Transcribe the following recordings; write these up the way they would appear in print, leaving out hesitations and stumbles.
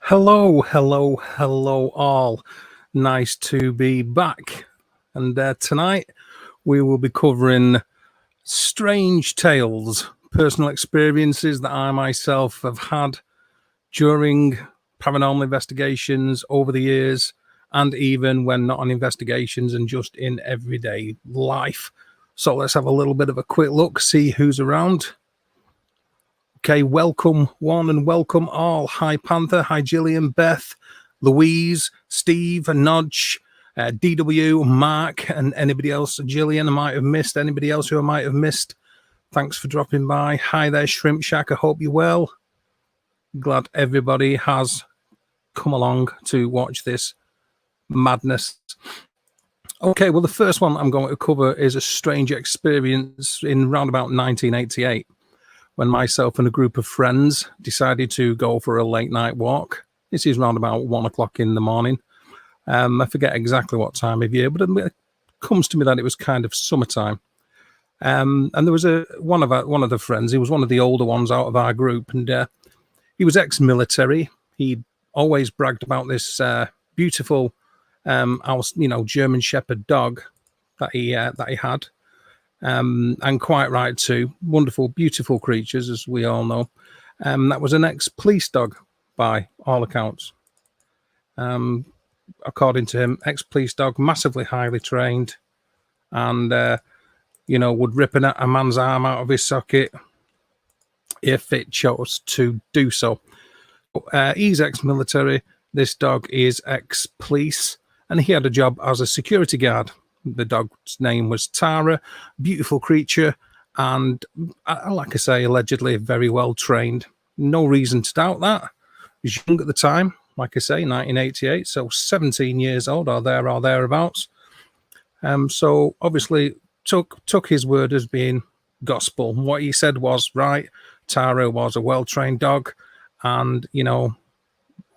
Hello, hello, hello all. Nice to be back. And tonight we will be covering strange tales, personal experiences that I myself have had during paranormal investigations over the years, and even when not on investigations and just in everyday life. So let's have a little bit of a quick look, see who's around. Okay, welcome one and welcome all. Hi Panther, hi Gillian, Beth, Louise, Steve, Nodge, DW, Mark, and anybody else. Gillian, I might have missed. Anybody else who I might have missed? Thanks for dropping by. Hi there, Shrimp Shack. I hope you're well. Glad everybody has come along to watch this madness. Okay, well, the first one I'm going to cover is a strange experience in round about 1988. When myself and a group of friends decided to go for a late night walk. This is around about 1 o'clock in the morning. I forget exactly what time of year, but it comes to me that it was kind of summertime. And there was one of the friends. He was one of the older ones out of our group, and he was ex-military. He always bragged about this beautiful, German Shepherd dog that he had. And quite right too. Wonderful, beautiful creatures, as we all know. That was an ex-police dog, by all accounts. According to him, ex-police dog, massively highly trained, and would rip a man's arm out of his socket if it chose to do so. He's ex-military. This dog is ex-police, and he had a job as a security guard. The dog's name was Tara, beautiful creature, and like I say, allegedly very well trained. No reason to doubt that. He was young at the time, like I say, 1988, so 17 years old or thereabouts. So obviously took his word as being gospel. What he said was right. Tara was a well-trained dog, and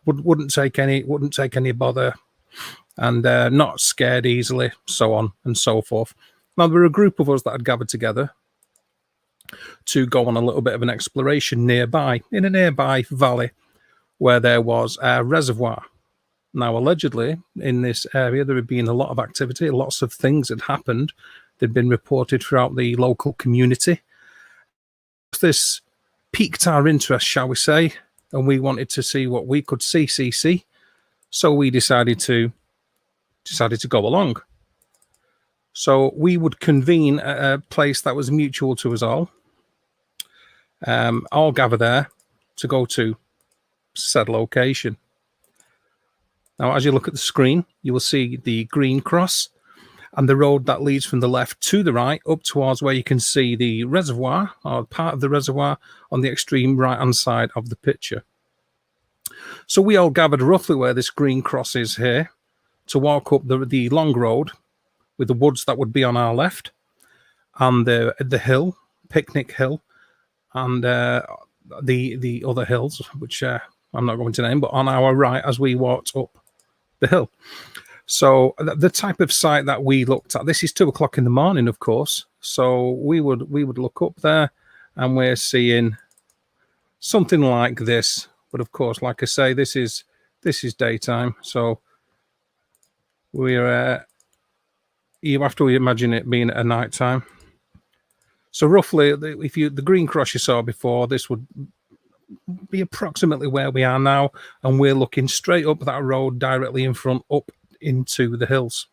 wouldn't take any bother. And not scared easily, so on and so forth. Now, there were a group of us that had gathered together to go on a little bit of an exploration in a nearby valley where there was a reservoir. Now, allegedly, in this area, there had been a lot of activity, lots of things had happened. They'd been reported throughout the local community. This piqued our interest, shall we say, and we wanted to see what we could see. So we decided to go along. So we would convene at a place that was mutual to us all gather there to go to said location. Now, as you look at the screen, you will see the green cross and the road that leads from the left to the right up towards where you can see the reservoir, or part of the reservoir, on the extreme right-hand side of the picture. So we all gathered roughly where this green cross is here, to walk up the long road with the woods that would be on our left, and the hill, Picnic Hill, and the other hills, which I'm not going to name, but on our right as we walked up the hill. So the type of site that we looked at, this is 2 o'clock in the morning, of course. So we would look up there, and we're seeing something like this. But of course, like I say, this is daytime, so we're you have to imagine it being at night time. So roughly, if the green cross you saw before, this would be approximately where we are now, and we're looking straight up that road directly in front, up into the hills.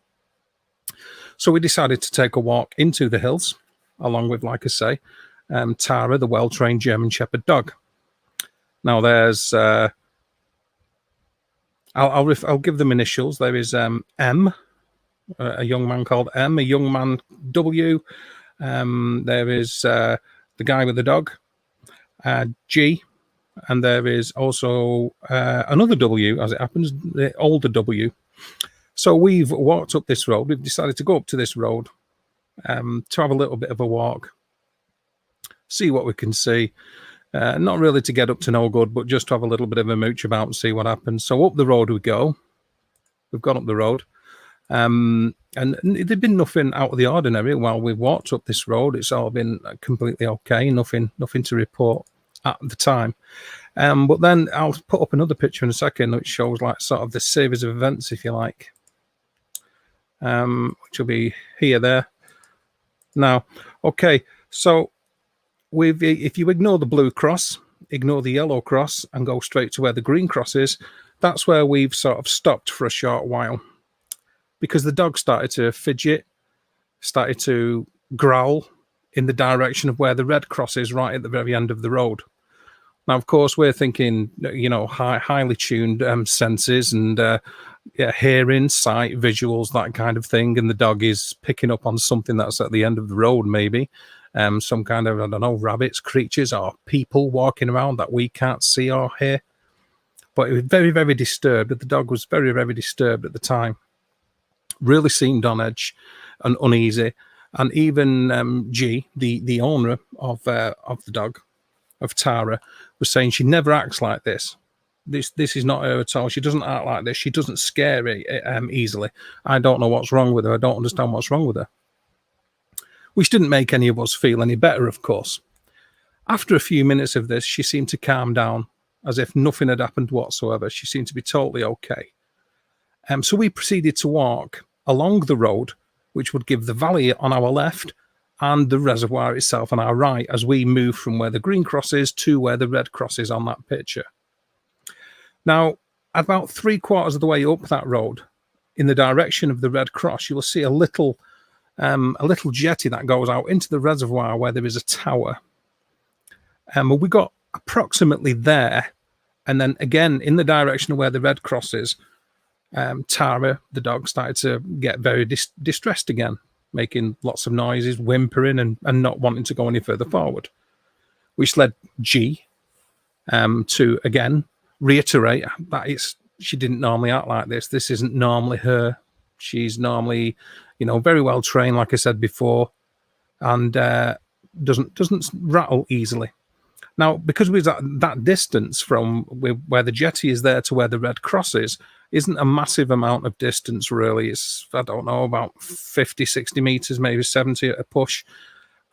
So we decided to take a walk into the hills, along with, like I say, Tara, the well-trained German Shepherd dog. Now there's I'll give them initials. There is M, a young man called M, a young man W. There is the guy with the dog, G, and there is also another W, as it happens, the older W. So we've walked up this road. We've decided to go up to this road to have a little bit of a walk, see what we can see. Not really to get up to no good, but just to have a little bit of a mooch about and see what happens. So up the road we go, We've gone up the road. And there'd been nothing out of the ordinary while we've walked up this road. It's all been completely okay. Nothing to report at the time. But then I'll put up another picture in a second, which shows like sort of the series of events, if you like, which will be here, there. Now, okay, so if you ignore the blue cross, ignore the yellow cross, and go straight to where the green cross is, that's where we've sort of stopped for a short while, because the dog started to fidget, started to growl in the direction of where the red cross is, right at the very end of the road. Now, of course, we're thinking, highly tuned senses and hearing, sight, visuals, that kind of thing. And the dog is picking up on something that's at the end of the road, maybe some kind of, I don't know, rabbits, creatures, or people walking around that we can't see or hear. But it was very, very disturbed. The dog was very, very disturbed at the time. Really seemed on edge and uneasy. And even G, the owner of the dog, of Tara, was saying she never acts like this. This is not her at all. She doesn't act like this. She doesn't scare easily. I don't know what's wrong with her. I don't understand what's wrong with her. Which didn't make any of us feel any better, of course. After a few minutes of this, she seemed to calm down, as if nothing had happened whatsoever. She seemed to be totally okay. So we proceeded to walk along the road, which would give the valley on our left and the reservoir itself on our right, as we move from where the green cross is to where the red cross is on that picture. Now, about 3/4 of the way up that road, in the direction of the red cross, you will see a little jetty that goes out into the reservoir where there is a tower. We got approximately there, and then again in the direction of where the red cross is, Tara, the dog, started to get very distressed again, making lots of noises, whimpering, and not wanting to go any further forward, which led G to again reiterate that she didn't normally act like this. This isn't normally her. She's normally, very well trained, like I said before, and doesn't rattle easily. Now, because we're at that distance from where the jetty is there to where the red cross is, isn't a massive amount of distance, really. It's, I don't know, about 50, 60 meters, maybe 70 at a push.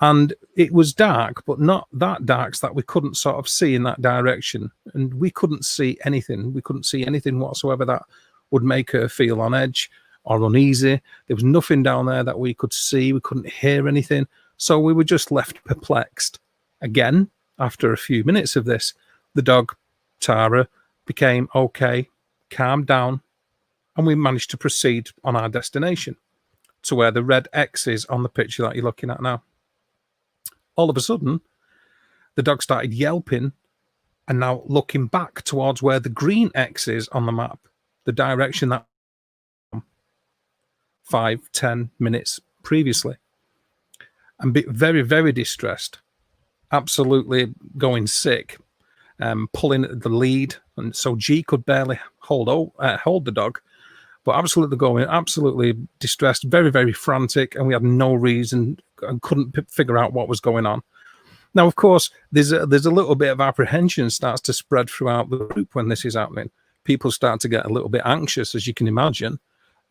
And it was dark, but not that dark so that we couldn't sort of see in that direction. And we couldn't see anything. We couldn't see anything whatsoever that would make her feel on edge or uneasy. There was nothing down there that we could see. We couldn't hear anything. So we were just left perplexed. Again, after a few minutes of this, the dog, Tara, became okay, calmed down, and we managed to proceed on our destination to where the red X is on the picture that you're looking at now. All of a sudden, the dog started yelping and now looking back towards where the green X is on the map, the direction that 5-10 minutes previously, and be very, very distressed, absolutely going sick, pulling at the lead, and so G could barely hold the dog, but absolutely distressed, very, very frantic, and we had no reason and couldn't figure out what was going on. Now, of course, there's a little bit of apprehension starts to spread throughout the group when this is happening. People start to get a little bit anxious, as you can imagine.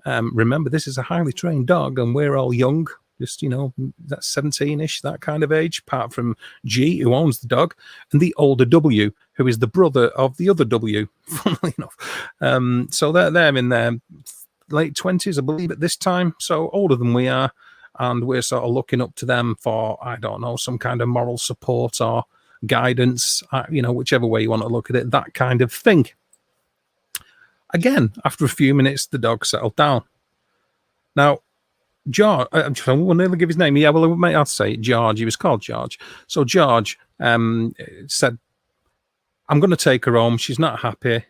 Remember, this is a highly trained dog, and we're all young, just, that's 17-ish, that kind of age, apart from G, who owns the dog, and the older W, who is the brother of the other W, funnily enough. So they're in their late 20s, I believe, at this time, so older than we are, and we're sort of looking up to them for, I don't know, some kind of moral support or guidance, whichever way you want to look at it, that kind of thing. Again, after a few minutes, the dog settled down. Now, George, I will nearly give his name. Yeah, well, I'll say George. He was called George. So George said, I'm going to take her home. She's not happy.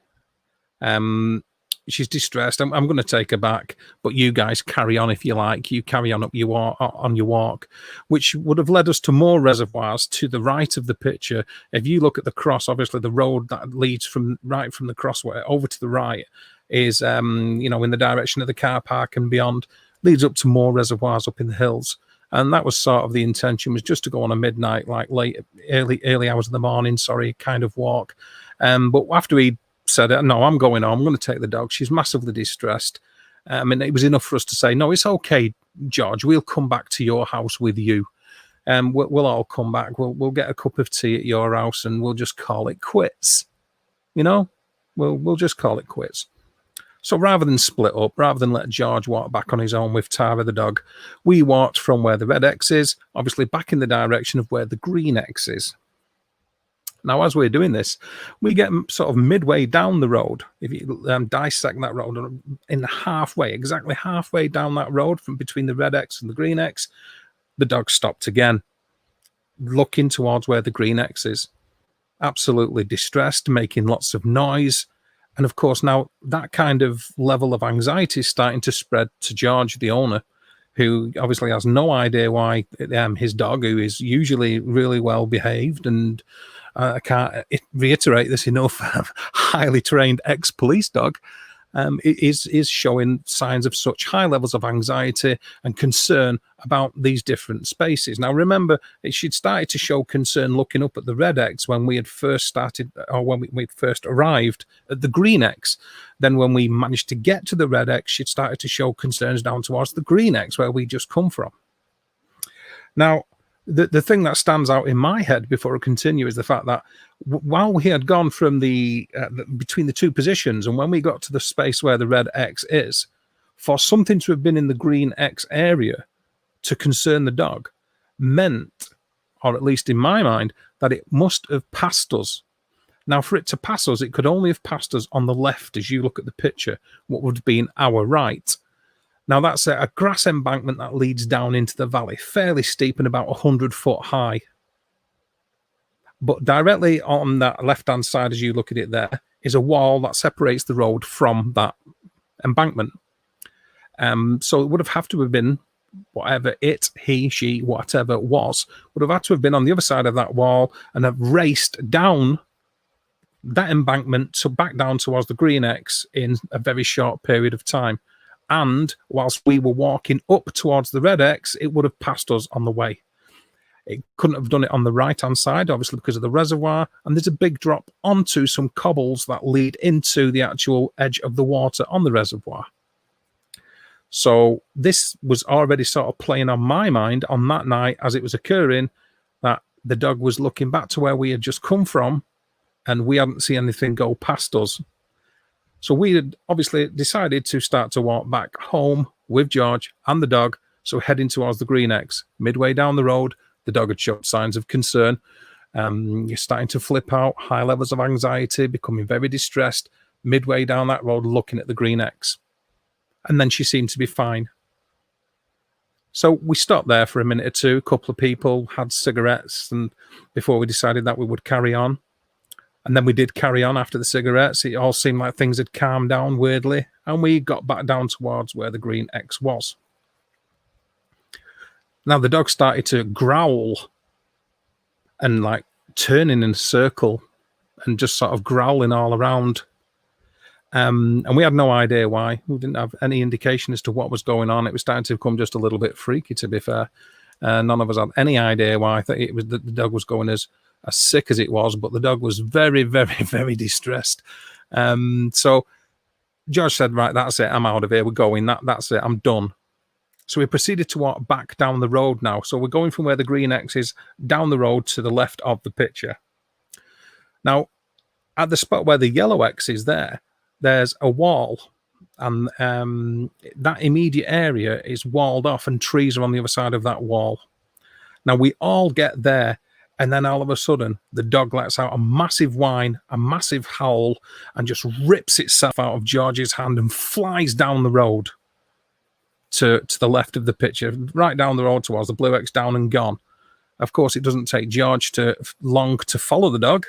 She's distressed. I'm going to take her back. But you guys carry on if you like. You carry on up on your walk, which would have led us to more reservoirs to the right of the picture. If you look at the cross, obviously the road that leads from the crossway over to the right is, in the direction of the car park and beyond, leads up to more reservoirs up in the hills. And that was sort of the intention, was just to go on a midnight, like early hours of the morning, kind of walk. But after we said, no, I'm going home. I'm going to take the dog. She's massively distressed. I mean, it was enough for us to say, no, it's okay, George. We'll come back to your house with you. We'll all come back. We'll get a cup of tea at your house, and we'll just call it quits. You know, we'll just call it quits. So rather than split up, rather than let George walk back on his own with Tara the dog, we walked from where the red X is, obviously back in the direction of where the green X is. Now, as we're doing this, we get sort of midway down the road. If you dissect that road, exactly halfway down that road from between the red X and the green X, the dog stopped again, looking towards where the green X is. Absolutely distressed, making lots of noise. And of course, now that kind of level of anxiety is starting to spread to George, the owner, who obviously has no idea why his dog, who is usually really well behaved, and I can't reiterate this enough, highly trained ex-police dog, is showing signs of such high levels of anxiety and concern about these different spaces. Now, remember, she'd started to show concern looking up at the red X when we had first started, or when we first arrived at the green X. Then when we managed to get to the red X, she'd started to show concerns down towards the green X, where we just come from. Now, the thing that stands out in my head before I continue is the fact that while we had gone from between the two positions, and when we got to the space where the red X is, for something to have been in the green X area to concern the dog meant, or at least in my mind, that it must have passed us. Now, for it to pass us, it could only have passed us on the left as you look at the picture, what would have been our right. Now, that's a grass embankment that leads down into the valley, fairly steep and about 100 foot high. But directly on that left-hand side, as you look at it there, is a wall that separates the road from that embankment. So it would have to have been whatever it, he, she, whatever it was, would have had to have been on the other side of that wall and have raced down that embankment to back down towards the green X in a very short period of time. And whilst we were walking up towards the red X, it would have passed us on the way. It couldn't have done it on the right-hand side, obviously, because of the reservoir. And there's a big drop onto some cobbles that lead into the actual edge of the water on the reservoir. So this was already sort of playing on my mind on that night as it was occurring, that the dog was looking back to where we had just come from, and we hadn't seen anything go past us. So we had obviously decided to start to walk back home with George and the dog. So heading towards the green X. Midway down the road, the dog had showed signs of concern. You're starting to flip out, high levels of anxiety, becoming very distressed. Midway down that road, looking at the green X. And then she seemed to be fine. So we stopped there for a minute or two. A couple of people had cigarettes, and before we decided that we would carry on. And then we did carry on after the cigarettes. It all seemed like things had calmed down weirdly. And we got back down towards where the green X was. Now the dog started to growl and like turning in a circle and just sort of growling all around. And we had no idea why. We didn't have any indication as to what was going on. It was starting to become just a little bit freaky, to be fair. None of us had any idea why. I think it was the dog was going as sick as it was, but the dog was very, very, very distressed. So George said, right, that's it. I'm out of here. We're going. That's it. I'm done. So we proceeded to walk back down the road now. So we're going from where the green X is down the road to the left of the picture. Now, at the spot where the yellow X is there's a wall. And that immediate area is walled off and trees are on the other side of that wall. Now, we all get there. And then all of a sudden, the dog lets out a massive whine, a massive howl, and just rips itself out of George's hand and flies down the road to the left of the picture, right down the road towards the blue X, down and gone. Of course, it doesn't take George long to follow the dog.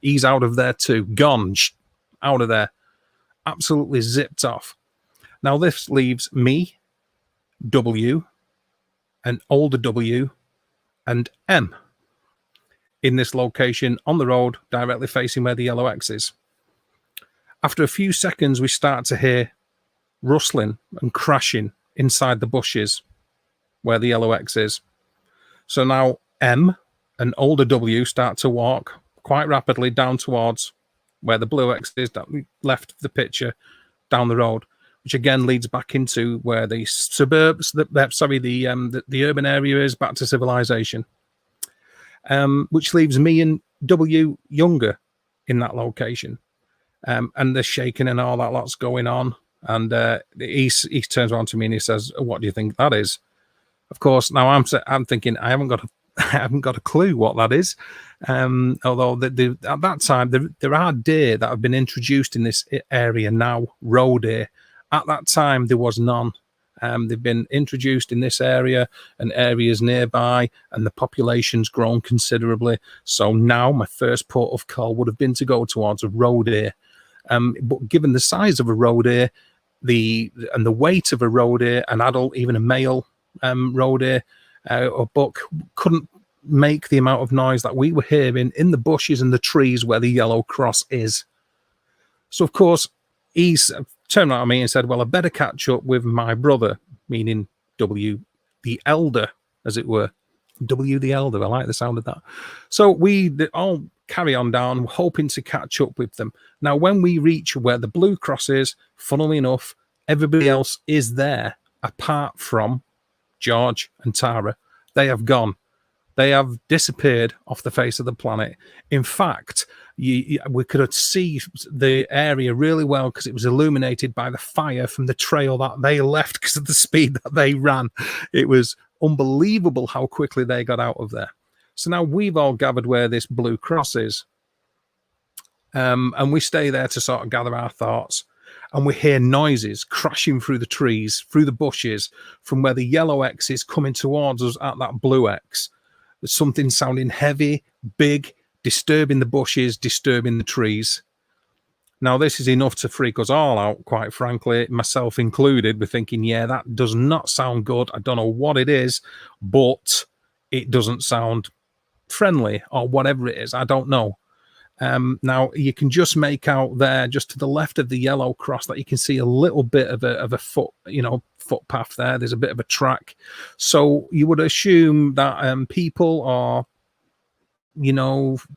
He's out of there too. Gone. Out of there. Absolutely zipped off. Now, this leaves me, W, an older W, and M in this location on the road, directly facing where the yellow X is. After a few seconds, we start to hear rustling and crashing inside the bushes where the yellow X is. So now M and older W start to walk quite rapidly down towards where the blue X is, that left of the picture down the road, which again leads back into where the suburbs, the urban area is, back to civilization, which leaves me and W younger in that location. And the shaking and all that lot's going on. And he turns around to me and he says, "What do you think that is?" Of course, now I'm thinking I haven't got a clue what that is. Although at that time there are deer that have been introduced in this area now, roe deer. At that time there was none. They've been introduced in this area and areas nearby, and the population's grown considerably. So now my first port of call would have been to go towards a roe deer. But given the size of a roe deer, the weight of a roe deer, an adult, even a male roe deer or buck, couldn't make the amount of noise that we were hearing in the bushes and the trees where the yellow cross is. So of course he's turned around to me and said, "Well, I better catch up with my brother," meaning W the elder, as it were. W the elder, I like the sound of that. So we all carry on down, hoping to catch up with them. Now, when we reach where the blue cross is, funnily enough, everybody else is there apart from George and Tara. They have gone. They have disappeared off the face of the planet. In fact, we could see the area really well because it was illuminated by the fire from the trail that they left because of the speed that they ran. It was unbelievable how quickly they got out of there. So now we've all gathered where this blue cross is. And we stay there to sort of gather our thoughts. And we hear noises crashing through the trees, through the bushes, from where the yellow X is coming towards us at that blue X. There's something sounding heavy, big, disturbing the bushes, disturbing the trees. Now, this is enough to freak us all out, quite frankly, myself included. We're thinking, yeah, that does not sound good. I don't know what it is, but it doesn't sound friendly or whatever it is. I don't know. Now, you can just make out there, just to the left of the yellow cross, that you can see a little bit of a footpath there. There's a bit of a track. So you would assume that people or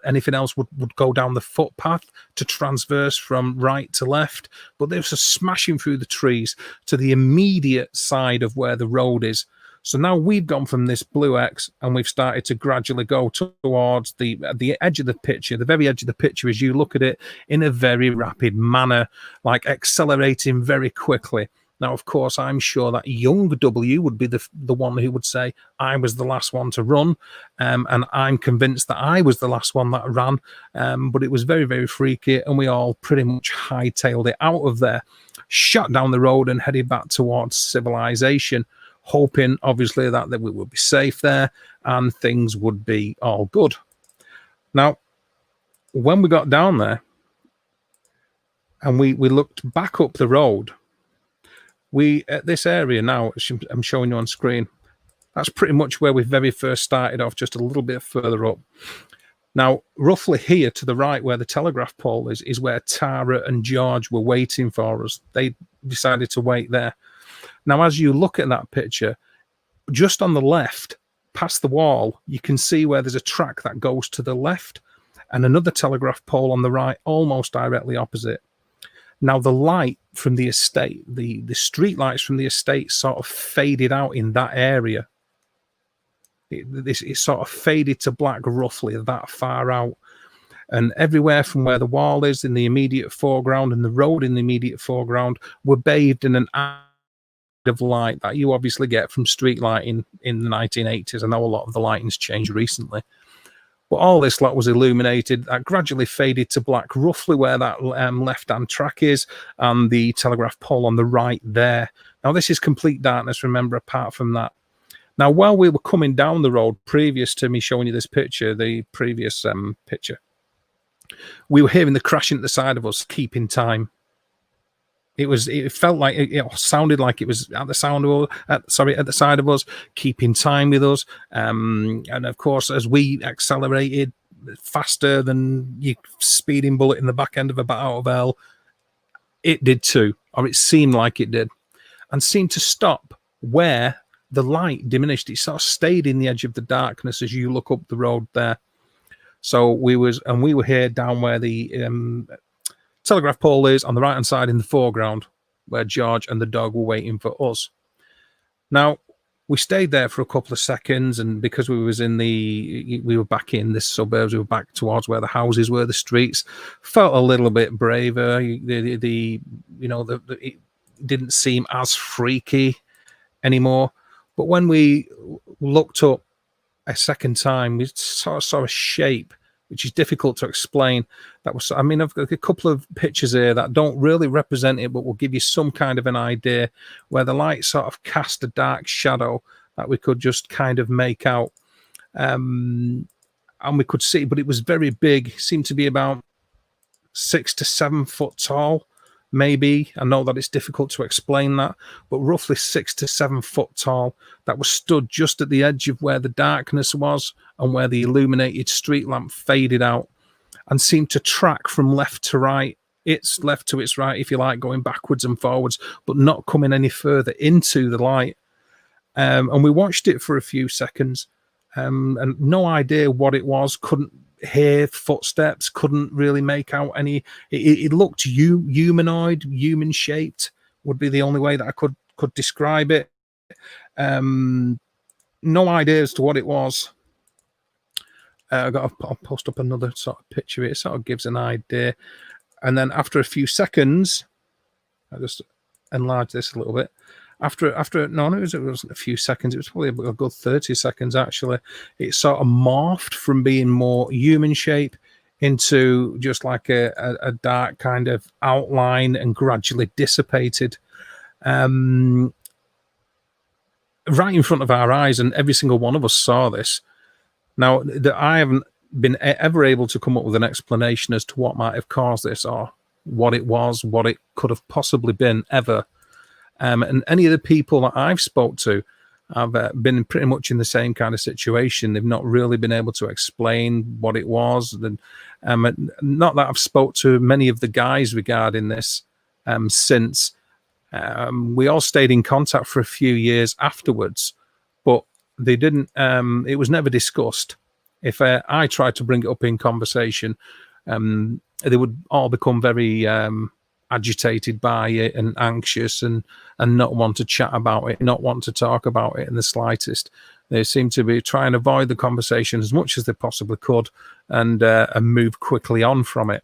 anything else would go down the footpath to transverse from right to left. But there's a smashing through the trees to the immediate side of where the road is. So now we've gone from this blue X and we've started to gradually go towards the edge of the picture, the very edge of the picture, as you look at it in a very rapid manner, like accelerating very quickly. Now, of course, I'm sure that young W would be the one who would say, I was the last one to run. And I'm convinced that I was the last one that ran. But it was very, very freaky. And we all pretty much hightailed it out of there, shot down the road and headed back towards civilization, hoping, obviously, that we would be safe there and things would be all good. Now, when we got down there and we looked back up the road, at this area now, I'm showing you on screen, that's pretty much where we very first started off, just a little bit further up. Now, roughly here to the right where the telegraph pole is where Tara and George were waiting for us. They decided to wait there. Now, as you look at that picture, just on the left, past the wall, you can see where there's a track that goes to the left and another telegraph pole on the right, almost directly opposite. Now, the light from the estate, the street lights from the estate sort of faded out in that area. It sort of faded to black roughly that far out. And everywhere from where the wall is in the immediate foreground and the road in the immediate foreground were bathed in an of light that you obviously get from street lighting in the 1980s. I know a lot of the lighting's changed recently. But all this lot was illuminated. That gradually faded to black, roughly where that left-hand track is, and the telegraph pole on the right there. Now, this is complete darkness, remember, apart from that. Now, while we were coming down the road, previous to me showing you this picture, the previous picture, we were hearing the crashing at the side of us, keeping time. It felt like it sounded like it was at the side of us, keeping time with us. And of course, as we accelerated faster than your speeding bullet in the back end of a bat out of hell, it did too, or it seemed like it did, and seemed to stop where the light diminished. It sort of stayed in the edge of the darkness as you look up the road there. So we were here down where the telegraph pole is on the right-hand side in the foreground, where George and the dog were waiting for us. Now, we stayed there for a couple of seconds, and because we were back in the suburbs, we were back towards where the houses were, the streets, felt a little bit braver. It didn't seem as freaky anymore. But when we looked up a second time, we saw a shape, which is difficult to explain. I've got a couple of pictures here that don't really represent it, but will give you some kind of an idea, where the light sort of cast a dark shadow that we could just kind of make out. And we could see, but it was very big, seemed to be about 6 to 7 foot tall, maybe. I know that it's difficult to explain that, but roughly 6 to 7 foot tall, that was stood just at the edge of where the darkness was and where the illuminated street lamp faded out, and seemed to track from left to right. It's left to its right, if you like, going backwards and forwards, but not coming any further into the light. And we watched it for a few seconds, and no idea what it was. Couldn't hear footsteps, couldn't really make out any. It looked humanoid, human shaped would be the only way that I could describe it. No idea as to what it was. I'll post up another sort of picture. It sort of gives an idea. And then after a few seconds, I just enlarge this a little bit. It wasn't a few seconds. It was probably a good 30 seconds, actually. It sort of morphed from being more human shape into just like a dark kind of outline, and gradually dissipated right in front of our eyes, and every single one of us saw this. Now, I haven't been ever able to come up with an explanation as to what might have caused this, or what it was, what it could have possibly been, ever. And any of the people that I've spoke to have been pretty much in the same kind of situation. They've not really been able to explain what it was. And not that I've spoke to many of the guys regarding this since. We all stayed in contact for a few years afterwards, but they didn't. It was never discussed. If I tried to bring it up in conversation, they would all become very agitated by it and anxious, and not want to chat about it, not want to talk about it in the slightest. They seem to be trying to avoid the conversation as much as they possibly could, and move quickly on from it.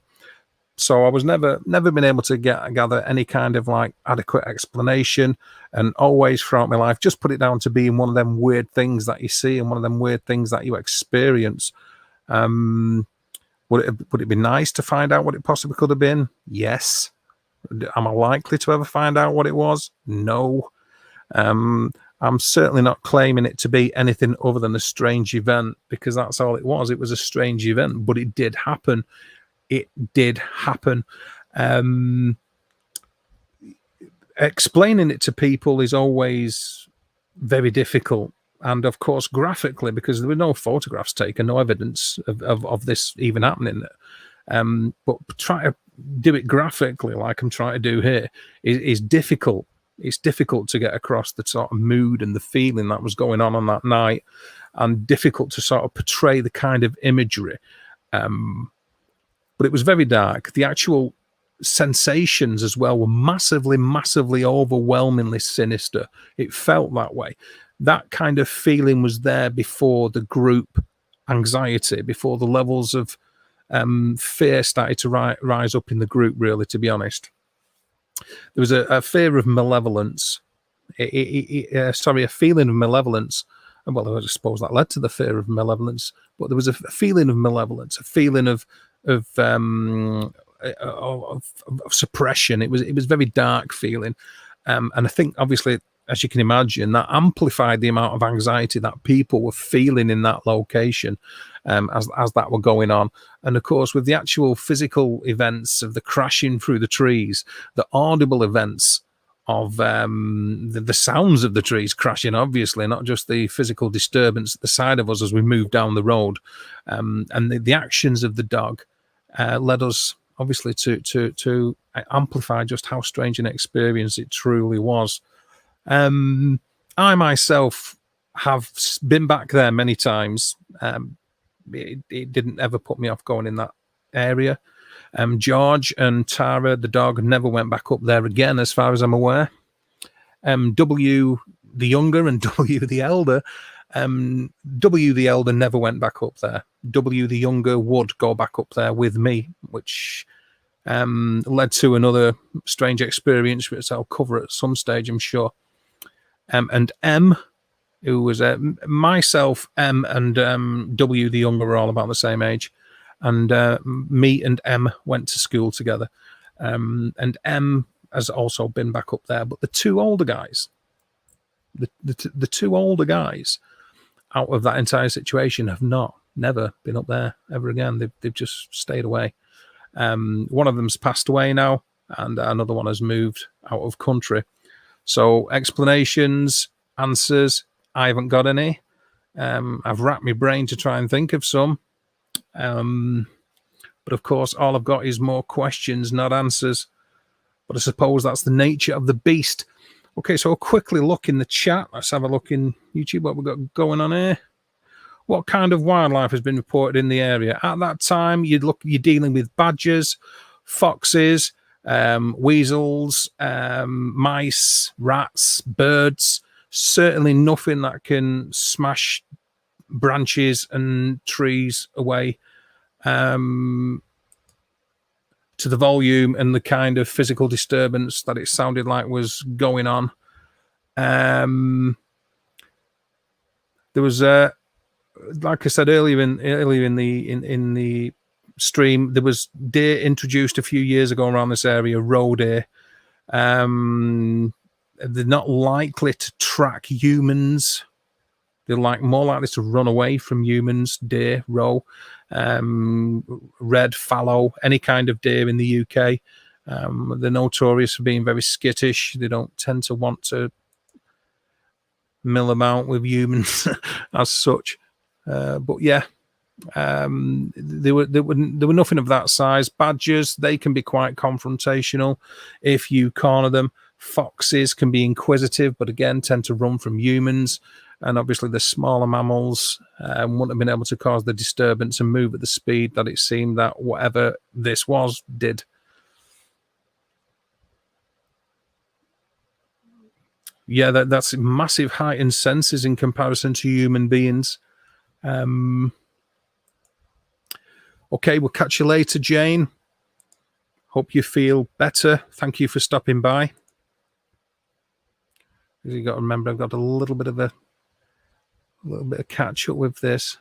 So I was never been able to gather any kind of like adequate explanation, and always throughout my life just put it down to being one of them weird things that you see and one of them weird things that you experience. Would it be nice to find out what it possibly could have been? Yes. Am I likely to ever find out what it was? No. I'm certainly not claiming it to be anything other than a strange event, because that's all it was. It was a strange event, but it did happen. It did happen. Explaining it to people is always very difficult. And of course, graphically, because there were no photographs taken, no evidence of this even happening. But try to do it graphically, like I'm trying to do here, is difficult. It's difficult to get across the sort of mood and the feeling that was going on that night, and difficult to sort of portray the kind of imagery. But it was very dark. The actual sensations as well were massively, massively, overwhelmingly sinister. It felt that way. That kind of feeling was there before the group anxiety, before the levels of fear started to rise up in the group, really, to be honest. There was a fear of malevolence, a feeling of malevolence. Well, I suppose that led to the fear of malevolence, but there was a feeling of malevolence, a feeling of suppression. It was a very dark feeling, and I think, obviously, as you can imagine, that amplified the amount of anxiety that people were feeling in that location as that were going on. And of course, with the actual physical events of the crashing through the trees, the audible events of the sounds of the trees crashing, obviously, not just the physical disturbance at the side of us as we moved down the road, and the actions of the dog led us, obviously, to amplify just how strange an experience it truly was. I myself have been back there many times. It didn't ever put me off going in that area. George and Tara, the dog, never went back up there again, as far as I'm aware. W the younger and W the elder. W the elder never went back up there. W the younger would go back up there with me, which led to another strange experience, which I'll cover at some stage, I'm sure. And M, who was myself, M, and W the younger were all about the same age. And me and M went to school together. And M has also been back up there. But the two older guys, the two older guys out of that entire situation have never been up there ever again. They've just stayed away. One of them's passed away now, and another one has moved out of country. So explanations, answers, I haven't got any. I've racked my brain to try and think of some. But of course, all I've got is more questions, not answers. But I suppose that's the nature of the beast. Okay, so I'll quickly look in the chat. Let's have a look in YouTube, what we've got going on here. What kind of wildlife has been reported in the area? At that time, you're dealing with badgers, foxes, weasels, mice, rats, birds. Certainly nothing that can smash branches and trees away to the volume and the kind of physical disturbance that it sounded like was going on. There was like I said earlier in the stream, there was deer introduced a few years ago around this area, roe deer. They're not likely to track humans. They're more likely to run away from humans, deer, roe, red, fallow, any kind of deer in the UK. They're notorious for being very skittish. They don't tend to want to mill about with humans as such. But yeah, there were nothing of that size. Badgers, they can be quite confrontational if you corner them. Foxes can be inquisitive, but again tend to run from humans. And obviously the smaller mammals wouldn't have been able to cause the disturbance and move at the speed that it seemed that whatever this was did. Yeah, that's massive heightened senses in comparison to human beings. Okay, we'll catch you later, Jane. Hope you feel better. Thank you for stopping by. You got to remember, I've got a little bit of catch up with this.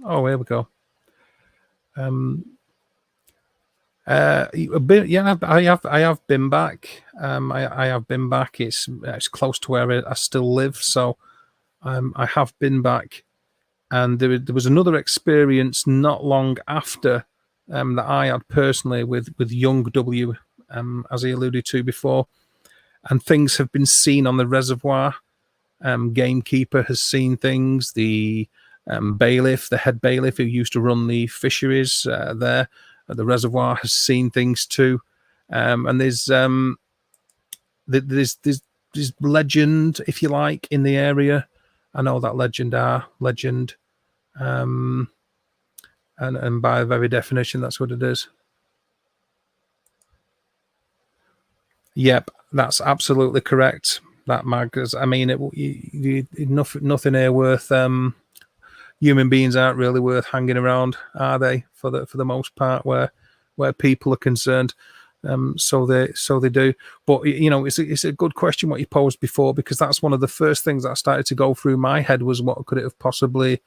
Oh, here we go. Yeah, I have been back. I have been back. It's close to where I still live, so I have been back. And there was another experience not long after that I had personally with young W, as I alluded to before. And things have been seen on the reservoir. Gamekeeper has seen things. The bailiff, the head bailiff who used to run the fisheries there at the reservoir, has seen things too. And there's legend, if you like, in the area. I know that legend. And by very definition, that's what it is. Yep, that's absolutely correct. That mag, I mean, nothing here worth. Human beings aren't really worth hanging around, are they? For the most part, where people are concerned. So they do. But you know, it's a good question what you posed before, because that's one of the first things that started to go through my head was what could it possibly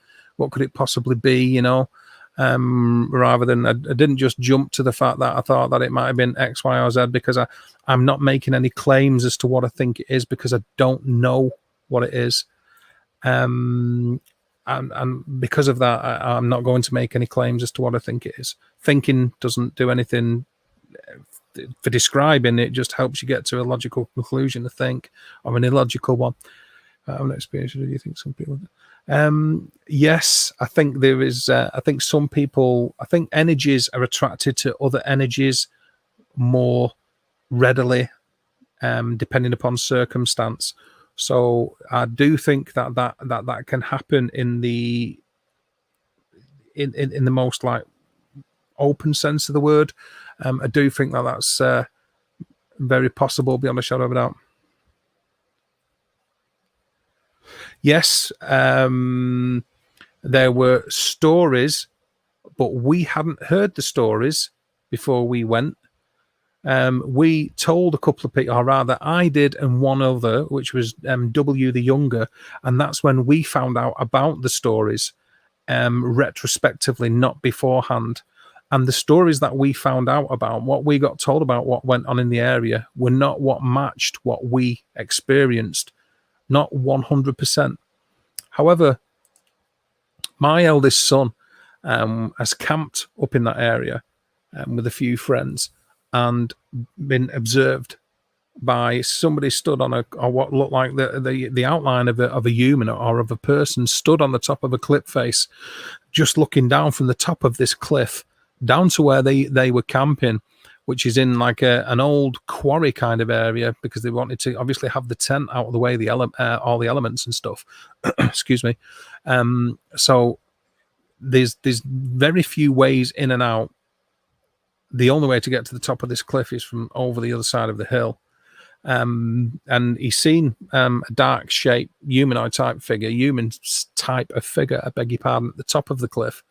be? You know. Rather than I didn't just jump to the fact that I thought that it might have been X, Y, or Z, because I'm not making any claims as to what I think it is, because I don't know what it is. And because of that, I'm not going to make any claims as to what I think it is. Thinking doesn't do anything for describing. It just helps you get to a logical conclusion, I think, or an illogical one. I'm not experienced. Do you think some people... Yes, I think there is. I think some people, I think energies are attracted to other energies more readily, depending upon circumstance. So I do think that can happen in the most like open sense of the word. I do think that that's very possible beyond a shadow of a doubt. Yes, there were stories, but we hadn't heard the stories before we went. We told a couple of people, or rather I did and one other, which was W the Younger, and that's when we found out about the stories retrospectively, not beforehand. And the stories that we found out about, what we got told about what went on in the area, were not what matched what we experienced, not 100%. However, my eldest son has camped up in that area with a few friends and been observed by somebody stood on what looked like the outline of a human or of a person stood on the top of a cliff face, just looking down from the top of this cliff down to where they were camping, which is in like an old quarry kind of area, because they wanted to obviously have the tent out of the way, all the elements and stuff. Excuse me. So there's very few ways in and out. The only way to get to the top of this cliff is from over the other side of the hill. And he's seen a dark shape, humanoid type figure, human type of figure, I beg your pardon, at the top of the cliff.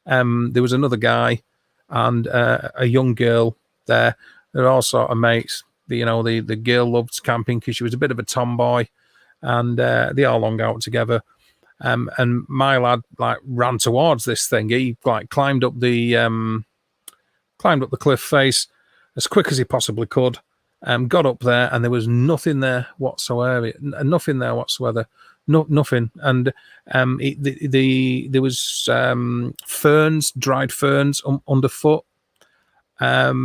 There was another guy and a young girl there. They're all sort of mates. The girl loved camping because she was a bit of a tomboy, and they all hung out together. And my lad like ran towards this thing. He like climbed up the cliff face as quick as he possibly could. Got up there, and there was nothing there whatsoever. Nothing there whatsoever. Nothing. And there was ferns, dried ferns underfoot. That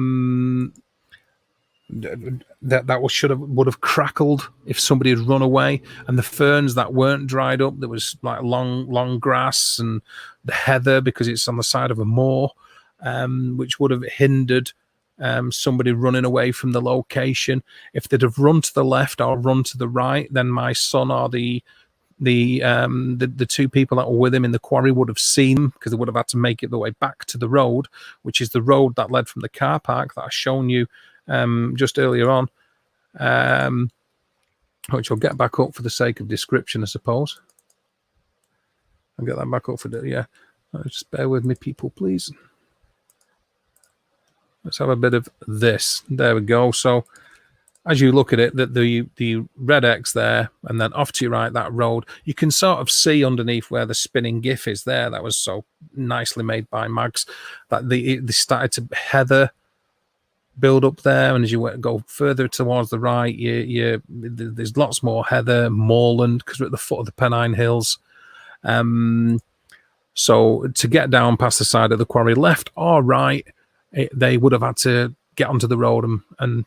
would have crackled if somebody had run away. And the ferns that weren't dried up, there was like long grass and the heather, because it's on the side of a moor, which would have hindered somebody running away from the location. If they'd have run to the left or run to the right, then my son or the two people that were with him in the quarry would have seen him, because they would have had to make it the way back to the road, which is the road that led from the car park that I've shown you just earlier on, which I'll get back up for the sake of description, I suppose. I'll get that back up just bear with me, people, please. Let's have a bit of this. There we go. So as you look at it, the red X there, and then off to your right, that road, you can sort of see underneath where the spinning GIF is there. That was so nicely made by Mags, that they started to heather build up there, and as you go further towards the right, there's lots more heather, moorland, because we're at the foot of the Pennine Hills. So to get down past the side of the quarry, left or right, they would have had to get onto the road, and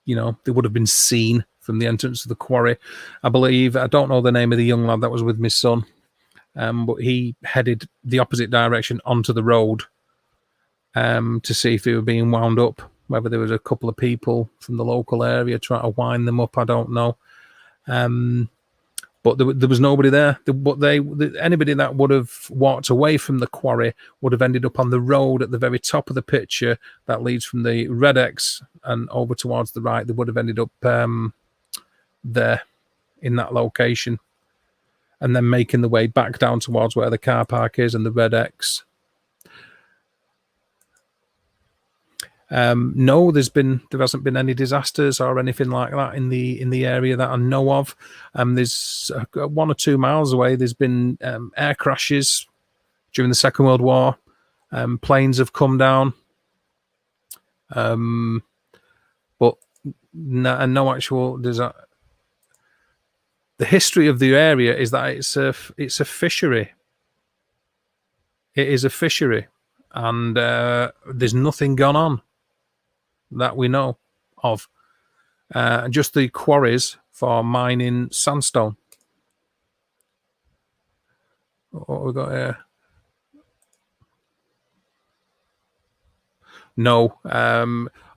they would have been seen from the entrance of the quarry. I believe, I don't know the name of the young lad that was with my son, but he headed the opposite direction onto the road to see if they were being wound up. Whether there was a couple of people from the local area trying to wind them up, I don't know. But there was nobody there. But anybody that would have walked away from the quarry would have ended up on the road at the very top of the picture that leads from the Red X and over towards the right. They would have ended up there in that location, and then making the way back down towards where the car park is and the Red X. No, there hasn't been any disasters or anything like that in the area that I know of. There's 1 or 2 miles away, there's been air crashes during the Second World War. Planes have come down, but no actual. The history of the area is that it's a fishery. It is a fishery, and there's nothing gone on that we know of. Just the quarries for mining sandstone. What we got here? No.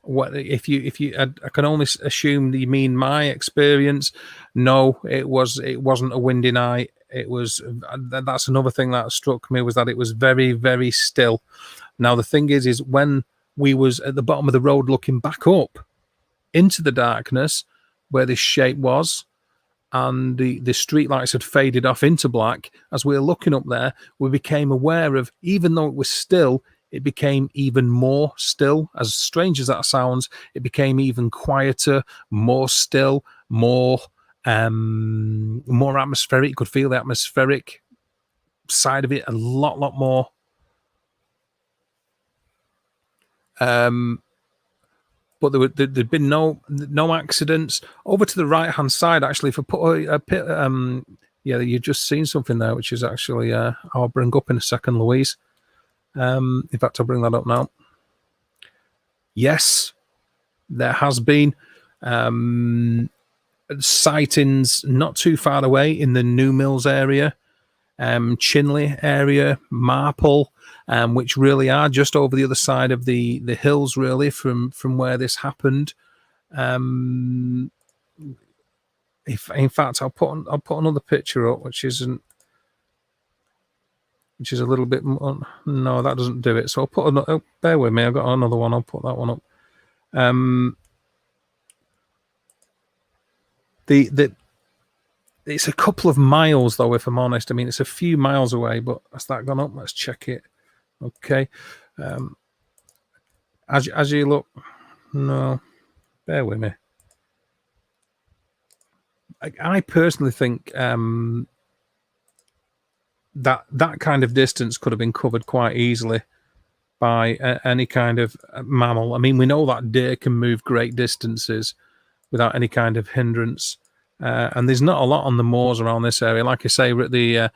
What if you? I can only assume that you mean my experience. No, it wasn't a windy night. It was. That's another thing that struck me, was that it was very, very still. Now the thing is when we was at the bottom of the road looking back up into the darkness where this shape was, and the street lights had faded off into black, as we were looking up there, we became aware of, even though it was still, it became even more still. As strange as that sounds, it became even quieter, more still, more atmospheric. You could feel the atmospheric side of it a lot more. But there'd been no accidents. Over to the right hand side, actually, if I put a pit, yeah, you've just seen something there, which is actually I'll bring up in a second, Louise. In fact, I'll bring that up now. Yes, there has been sightings not too far away in the New Mills area, Chinley area, Marple, which really are just over the other side of the hills, really, from where this happened. In fact, I'll put another picture up, which is a little bit more, no, that doesn't do it. So I'll put another. Oh, bear with me, I've got another one. I'll put that one up. It's a couple of miles, though, if I'm honest. I mean, it's a few miles away, but has that gone up? Let's check it. Okay. As you look, no, bear with me. I personally think that kind of distance could have been covered quite easily by any kind of mammal. I mean, we know that deer can move great distances without any kind of hindrance. And there's not a lot on the moors around this area. Like I say, we're at the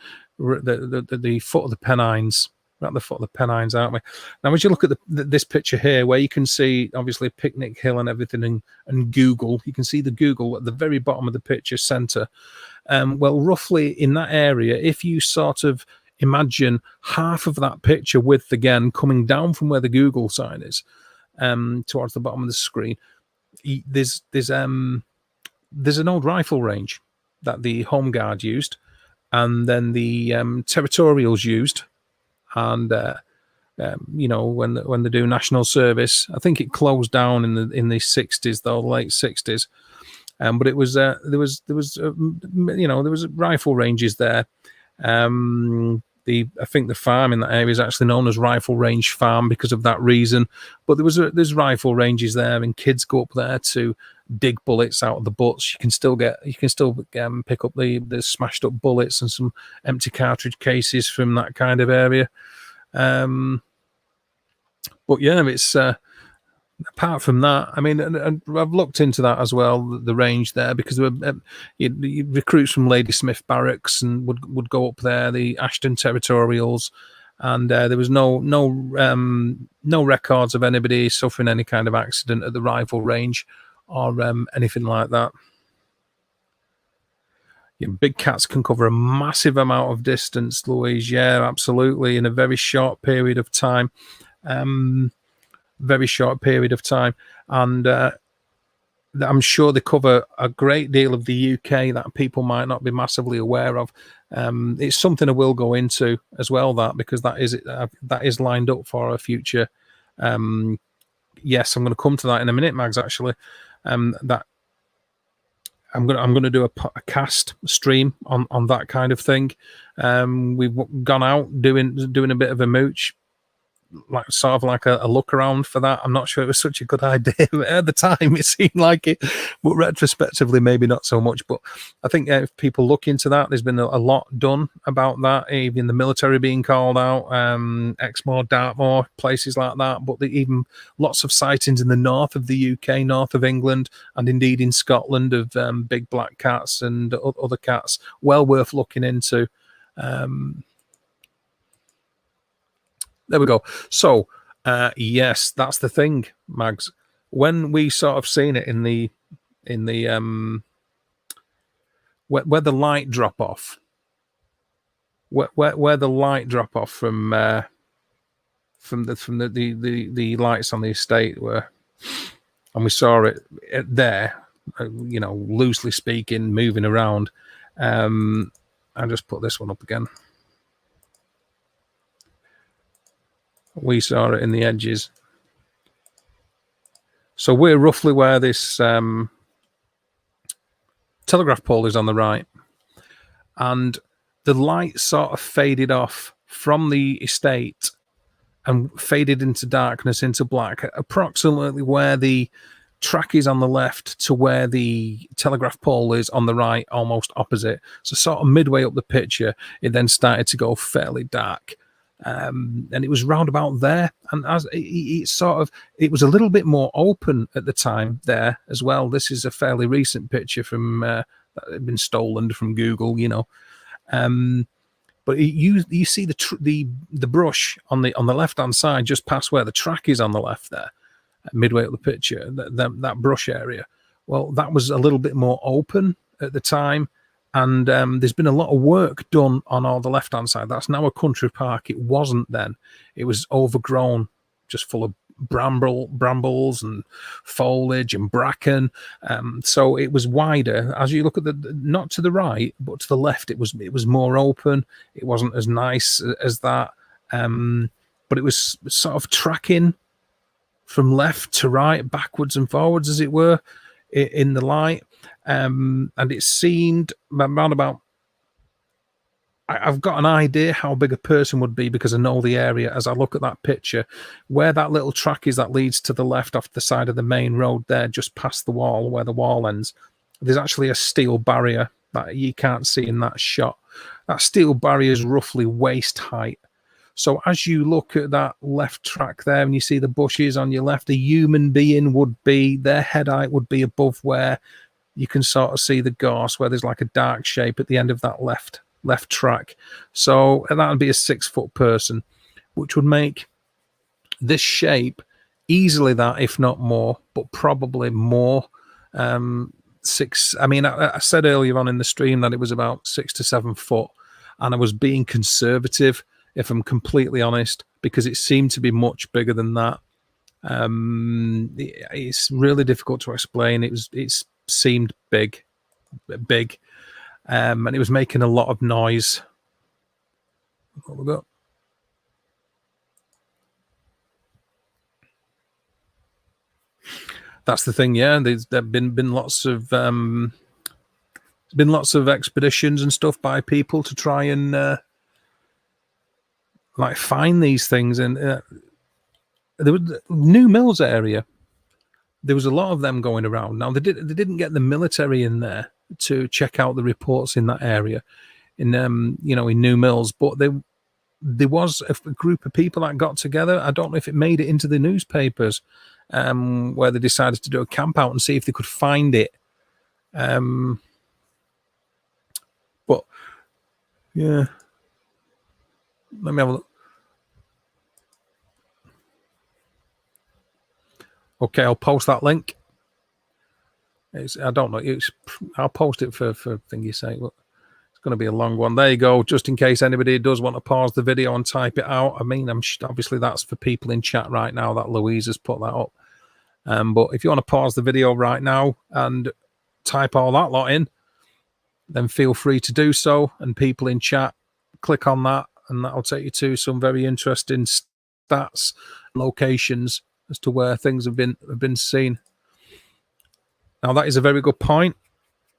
foot of the Pennines. We're at the foot of the Pennines, aren't we? Now, as you look at this picture here, where you can see, obviously, Picnic Hill and everything, and Google, you can see the Google at the very bottom of the picture centre. Well, roughly in that area, if you sort of imagine half of that picture width again coming down from where the Google sign is, towards the bottom of the screen, there's an old rifle range that the Home Guard used, and then the Territorials used, and when they do national service, I think it closed down in the 60s, though, late 60s. But it was there was rifle ranges there. I think the farm in that area is actually known as Rifle Range Farm because of that reason. But there's rifle ranges there, and kids go up there to dig bullets out of the butts. You can still pick up the smashed up bullets and some empty cartridge cases from that kind of area. But yeah, it's apart from that, I mean, and I've looked into that as well, the range there, because there were recruits from Ladysmith Barracks and would go up there, the Ashton Territorials, and there was no records of anybody suffering any kind of accident at the rifle range or anything like that. Yeah, big cats can cover a massive amount of distance, Louise. Yeah, absolutely, in a very short period of time. Very short period of time, and I'm sure they cover a great deal of the UK that people might not be massively aware of. It's something I will go into as well, because that is lined up for a future. Yes, I'm going to come to that in a minute, Mags. Actually, that I'm going to do a cast stream on that kind of thing. We've gone out doing a bit of a mooch, like sort of like a look around for that. I'm not sure it was such a good idea. At the time it seemed like it, but retrospectively maybe not so much. But I think if people look into that, there's been a lot done about that, even the military being called out, Exmoor, Dartmoor, places like that, but even lots of sightings in the north of the UK, north of England, and indeed in Scotland of big black cats and other cats. Well worth looking into. There we go. So, yes, that's the thing, Mags. When we sort of seen it in the where the light drop off, where the light drop off from the lights on the estate were, and we saw it there, loosely speaking, moving around. I'll just put this one up again. We saw it in the edges. So we're roughly where this telegraph pole is on the right. And the light sort of faded off from the estate and faded into darkness, into black, approximately where the track is on the left to where the telegraph pole is on the right, almost opposite. So sort of midway up the picture, it then started to go fairly dark. And it was round about there, and as it was a little bit more open at the time there as well. This is a fairly recent picture from that had been stolen from Google, but you see the brush on the left hand side, just past where the track is on the left there, midway up the picture, that brush area. Well, that was a little bit more open at the time. And there's been a lot of work done on all the left-hand side. That's now a country park. It wasn't then. It was overgrown, just full of brambles and foliage and bracken. So it was wider. As you look at not to the right, but to the left, it was more open. It wasn't as nice as that. But it was sort of tracking from left to right, backwards and forwards, as it were, in the light. And it seemed around about, I've got an idea how big a person would be because I know the area as I look at that picture, where that little track is that leads to the left off the side of the main road there, just past the wall, where the wall ends. There's actually a steel barrier that you can't see in that shot. That steel barrier is roughly waist height. So as you look at that left track there and you see the bushes on your left, a human being would be, their head height would be above where you can sort of see the gorse, where there's like a dark shape at the end of that left track. So that would be a 6 foot person, which would make this shape easily that, if not more, but probably more. Six. I mean, I said earlier on in the stream that it was about 6 to 7 foot, and I was being conservative, if I'm completely honest, because it seemed to be much bigger than that. It's really difficult to explain. It seemed big, and it was making a lot of noise. What we got? That's the thing, yeah. There've been lots of expeditions and stuff by people to try and like find these things. And there was the New Mills area. There was a lot of them going around. Now they didn't get the military in there to check out the reports in that area, in New Mills, but there was a group of people that got together. I don't know if it made it into the newspapers, where they decided to do a camp out and see if they could find it. But yeah, let me have a look. Okay, I'll post that link. I don't know. I'll post it for thingy's sake. But it's going to be a long one. There you go. Just in case anybody does want to pause the video and type it out. I mean, obviously that's for people in chat right now that Louise has put that up. But if you want to pause the video right now and type all that lot in, then feel free to do so. And people in chat, click on that, and that'll take you to some very interesting stats, locations as to where things have been seen. Now, that is a very good point.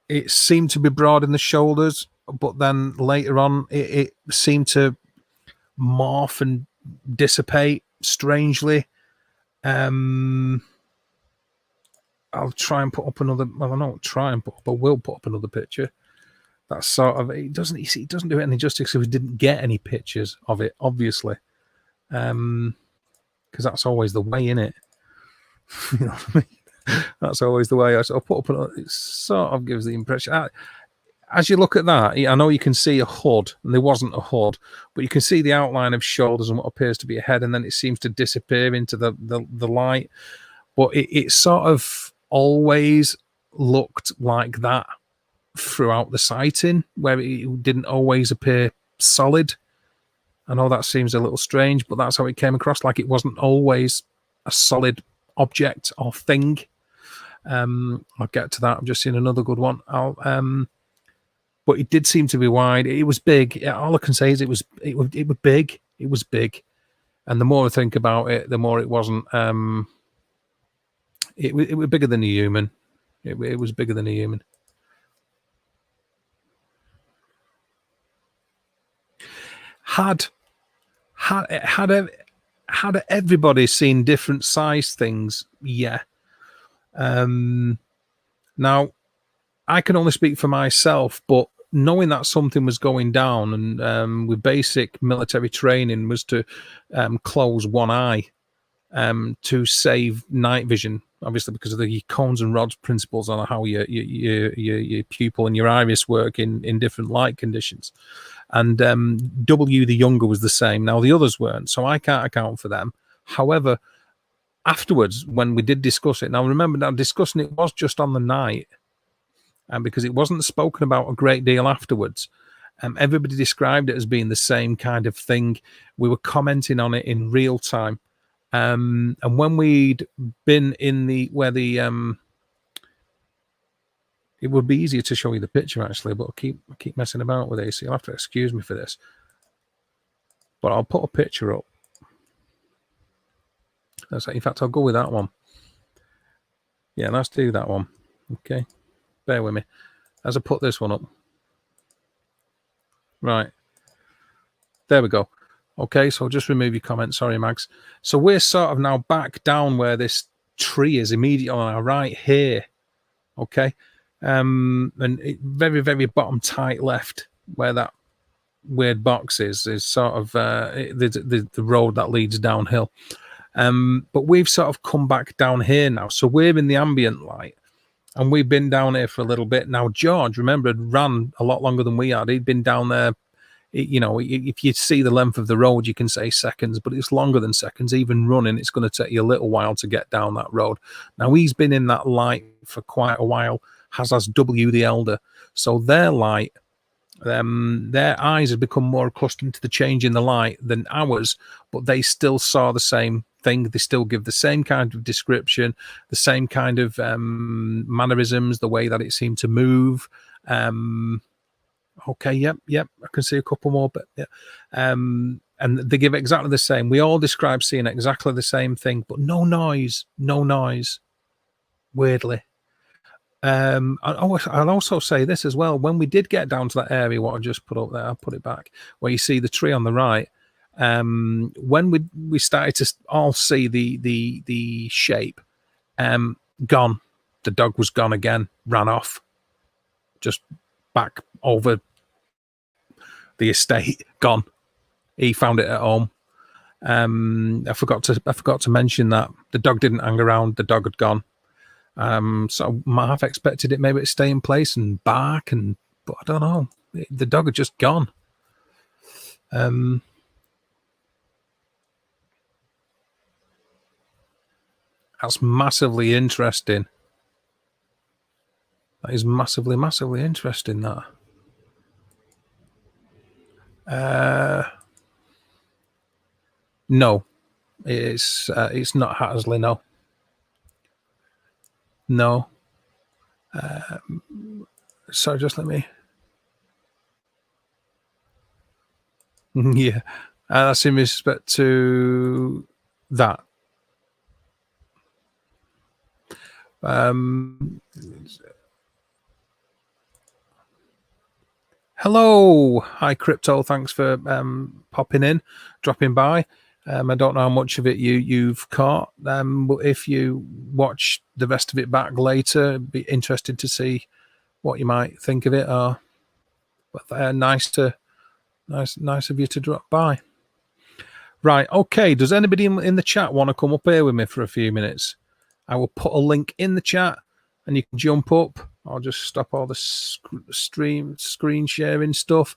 It seemed to be broad in the shoulders, but then later on, it seemed to morph and dissipate strangely. I'll try and put up another. Well, I don't try and put up, but we'll put up another picture. That's sort of. It doesn't do it any justice if we didn't get any pictures of it, obviously, because that's always the way, innit? You know what I mean? That's always the way. I sort of put up. It sort of gives the impression. As you look at that, I know you can see a hood, and there wasn't a hood, but you can see the outline of shoulders and what appears to be a head, and then it seems to disappear into the light. But it sort of always looked like that throughout the sighting, where it didn't always appear solid. I know that seems a little strange, but that's how it came across, like it wasn't always a solid object or thing. I'll get to that. I'm just seeing another good one. But it did seem to be wide. It was big. All I can say is it was big. It was big. And the more I think about it, the more it wasn't. It was bigger than a human. It was bigger than a human. Had everybody seen different size things? Yeah. Now, I can only speak for myself, but knowing that something was going down, and with basic military training, was to close one eye to save night vision, obviously because of the cones and rods principles on how your pupil and your iris work in different light conditions. And W, the younger, was the same. Now the others weren't, so I can't account for them. However, afterwards, when we did discuss it, now remember, now discussing it was just on the night, and because it wasn't spoken about a great deal afterwards. Everybody described it as being the same kind of thing. We were commenting on it in real time. And when we'd been in where the it would be easier to show you the picture actually, but I keep messing about with it, so you'll have to excuse me for this. But I'll put a picture up. In fact, I'll go with that one. Yeah, let's do that one. Okay, bear with me as I put this one up. Right, there we go. Okay, so I'll just remove your comment. Sorry, Mags. So we're sort of now back down where this tree is, immediately on our right here. Okay, and it, very, very bottom tight left where that weird box is sort of the road that leads downhill. But we've sort of come back down here now. So we're in the ambient light, and we've been down here for a little bit. Now, George, remember, had ran a lot longer than we had. He'd been down there. You know, if you see the length of the road, you can say seconds, but it's longer than seconds. Even running, it's going to take you a little while to get down that road. Now, he's been in that light for quite a while, as W the Elder. So their light, their eyes have become more accustomed to the change in the light than ours, but they still saw the same thing. They still give the same kind of description, the same kind of mannerisms, the way that it seemed to move. Okay, yep, I can see a couple more, but yeah. And they give exactly the same. We all describe seeing exactly the same thing, but no noise, weirdly. I'll also say this as well. When we did get down to that area, what I just put up there, I'll put it back, where you see the tree on the right. When we started to all see the shape, gone. The dog was gone again, ran off, just back over the estate, gone. He found it at home. I forgot to mention that the dog didn't hang around. The dog had gone. So I might have expected it maybe to stay in place and bark, but I don't know. The dog had just gone. That's massively interesting. That is massively, massively interesting, that. No, it's not Hattersley. No. So just let me. Yeah, that's in respect to that. Hello, hi Crypto. Thanks for popping in, dropping by. I don't know how much of it you've caught, but if you watch the rest of it back later, be interested to see what you might think of it. But nice of you to drop by. Right, okay. Does anybody in the chat want to come up here with me for a few minutes? I will put a link in the chat, and you can jump up. I'll just stop all the screen sharing stuff.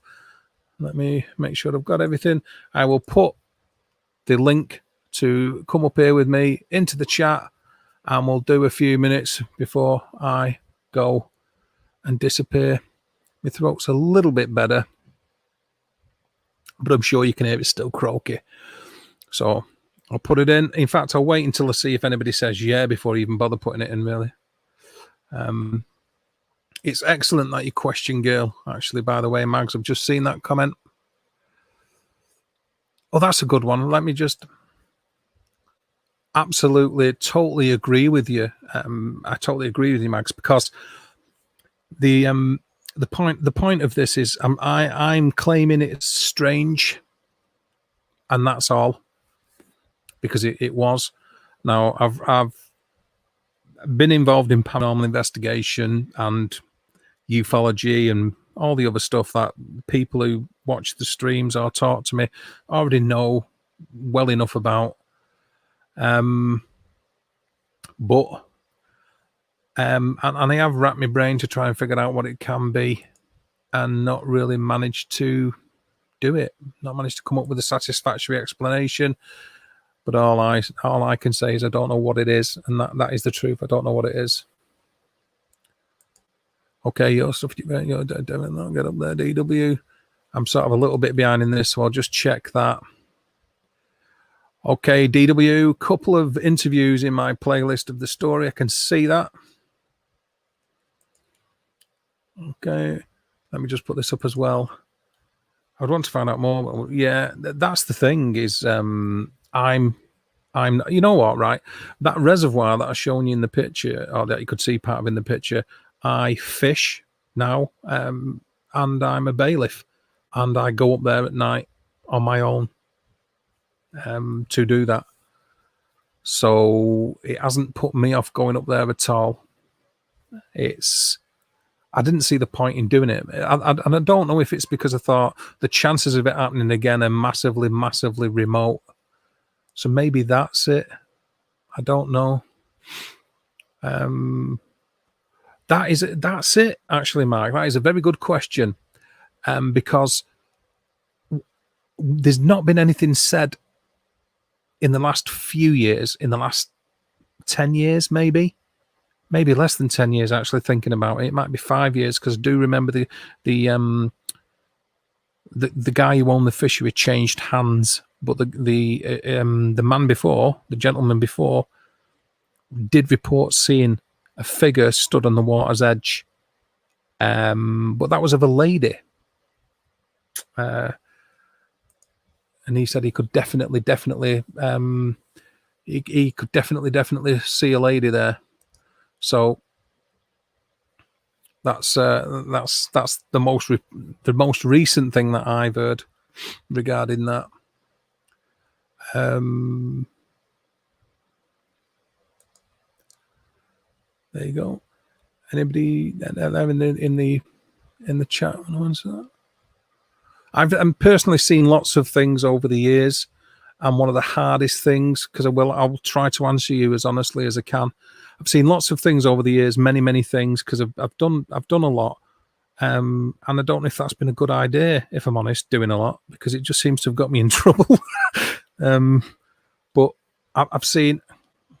Let me make sure I've got everything. I will put the link to come up here with me into the chat, and we'll do a few minutes before I go and disappear. My throat's a little bit better, but I'm sure you can hear it's still croaky. So I'll put it in. In fact, I'll wait until I see if anybody says yeah before I even bother putting it in, really. It's excellent that you question girl, actually, by the way, Mags. I've just seen that comment. Oh, that's a good one. Let me just... absolutely, totally agree with you. I totally agree with you, Max, because the point of this is I'm claiming it's strange, and that's all, because it was. Now I've been involved in paranormal investigation and ufology and all the other stuff that people who watch the streams or talk to me already know well enough about. But and I have wrapped my brain to try and figure out what it can be, and not really managed to do it. Not managed to come up with a satisfactory explanation. But all I can say is I don't know what it is, and that is the truth. I don't know what it is. Okay, your stuff, not get up there, DW. I'm sort of a little bit behind in this, so I'll just check that. Okay, DW, couple of interviews in my playlist of the story. I can see that. Okay, let me just put this up as well. I would want to find out more. Yeah, that's the thing is I'm you know what, right? That reservoir that I've shown you in the picture, or that you could see part of in the picture, I fish now, and I'm a bailiff, and I go up there at night on my own to do that. So it hasn't put me off going up there at all. I didn't see the point in doing it. And I don't know if it's because I thought the chances of it happening again are massively, massively remote. So maybe that's it. I don't know. That's it, actually, Mark. That is a very good question. Because there's not been anything said in the last few years, in the last 10 years, maybe less than 10 years, actually, thinking about it. It might be 5 years, because I do remember the guy who owned the fishery changed hands, but the man before, the gentleman before, did report seeing a figure stood on the water's edge, but that was of a lady, and he said he could definitely he could definitely see a lady there. So that's the most recent thing that I've heard regarding that. There you go. Anybody in the chat want to answer that? I've personally seen lots of things over the years, and one of the hardest things, because I'll try to answer you as honestly as I can. I've seen lots of things over the years, many things, because I've done a lot, and I don't know if that's been a good idea, if I'm honest, doing a lot, because it just seems to have got me in trouble. But I've seen.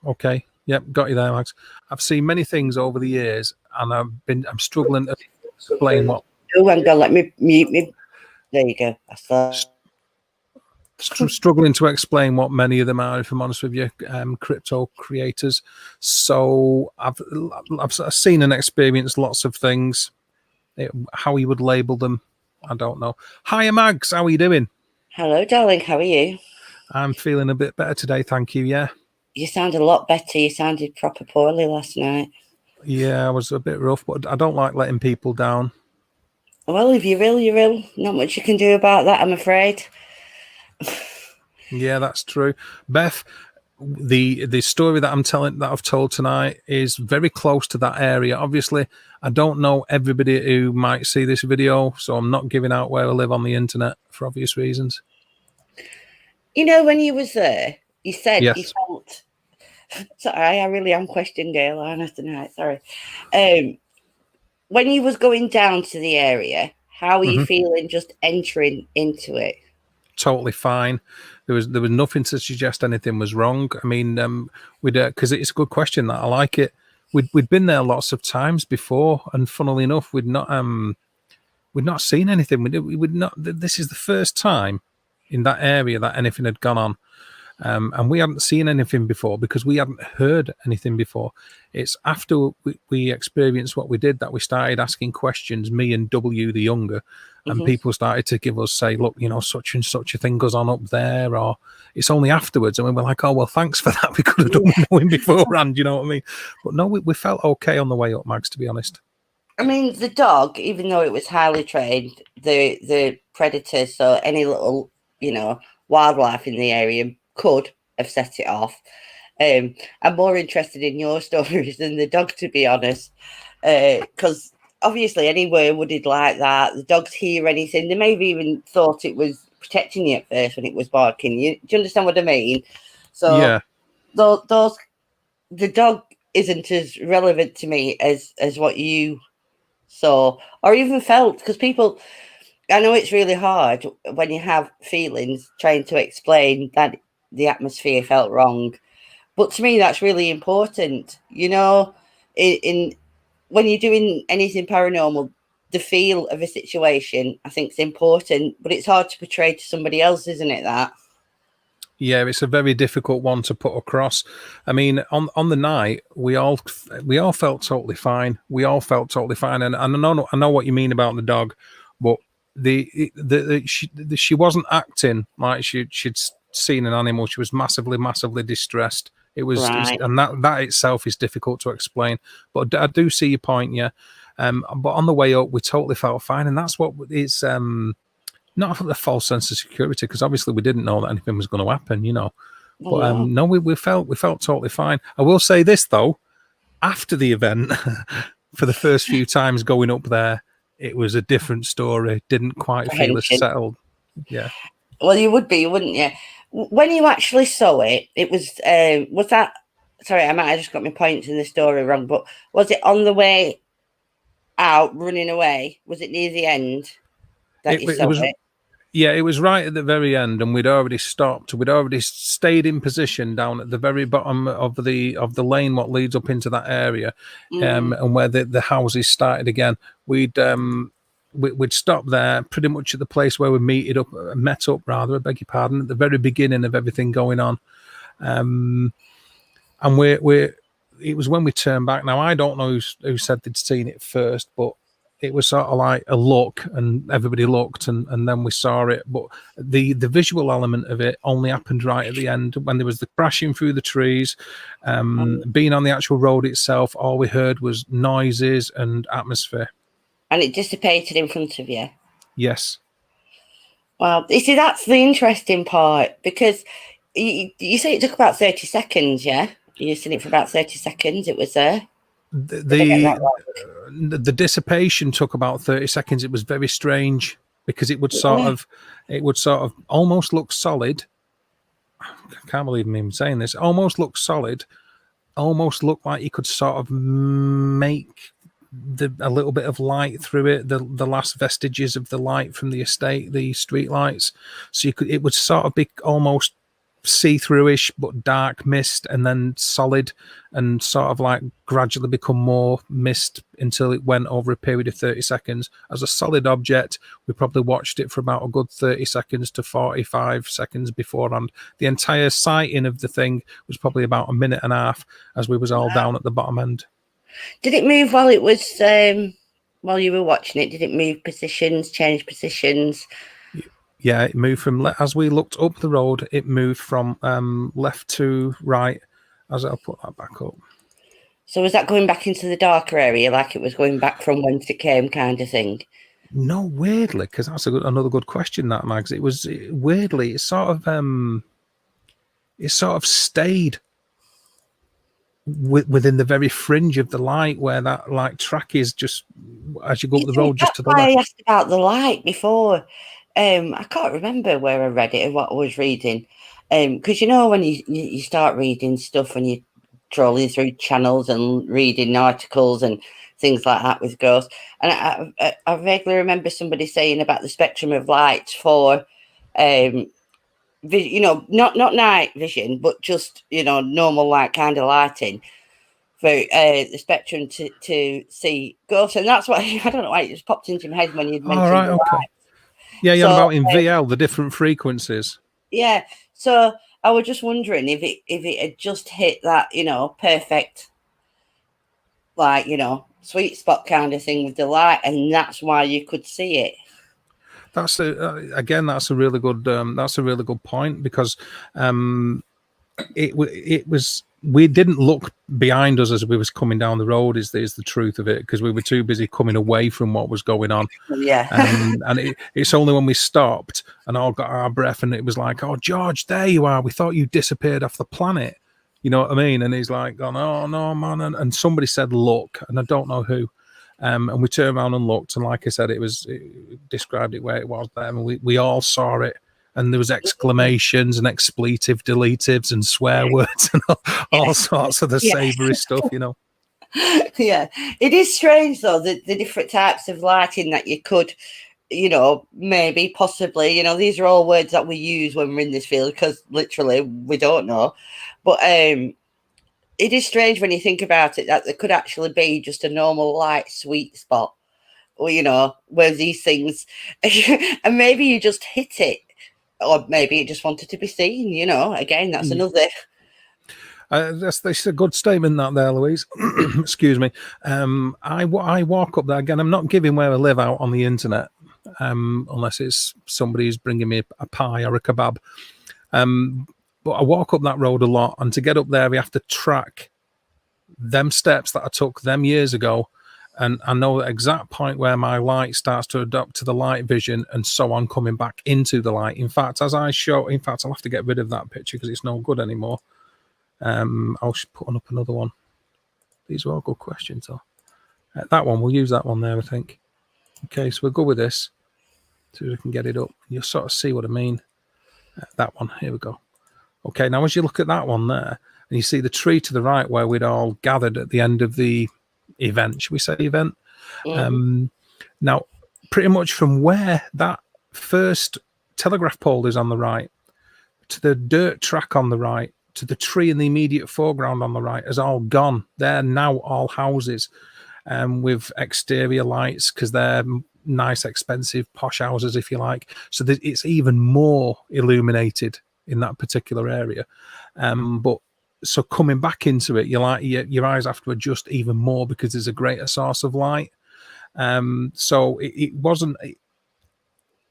Okay, yep, got you there, Max. I've seen many things over the years, and I'm struggling to explain what. Oh, hang on, let me mute me. There you go. Struggling to explain what many of them are, if I'm honest with you, crypto creators. So I've seen and experienced lots of things. How you would label them, I don't know. Hiya, Mags, how are you doing? Hello, darling, how are you? I'm feeling a bit better today, thank you, yeah. You sound a lot better. You sounded proper poorly last night. Yeah, I was a bit rough, but I don't like letting people down. Well, if you're ill, you're ill. Not much you can do about that, I'm afraid. Yeah, that's true. Beth, the story that I've told tonight is very close to that area. Obviously, I don't know everybody who might see this video, so I'm not giving out where I live on the internet for obvious reasons. You know, when you was there, you said yes. You felt... Sorry, I really am question girl, aren't I, tonight? Sorry. When you was going down to the area, how were you feeling just entering into it? Totally fine. There was nothing to suggest anything was wrong. I mean, because it's a good question. That I like it. We'd been there lots of times before, and funnily enough, we'd not seen anything. We'd not. This is the first time in that area that anything had gone on. And we hadn't seen anything before because we hadn't heard anything before. It's after we experienced what we did that we started asking questions, me and W the younger, and people started to give us, say, look, such and such a thing goes on up there, or it's only afterwards. And we were like, oh, well, thanks for that. We could have done with knowing beforehand, you know what I mean? But no, we felt okay on the way up, Mags, to be honest. I mean, the dog, even though it was highly trained, the predator, so any little, wildlife in the area could have set it off. I'm more interested in your stories than the dog, to be honest, because obviously anywhere would like that. The dogs hear anything. They maybe even thought it was protecting you at first when it was barking. Do you understand what I mean? So yeah, the dog isn't as relevant to me as what you saw or even felt, because people, I know it's really hard when you have feelings trying to explain that the atmosphere felt wrong, but to me that's really important, in when you're doing anything paranormal, the feel of a situation I think is important, but it's hard to portray to somebody else, isn't it? That yeah, it's a very difficult one to put across. I mean, on the night, we all felt totally fine. We all felt totally fine, and I know what you mean about the dog, but she wasn't acting like she'd seen an animal. She was massively distressed. right. And that itself is difficult to explain. But I do see your point, yeah. But on the way up, we totally felt fine, and that's what is not a false sense of security, because obviously we didn't know that anything was going to happen, But no, we felt totally fine. I will say this though, after the event, for the first few times going up there, it was a different story. Didn't quite feel as settled. Yeah. Well, you would be, wouldn't you? When you actually saw it, it was that? Sorry, I might have just got my points in the story wrong, but was it on the way out, running away? Was it near the end that you saw it? Yeah, it was right at the very end, and we'd already stopped. We'd already stayed in position down at the very bottom of the lane, what leads up into that area, and where the houses started again. We'd stop there, pretty much at the place where we met up. I beg your pardon, at the very beginning of everything going on, and it was when we turned back. Now I don't know who said they'd seen it first, but it was sort of like a look, and everybody looked, and then we saw it. But the visual element of it only happened right at the end, when there was the crashing through the trees. Being on the actual road itself, all we heard was noises and atmosphere. And it dissipated in front of you? Yes. Well, you see, that's the interesting part, because you say it took about 30 seconds, yeah? You seen it for about 30 seconds, it was there? The dissipation took about 30 seconds. It was very strange, because it would sort of almost look solid. I can't believe me saying this. Almost look solid. Almost look like you could sort of make a little bit of light through it. The last vestiges of the light from the estate, the street lights. So it would sort of be almost see-through-ish, but dark mist, and then solid, and sort of like gradually become more mist until it went over a period of 30 seconds. As a solid object, we probably watched it for about a good 30 seconds to 45 seconds beforehand. The entire sighting of the thing was probably about a minute and a half, as we was all down at the bottom end. Did it move while it was while you were watching it? Did it move positions, change positions? Yeah, it moved from, as we looked up the road, it moved from left to right. As I'll put that back up. So was that going back into the darker area, like it was going back from whence it came, kind of thing? No, weirdly, because that's another good question, that, Mags. It was weirdly, it sort of stayed within the very fringe of the light, where that like track is, just as you go up the road, just to the left. I asked about the light before. I can't remember where I read it or what I was reading. Because when you start reading stuff and you're trolling through channels and reading articles and things like that with ghosts, and I vaguely remember somebody saying about the spectrum of light for, not night vision, but just normal light kind of lighting for the spectrum to see ghosts, and that's what I don't know why it just popped into my head when you mentioned. All right, okay. Yeah, you're about in VL, the different frequencies. Yeah. So I was just wondering if it had just hit that, perfect, like, sweet spot kind of thing with the light, and that's why you could see it. That's again, that's a really good point, because it was, we didn't look behind us as we was coming down the road, is the truth of it, because we were too busy coming away from what was going on. Yeah. And it's only when we stopped and all got our breath, and it was like, oh, George, there you are, we thought you disappeared off the planet, you know what I mean? And he's like, oh no man, and somebody said look, and I don't know who. And we turned around and looked, and like I said, it described it where it was there, and we all saw it. And there was exclamations and expletive deletives and swear words and all sorts of the savoury stuff, you know. Yeah, it is strange though, the different types of lighting that you could, maybe, possibly, these are all words that we use when we're in this field, because literally we don't know. But it is strange when you think about it, that there could actually be just a normal light sweet spot, or where these things and maybe you just hit it, or maybe it just wanted to be seen, again, that's another. That's a good statement, that there, Louise. Excuse me. I walk up there again. I'm not giving where I live out on the internet, unless it's somebody's bringing me a pie or a kebab. But I walk up that road a lot, and to get up there, we have to track them steps that I took them years ago. And I know the exact point where my light starts to adapt to the light vision, and so on, coming back into the light. In fact, I'll have to get rid of that picture because it's no good anymore. I'll put up another one. These are all good questions, though. That one, we'll use that one there, I think. Okay, so we'll go with this. So we can get it up. You'll sort of see what I mean. That one, here we go. Okay, now as you look at that one there, and you see the tree to the right where we'd all gathered at the end of the event, should we say event? Mm-hmm. Now, pretty much from where that first telegraph pole is on the right, to the dirt track on the right, to the tree in the immediate foreground on the right, has all gone. They're now all houses, with exterior lights, because they're nice, expensive, posh houses, if you like. So it's even more illuminated in that particular area. But so coming back into it, your eyes have to adjust even more, because there's a greater source of light. So it wasn't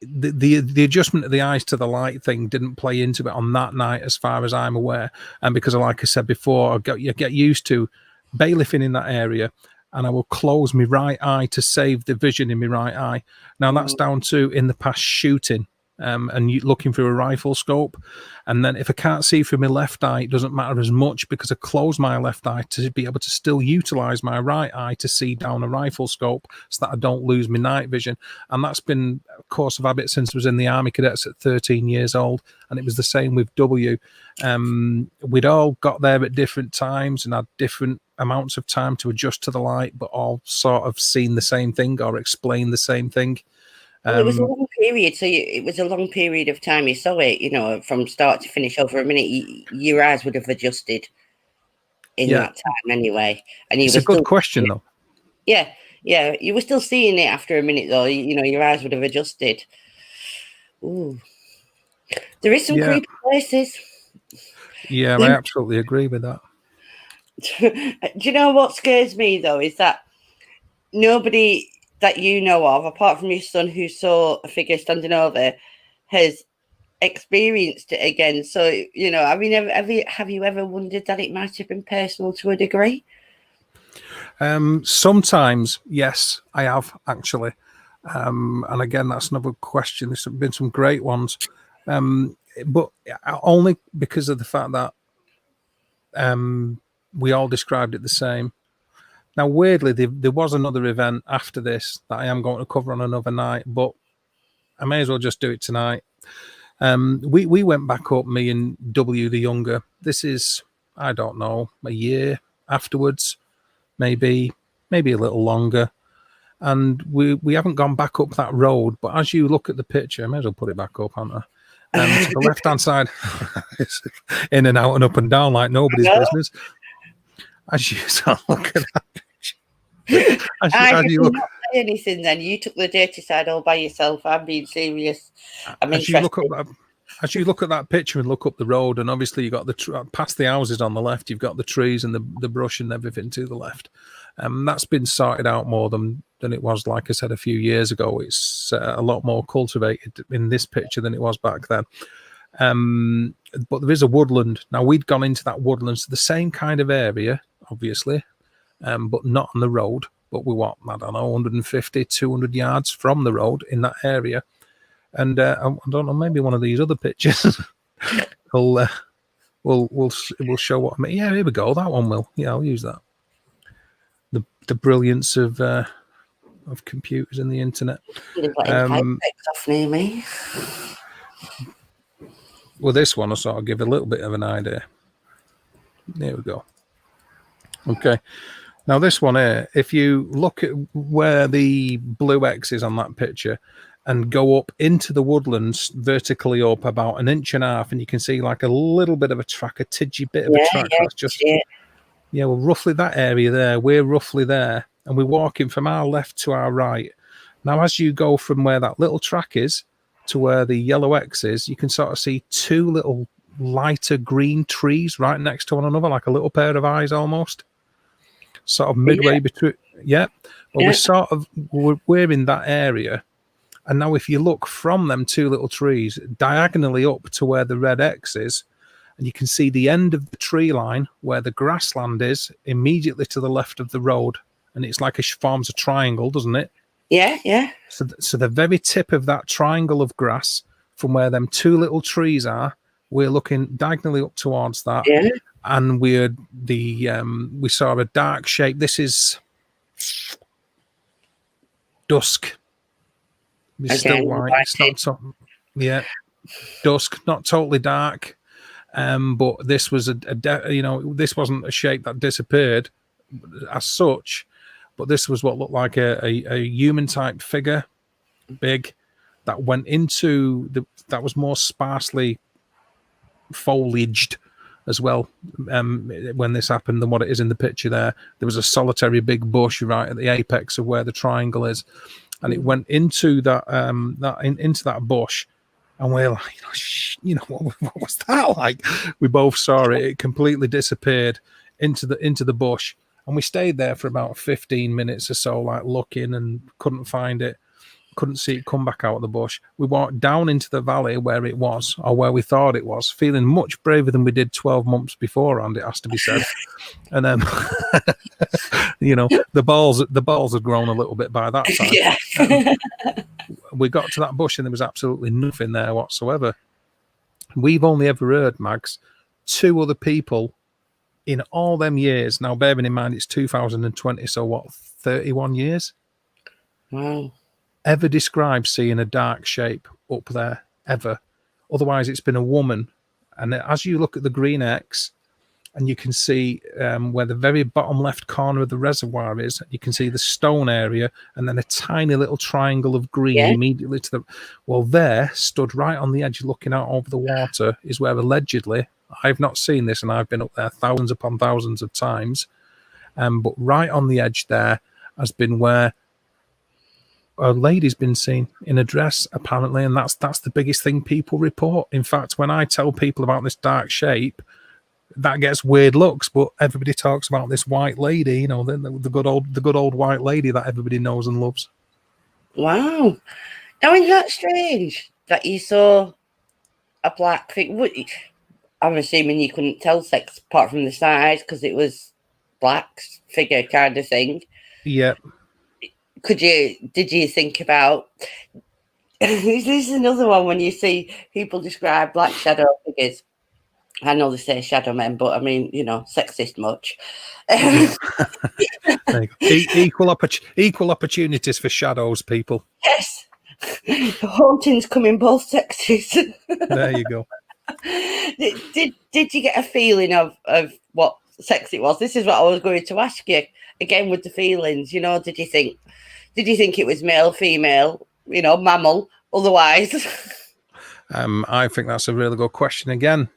the adjustment of the eyes to the light thing didn't play into it on that night, as far as I'm aware. And because, like I said before, you get used to bailiffing in that area, and I will close my right eye to save the vision in my right eye. Now that's down to in the past shooting. And you looking through a rifle scope, and then if I can't see through my left eye, it doesn't matter as much, because I close my left eye to be able to still utilize my right eye to see down a rifle scope, so that I don't lose my night vision. And that's been a course of habit since I was in the Army Cadets at 13 years old, and it was the same with W. We'd all got there at different times and had different amounts of time to adjust to the light, but all sort of seen the same thing or explain the same thing. Well, it was a long period, so it was a long period of time you saw it, from start to finish. Over a minute, your eyes would have adjusted in that time anyway. And it's a good question, though. Yeah, you were still seeing it after a minute, though. Your eyes would have adjusted. Ooh, there is some creepy places. Yeah, I absolutely agree with that. Do you know what scares me, though, is that nobody that you know of, apart from your son who saw a figure standing over, has experienced it again. So, have you ever wondered that it might have been personal to a degree? Sometimes, yes, I have, actually. And again, that's another question. There's been some great ones. But only because of the fact that we all described it the same. Now, weirdly, there was another event after this that I am going to cover on another night, but I may as well just do it tonight. We went back up, me and W the younger. This is, I don't know, a year afterwards, maybe a little longer. And we haven't gone back up that road, but as you look at the picture, I may as well put it back up, haven't I? To the left-hand side, it's in and out and up and down like nobody's business. As you start looking at that picture, I did not say anything then. You took the dirty side all by yourself. I'm being serious. I'm interested. as you look at that picture and look up the road, and obviously you got past the houses on the left, you've got the trees and the brush and everything to the left. That's been sorted out more than it was, like I said, a few years ago. It's a lot more cultivated in this picture than it was back then. But there is a woodland. Now, we'd gone into that woodland, so the same kind of area, obviously, but not on the road. But we were, I don't know, 150, 200 yards from the road in that area. And I don't know, maybe one of these other pictures will show what I mean. Yeah, here we go. That one will. Yeah, I'll use that. The brilliance of computers and the internet. Off near me. Well, this one will sort of give a little bit of an idea. There we go. Okay. Now this one here, if you look at where the blue X is on that picture and go up into the woodlands vertically up about 1.5 inches, and you can see like a little bit of a track, a tidgy bit of a track. That's just, well, roughly that area there. We're roughly there, and we're walking from our left to our right. Now, as you go from where that little track is to where the yellow X is, you can sort of see two little lighter green trees right next to one another, like a little pair of eyes almost. Sort of midway between. Well, we're in that area. And now if you look from them two little trees diagonally up to where the red X is, and you can see the end of the tree line where the grassland is immediately to the left of the road. And it's like it forms a triangle, doesn't it? Yeah. So the very tip of that triangle of grass from where them two little trees are, we're looking diagonally up towards that. Yeah. And we saw a dark shape. This is dusk. It's still light. It's not dusk, not totally dark. But this was this wasn't a shape that disappeared as such, but this was what looked like a human type figure, big, that went into that was more sparsely foliaged as well. When this happened than what it is in the picture there was a solitary big bush right at the apex of where the triangle is, and it went into that into that bush. And we're like, what was that like? We both saw it. It completely disappeared into the bush. And we stayed there for about 15 minutes or so, like looking, and couldn't find it. Couldn't see it come back out of the bush. We walked down into the valley where it was, or where we thought it was, feeling much braver than we did 12 months beforehand, it has to be said. And then, the balls had grown a little bit by that time. Yeah. We got to that bush and there was absolutely nothing there whatsoever. We've only ever heard, Mags, 2 other people in all them years. Now, bearing in mind it's 2020, so what, 31 years? Wow. Ever describe seeing a dark shape up there, ever. Otherwise, it's been a woman. And as you look at the green X, and you can see where the very bottom left corner of the reservoir is, you can see the stone area, and then a tiny little triangle of green immediately to the... Well, there, stood right on the edge looking out over the water, is where allegedly, I've not seen this, and I've been up there thousands upon thousands of times, but right on the edge there has been where a lady's been seen in a dress, apparently, and that's the biggest thing people report. In fact, when I tell people about this dark shape, that gets weird looks, but everybody talks about this white lady, the good old white lady that everybody knows and loves. Wow. Now, isn't that strange that you saw a black thing? I'm assuming you couldn't tell sex apart from the size because it was black figure kind of thing. Yeah. Did you think about this is another one when you see people describe black shadow figures? I know they say shadow men, but I mean, sexist much. Equal opportunities for shadows, people. Yes. Hauntings come in both sexes. There you go. Did you get a feeling of what sex it was? This is what I was going to ask you again with the feelings. Did you think it was male, female, mammal, otherwise? I think that's a really good question again.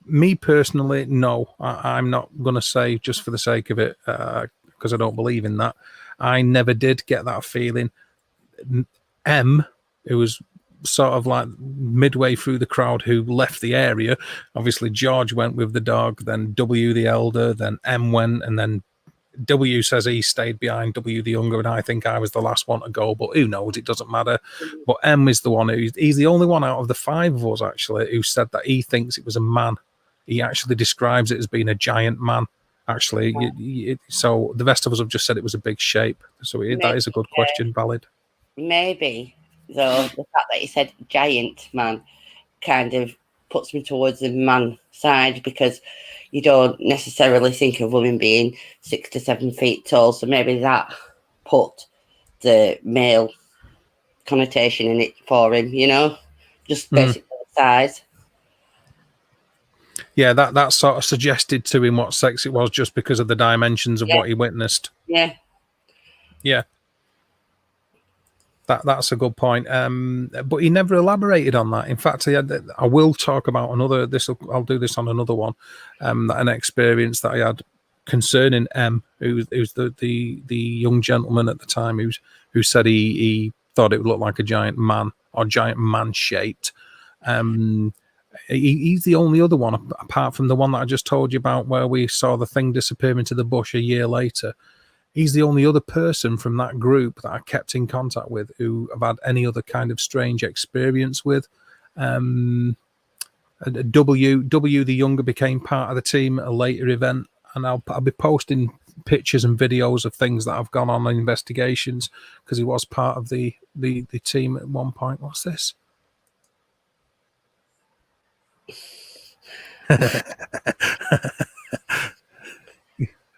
Me personally, no, I'm not going to say just for the sake of it, because I don't believe in that. I never did get that feeling. Who was sort of like midway through the crowd who left the area. Obviously, George went with the dog, then W the elder, then M went, and then W says he stayed behind, W the younger, and I think I was the last one to go, but who knows? It doesn't matter. But M is the one he's the only one out of the five of us, actually, who said that he thinks it was a man. He actually describes it as being a giant man, actually. So the rest of us have just said it was a big shape. So that is a good question, valid. Maybe, though, the fact that he said giant man kind of puts me towards the man side, because you don't necessarily think of women being 6 to 7 feet tall. So maybe that put the male connotation in it for him, just basically the size. Yeah, that sort of suggested to him what sex it was just because of the dimensions of what he witnessed. Yeah. That's a good point. But he never elaborated on that. In fact, I will talk about another. I'll do this on another one. An experience that I had concerning M, who's the young gentleman at the time who said he thought it would look like a giant man or giant man shaped. He's the only other one apart from the one that I just told you about, where we saw the thing disappear into the bush a year later. He's the only other person from that group that I kept in contact with who have had any other kind of strange experience with. W the younger became part of the team at a later event, and I'll be posting pictures and videos of things that I've gone on investigations, because he was part of the team at one point. What's this?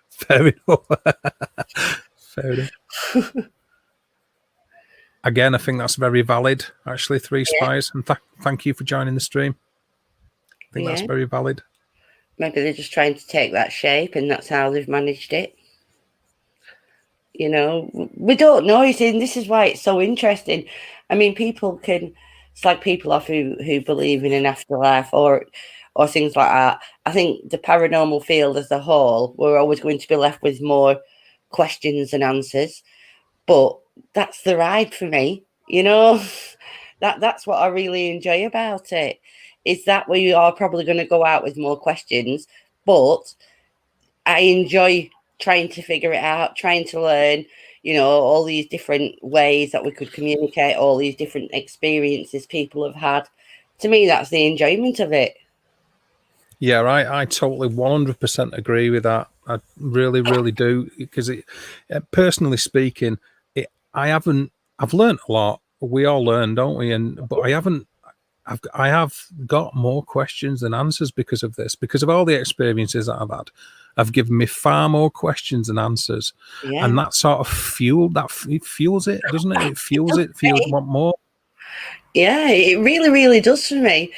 Fair enough. Fair enough. Again, I think that's very valid, actually, 3 spies. And thank you for joining the stream. I think that's very valid. Maybe they're just trying to take that shape, and that's how they've managed it. We don't know anything. This is why it's so interesting. I mean, people can slag people off who believe in an afterlife or things like that. I think the paranormal field as a whole, we're always going to be left with more questions than answers. But that's the ride for me, That's what I really enjoy about it, is that we are probably going to go out with more questions, but I enjoy trying to figure it out, trying to learn, all these different ways that we could communicate, all these different experiences people have had. To me, that's the enjoyment of it. Yeah, I totally 100% agree with that. I really, really do, because personally speaking, I've learned a lot. We all learn, don't we? But I have got more questions than answers because of this, because of all the experiences that I've had. Have given me far more questions than answers, and that sort of it fuels it, doesn't it? It fuels it. Want more. Yeah, it really, really does for me.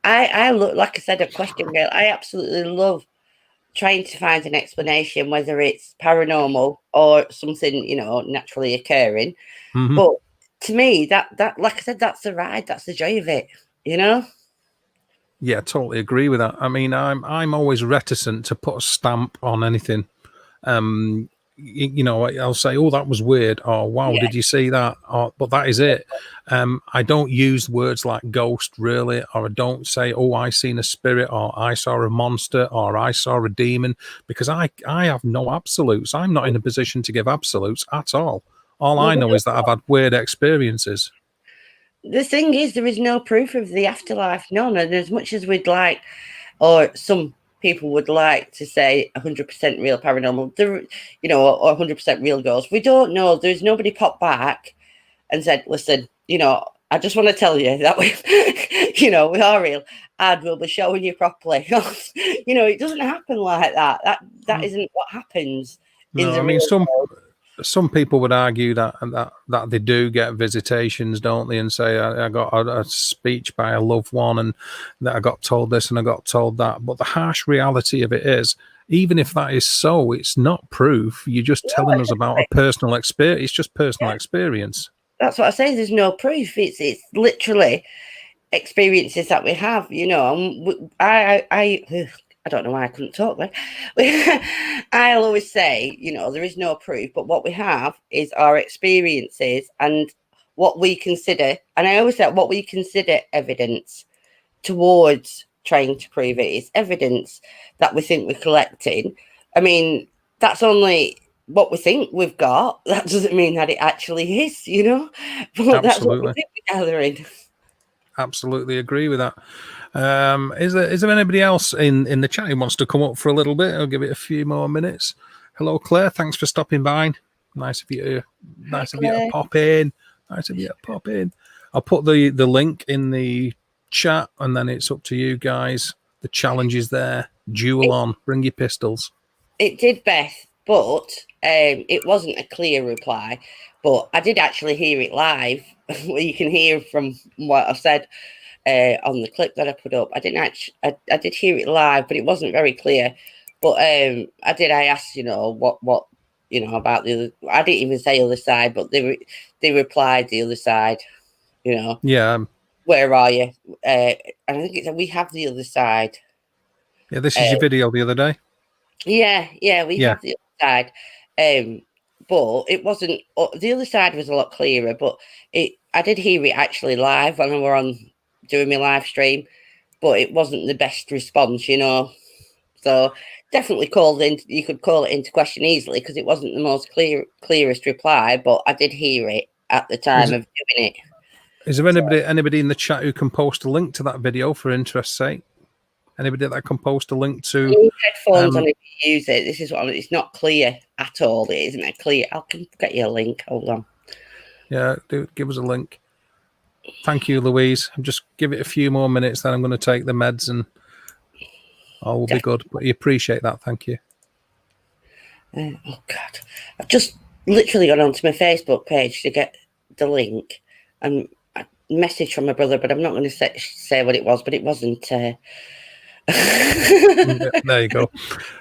I look, like I said, a question girl. I absolutely love trying to find an explanation, whether it's paranormal or something, naturally occurring. Mm-hmm. But to me, that like I said, that's the ride, that's the joy of it, Yeah, totally agree with that. I mean, I'm always reticent to put a stamp on anything. I'll say, "Oh, that was weird," or "Wow, did you see that?" But that is it. I don't use words like ghost, really, or I don't say, "Oh, I seen a spirit," or "I saw a monster," or "I saw a demon," because I have no absolutes. I'm not in a position to give absolutes at all. All I know is that I've had weird experiences. The thing is, there is no proof of the afterlife, none. And as much as we'd like, or some people would like to say 100% real paranormal, or 100% real ghosts, we don't know. There's nobody popped back and said, listen, I just want to tell you that we are real, and we'll be showing you properly. It doesn't happen like that. That isn't what happens. No, I mean, some people would argue that they do get visitations, don't they? And say, I got a speech by a loved one, and that I got told this and I got told that. But the harsh reality of it is, even if that is so, it's not proof. You're just telling us about a personal experience. It's just personal experience. That's what I say. There's no proof. It's literally experiences that we have, And I don't know why I couldn't talk then. I'll always say, there is no proof, but what we have is our experiences, and what we consider, and I always say what we consider evidence towards trying to prove it is evidence that we think we're collecting. I mean, that's only what we think we've got. That doesn't mean that it actually is, you know. But that's what we Absolutely. think we're gathering. Absolutely agree with that. Is there anybody else in the chat who wants to come up for a little bit? I'll give it a few more minutes. Hello, Claire. Thanks for stopping by. Nice of you to pop in. Nice of you to pop in. I'll put the link in the chat, and then it's up to you guys. The challenge is there. Duel on. Bring your pistols. It did, Beth, but it wasn't a clear reply. But I did actually hear it live. Where you can hear from what I said on the clip that I put up. I didn't actually. I did hear it live, but it wasn't very clear. But I asked, what about the other. I didn't even say other side, but they replied the other side. Yeah. Where are you? And I think it's we have the other side. Yeah, this is your video the other day. Yeah, we have the other side. But it wasn't. The other side was a lot clearer. But I did hear it actually live when we were doing my live stream, but it wasn't the best response, So definitely called in. You could call it into question easily because it wasn't the most clearest reply. But I did hear it at the time of doing it. Is there anybody in the chat who can post a link to that video for interest's sake? Anybody that can post a link to headphones on if you use it? This is what it's not clear at all. It isn't it clear. I can get you a link. Hold on. Yeah, give us a link. Thank you, Louise. Just give it a few more minutes, then I'm going to take the meds and all will be good. But you appreciate that. Thank you. Oh God, I've just literally gone onto my Facebook page to get the link and a message from my brother, but I'm not going to say what it was. But it wasn't. Yeah, there you go.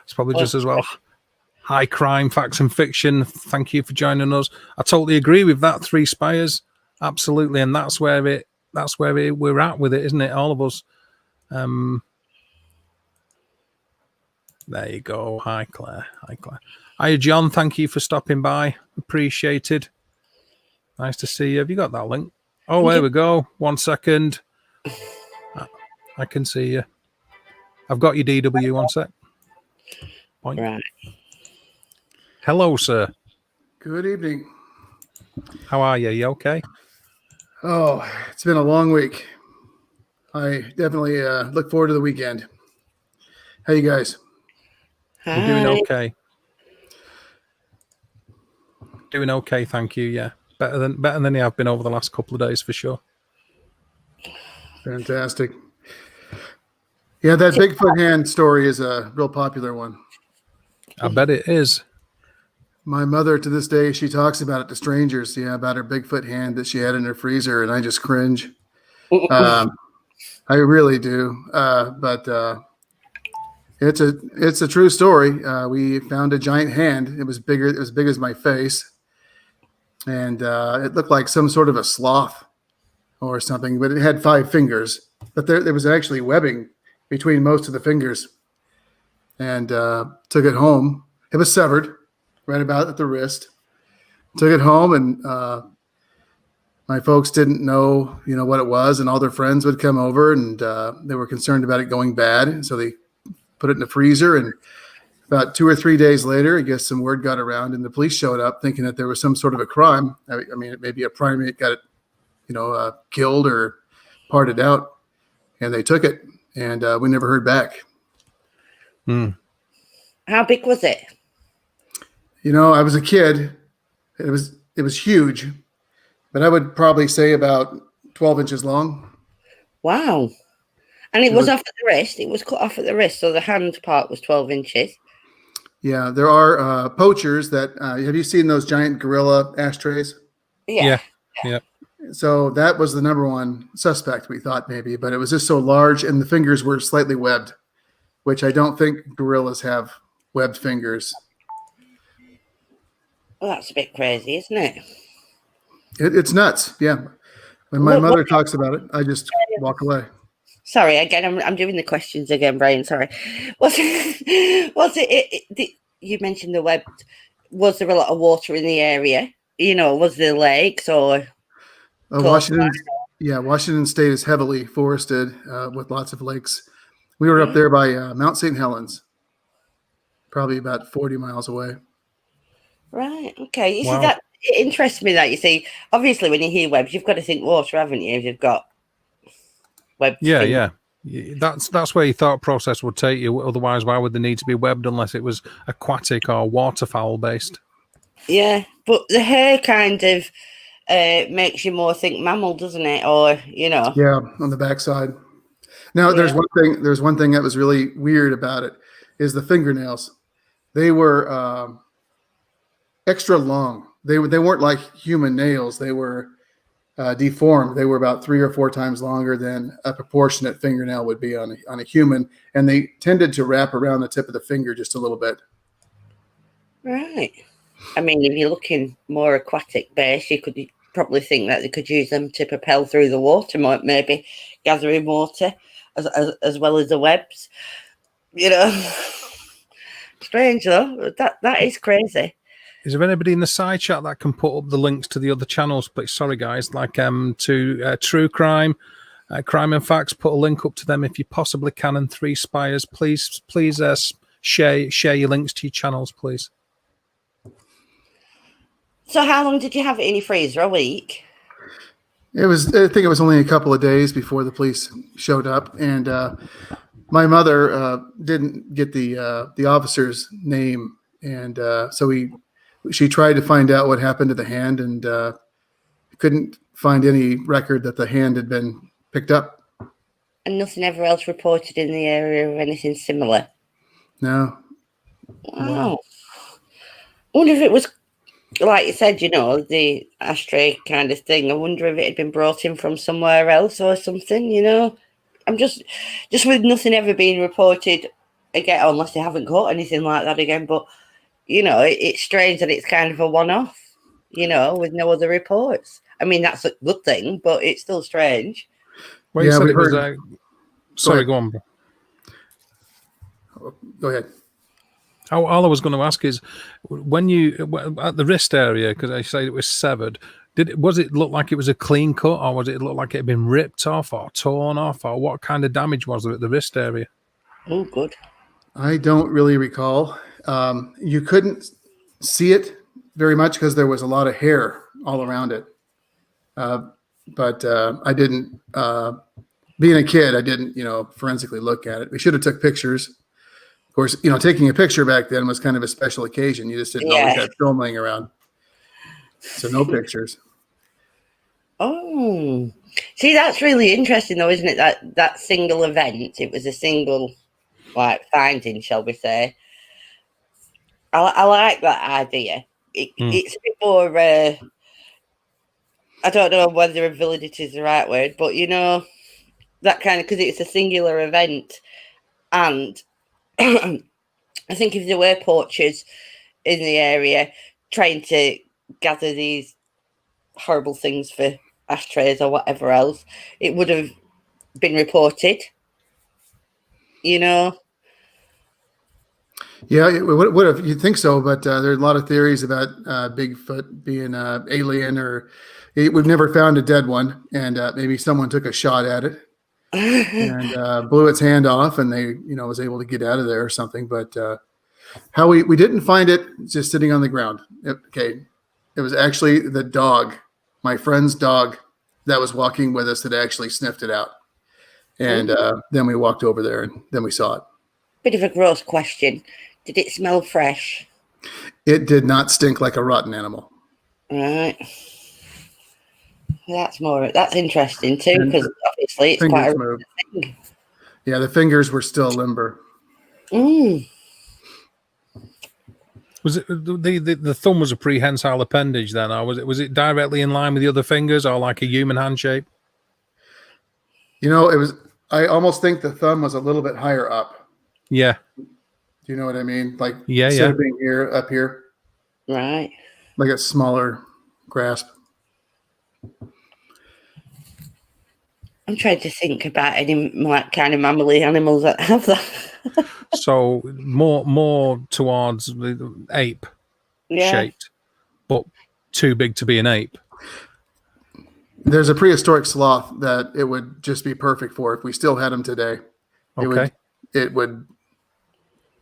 It's probably just as well. High crime, facts and fiction. Thank you for joining us. I totally agree with that. Three Spires, absolutely, and that's where we're at with it, isn't it? All of us. There you go. Hi, Claire. Hiya, John. Thank you for stopping by. Appreciated. Nice to see you. Have you got that link? Oh, there we go. 1 second. I can see you. I've got your DW. 1 sec. Point. Right. Hello, sir. Good evening. How are you? You okay? Oh, it's been a long week. I definitely look forward to the weekend. How you guys? Hi. We're doing okay. Doing okay, thank you. Yeah, better than you have been over the last couple of days for sure. Fantastic. Yeah, that Bigfoot hand story is a real popular one. I bet it is. My mother, to this day, she talks about it to strangers. Yeah, about her Bigfoot hand that she had in her freezer, and I just cringe. I really do. But it's a true story. We found a giant hand. It was bigger. It was big as my face, and it looked like some sort of a sloth or something. But it had 5 fingers. But there was actually webbing between most of the fingers. And took it home. It was severed right about at the wrist. Took it home, and my folks didn't know, what it was, and all their friends would come over, and they were concerned about it going bad, so they put it in the freezer. And about 2 or 3 days later, I guess some word got around, and the police showed up thinking that there was some sort of a crime. I mean, maybe a primate got it, killed or parted out, and they took it, and we never heard back. How big was it? I was a kid. It was huge, but I would probably say about 12 inches long. Wow. And it was off at the wrist. It was cut off at the wrist, so the hand part was 12 inches. Yeah, there are poachers that have you seen those giant gorilla ashtrays? Yeah. So that was the number one suspect, we thought maybe, but it was just so large, and the fingers were slightly webbed, which I don't think gorillas have webbed fingers. Well, that's a bit crazy, isn't it? It's nuts. Yeah. When my mother talks about it, I just walk away. Sorry, again, I'm doing the questions again, Brian. Sorry. Was it you mentioned the web. Was there a lot of water in the area? Was there lakes or? Washington, Washington State is heavily forested with lots of lakes. We were up there by Mount St. Helens, probably about 40 miles away. Right. Okay. You see, Wow. that it interests me that you see. Obviously, when you hear webs, you've got to think water, haven't you? If you've got web. Yeah. That's where your thought process would take you. Otherwise, why would they need to be webbed unless it was aquatic or waterfowl based? Yeah, but the hair kind of makes you more think mammal, doesn't it? Or Yeah, on the backside. Now, there's one thing. There's one thing that was really weird about it is the fingernails. They were extra long. They weren't like human nails. They were deformed. They were about 3 or 4 times longer than a proportionate fingernail would be on a human, and they tended to wrap around the tip of the finger just a little bit. Right. I mean, if you're looking more aquatic based, you could probably think that they could use them to propel through the water, maybe gathering water as well as the webs. Strange though. That is crazy. Is there anybody in the side chat that can put up the links to the other channels? But sorry, guys, like to True Crime, Crime and Facts. Put a link up to them if you possibly can. And Three Spires, please share your links to your channels, please. So, how long did you have it in your freezer? A week? I think it was only a couple of days before the police showed up, and my mother didn't get the officer's name, and so she tried to find out what happened to the hand, and couldn't find any record that the hand had been picked up. And nothing ever else reported in the area of anything similar? No. Wow. I wonder if it was, like you said, the ashtray kind of thing. I wonder if it had been brought in from somewhere else or something, I'm just with nothing ever being reported again, unless they haven't caught anything like that again. But, it's strange that it's kind of a one-off, with no other reports. I mean, that's a good thing, but it's still strange. Well, you said it was... Sorry, go on. Go ahead. All I was going to ask is, when you at the wrist area, because I said it was severed, was it look like it was a clean cut, or was it look like it had been ripped off or torn off, or what kind of damage was there at the wrist area? Oh, good. I don't really recall. You couldn't see it very much because there was a lot of hair all around it. But I didn't. Being a kid, I didn't, forensically look at it. We should have took pictures. Of course, taking a picture back then was kind of a special occasion. You just didn't always have film laying around. So no pictures. Oh, see, that's really interesting though, isn't it? That single event, it was a single, finding, shall we say. I like that idea. It's a bit more, I don't know whether validity is the right word, but that kind of, because it's a singular event. And I think if there were poachers in the area trying to gather these horrible things for ashtrays or whatever else, it would have been reported, Yeah, it would have. You'd think so, but there are a lot of theories about Bigfoot being alien, or we've never found a dead one, and maybe someone took a shot at it and blew its hand off, and they, was able to get out of there or something. But how we didn't find it just sitting on the ground. It was actually the dog, my friend's dog, that was walking with us that actually sniffed it out, and then we walked over there, and then we saw it. Bit of a gross question. Did it smell fresh? It did not stink like a rotten animal. Right. That's interesting too, because obviously it's quite a thing. Yeah, the fingers were still limber. Was it the thumb was a prehensile appendage then, or was it directly in line with the other fingers, or like a human hand shape? It was. I almost think the thumb was a little bit higher up. Yeah. Do you know what I mean? Like instead of being up here, right? Like a smaller grasp. I'm trying to think about any kind of mammally animals that have that. So more towards the ape shaped, but too big to be an ape. There's a prehistoric sloth that it would just be perfect for if we still had them today. Okay. It would.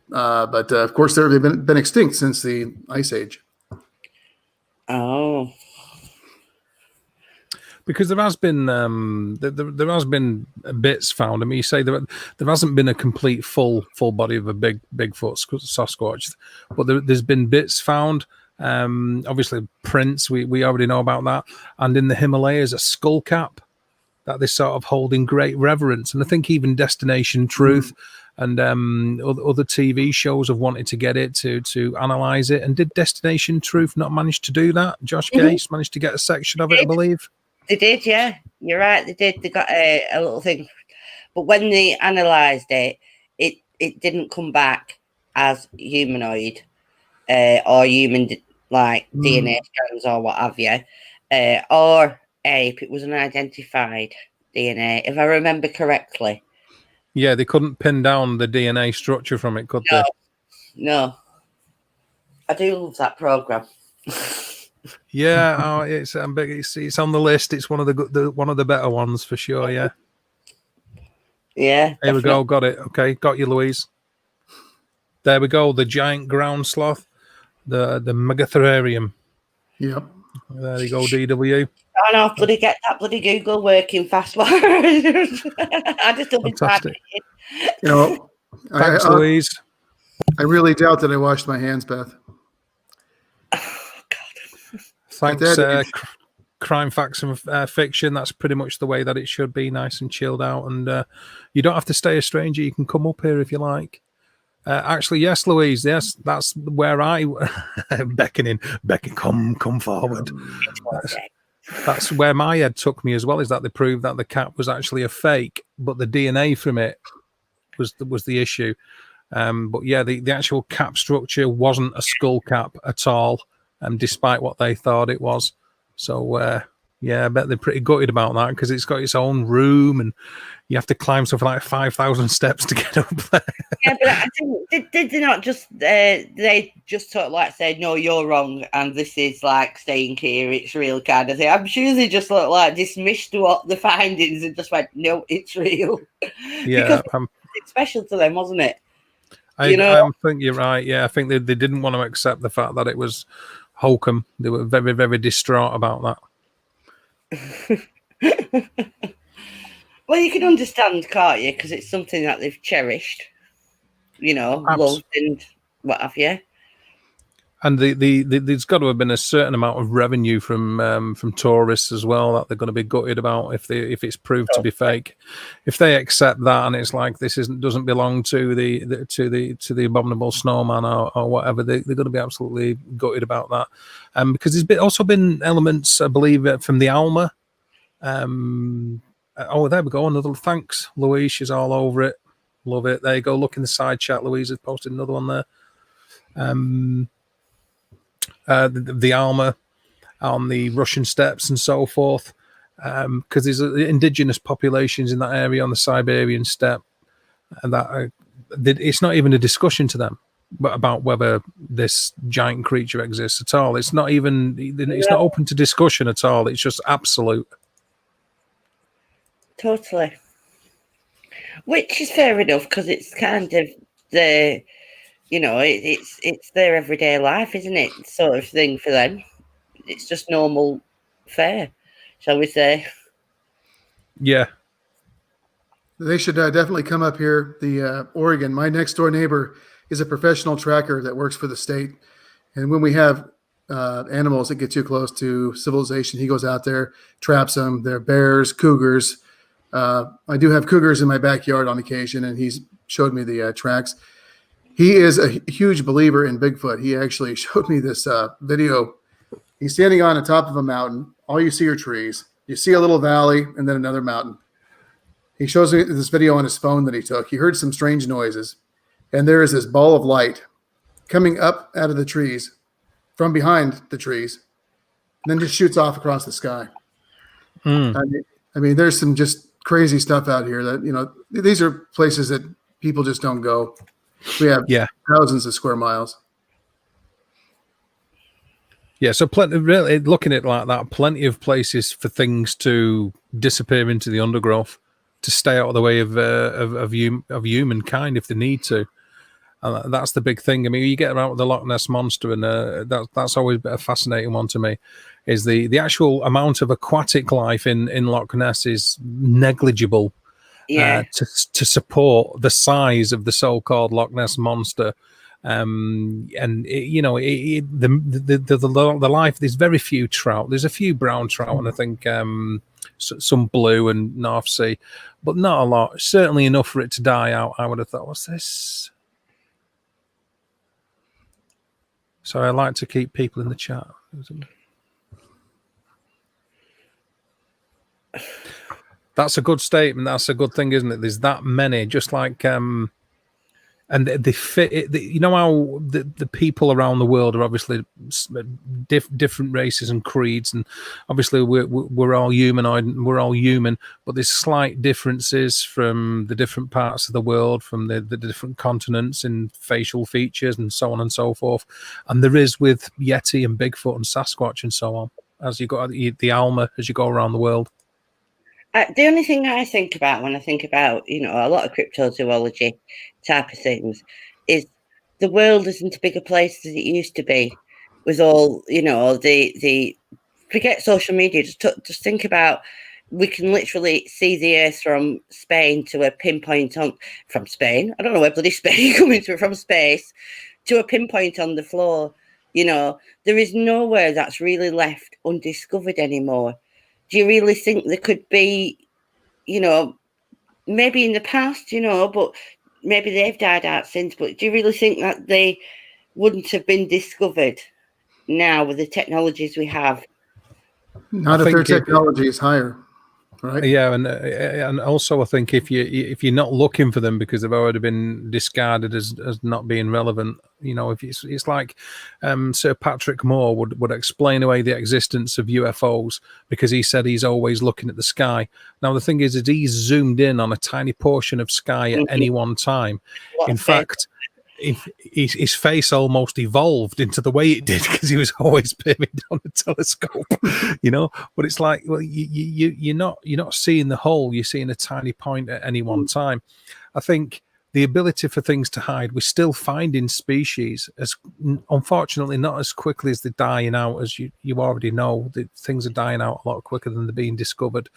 But of course, they've been extinct since the Ice Age. Oh. Because there has been there has been bits found. I mean, you say there hasn't been a complete full body of a Bigfoot Sasquatch, but there's been bits found. Obviously prints, we already know about that, and in the Himalayas a skull cap that they sort of hold in great reverence. And I think even Destination Truth and other TV shows have wanted to get it to analyze it. And did Destination Truth not manage to do that? Josh Gates managed to get a section of it, I believe. They did, yeah. You're right, they did. They got a little thing. But when they analysed it, it didn't come back as humanoid or human, like DNA scans or what have you, or ape. It was unidentified DNA, if I remember correctly. Yeah, they couldn't pin down the DNA structure from it, could they? No. I do love that programme. Yeah, it's on the list. It's one of the better ones for sure. Yeah. Yeah. Here we go. Got it. Okay, got you, Louise. There we go. The giant ground sloth, the Megatherarium. Yep. There you go, DW. I know, bloody get that bloody Google working fast. I just don't Fantastic. You know, Thanks, Louise. I really doubt that I washed my hands, Beth. Thanks, Crime Facts and Fiction. That's pretty much the way that it should be, nice and chilled out. And you don't have to stay a stranger. You can come up here if you like. Actually, yes, Louise. Yes, that's where I beckoning. Come forward. That's where my head took me as well. Is that they proved that the cap was actually a fake, but the DNA from it was the issue. But yeah, the actual cap structure wasn't a skull cap at all. Despite what they thought it was. So, yeah, I bet they're pretty gutted about that because it's got its own room and you have to climb something like 5,000 steps to get up there. Yeah, but I think, did they not just, they just sort of like say, no, you're wrong and this is like staying here, it's real kind of thing. I'm sure they just like dismissed what the findings and just went, no, it's real. Yeah. It's special to them, wasn't it? I think you're right. Yeah, I think they didn't want to accept the fact that it was hokum. They were very, very distraught about that. Well, you can understand, can't you? Because it's something that they've cherished, loved and what have you. And there's got to have been a certain amount of revenue from tourists as well that they're going to be gutted about if it's proved to be fake. If they accept that and it's like this doesn't belong to the abominable snowman or whatever, they're going to be absolutely gutted about that. Because there's also been elements, I believe, from the Alma. There we go. Another thanks, Louise. She's all over it. Love it. There you go. Look in the side chat. Louise has posted another one there. The Alma on the Russian steppes and so forth, because there's indigenous populations in that area on the Siberian steppe, and that it's not even a discussion to them about whether this giant creature exists at all. It's not even. It's not open to discussion at all. It's just absolute. Totally. Which is fair enough because it's kind of the. It's their everyday life, isn't it? Sort of thing for them. It's just normal fare, shall we say? Yeah. They should definitely come up here. The Oregon. My next door neighbor is a professional tracker that works for the state, and when we have animals that get too close to civilization, he goes out there, traps them. They're bears, cougars. I do have cougars in my backyard on occasion, and he's showed me the tracks. He is a huge believer in Bigfoot. He actually showed me this video. He's standing on the top of a mountain. All you see are trees. You see a little valley and then another mountain. He shows me this video on his phone that he took. He heard some strange noises, and there is this ball of light coming up out of the trees from behind the trees, and then just shoots off across the sky. I mean, there's some just crazy stuff out here that, these are places that people just don't go. We have thousands of square miles. Yeah, so plenty. Really, looking at it like that, plenty of places for things to disappear into the undergrowth, to stay out of the way of humankind if they need to. And that's the big thing. I mean, you get around with the Loch Ness monster, and that's always been a fascinating one to me. Is the actual amount of aquatic life in Loch Ness is negligible. Yeah. To support the size of the so-called Loch Ness monster. And the life, there's very few trout. There's a few brown trout, and I think some blue and North Sea, but not a lot. Certainly enough for it to die out. I would have thought, what's this? So I like to keep people in the chat. That's a good statement. That's a good thing, isn't it? There's that many, just like and they fit it. You know how the people around the world are obviously different races and creeds, and obviously we're all humanoid and we're all human, but there's slight differences from the different parts of the world, from the different continents in facial features and so on and so forth. And there is with Yeti and Bigfoot and Sasquatch and so on, as you go the Alma as you go around the world. The only thing I think about when I think about, a lot of cryptozoology type of things is the world isn't a bigger place as it used to be with all, the forget social media. Just think about, we can literally see the Earth from Spain to a pinpoint from Spain. I don't know where bloody Spain coming through from space to a pinpoint on the floor. There is nowhere that's really left undiscovered anymore. Do you really think there could be, maybe in the past, but maybe they've died out since, but do you really think that they wouldn't have been discovered now with the technologies we have? Not if their technology is higher, right? Yeah, and also I think if you're not looking for them because they've already been discarded as not being relevant, if it's like Sir Patrick Moore would explain away the existence of UFOs because he said he's always looking at the sky. Now the thing is he's zoomed in on a tiny portion of sky at any one time. In fact, his face almost evolved into the way it did because he was always beaming down a telescope, But it's like, well, you're not seeing the whole; you're seeing a tiny point at any one time. I think the ability for things to hide, we're still finding species, as unfortunately not as quickly as they're dying out, as you already know. That things are dying out a lot quicker than they're being discovered.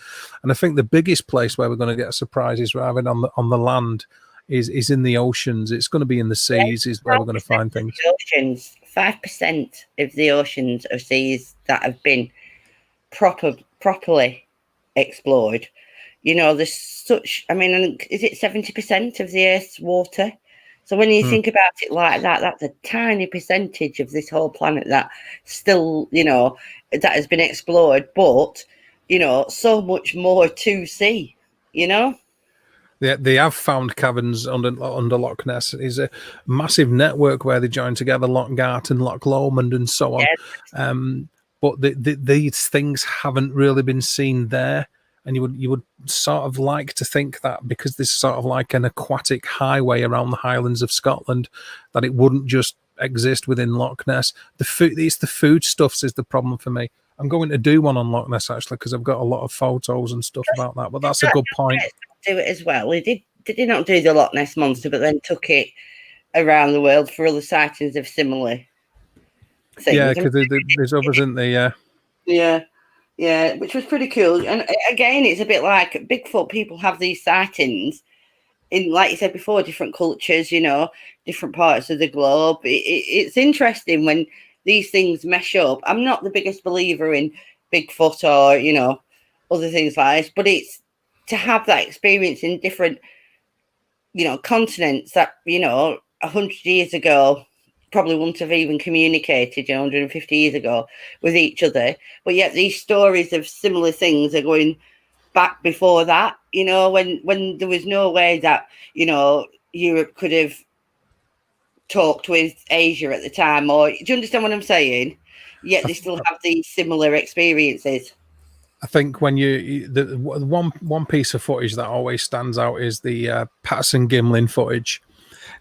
And I think the biggest place where we're going to get surprises rather than on the land is in the oceans. It's going to be in the seas is where we're going to find things. Oceans, 5% of the oceans or seas that have been properly explored. There's such, is it 70% of the Earth's water? So when you think about it like that, that's a tiny percentage of this whole planet that still, that has been explored, but, so much more to see, They have found caverns under Loch Ness. It's a massive network where they join together Loch Gart and Loch Lomond and so on. Yes. But these things haven't really been seen there. And you would sort of like to think that because there's sort of like an aquatic highway around the Highlands of Scotland, that it wouldn't just exist within Loch Ness. It's the foodstuffs is the problem for me. I'm going to do one on Loch Ness actually because I've got a lot of photos and stuff about that. But that's a good point. Do it as well. Did he not do the Loch Ness monster, but then took it around the world for other sightings of similar things? Yeah, because there's others, isn't there? Yeah, which was pretty cool. And again, it's a bit like Bigfoot. People have these sightings in, like you said before, different cultures, different parts of the globe. It's interesting when these things mesh up. I'm not the biggest believer in Bigfoot or, other things like this, but it's to have that experience in different, continents that, 100 years ago, probably wouldn't have even communicated 150 years ago with each other, but yet these stories of similar things are going back before that, when there was no way that Europe could have talked with Asia at the time, or do you understand what I'm saying? Yet they still have these similar experiences. I think when the one piece of footage that always stands out is the Patterson Gimlin footage.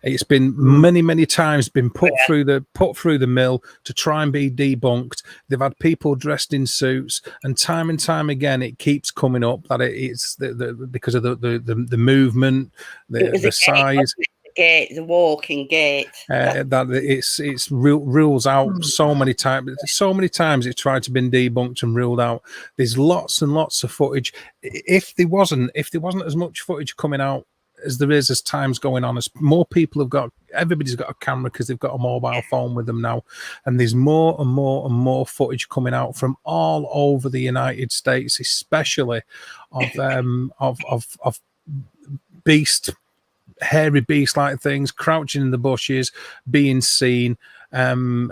It's been many times been put through the mill to try and be debunked. They've had people dressed in suits, and time again it keeps coming up that it's because of the movement, the size. The walking gait. That it's rules out so many times. So many times it's tried to be debunked and ruled out. There's lots and lots of footage. If there wasn't as much footage coming out as there is as time's going on, as more people everybody's got a camera because they've got a mobile phone with them now, and there's more and more footage coming out from all over the United States, especially of hairy beast-like things crouching in the bushes, being seen, and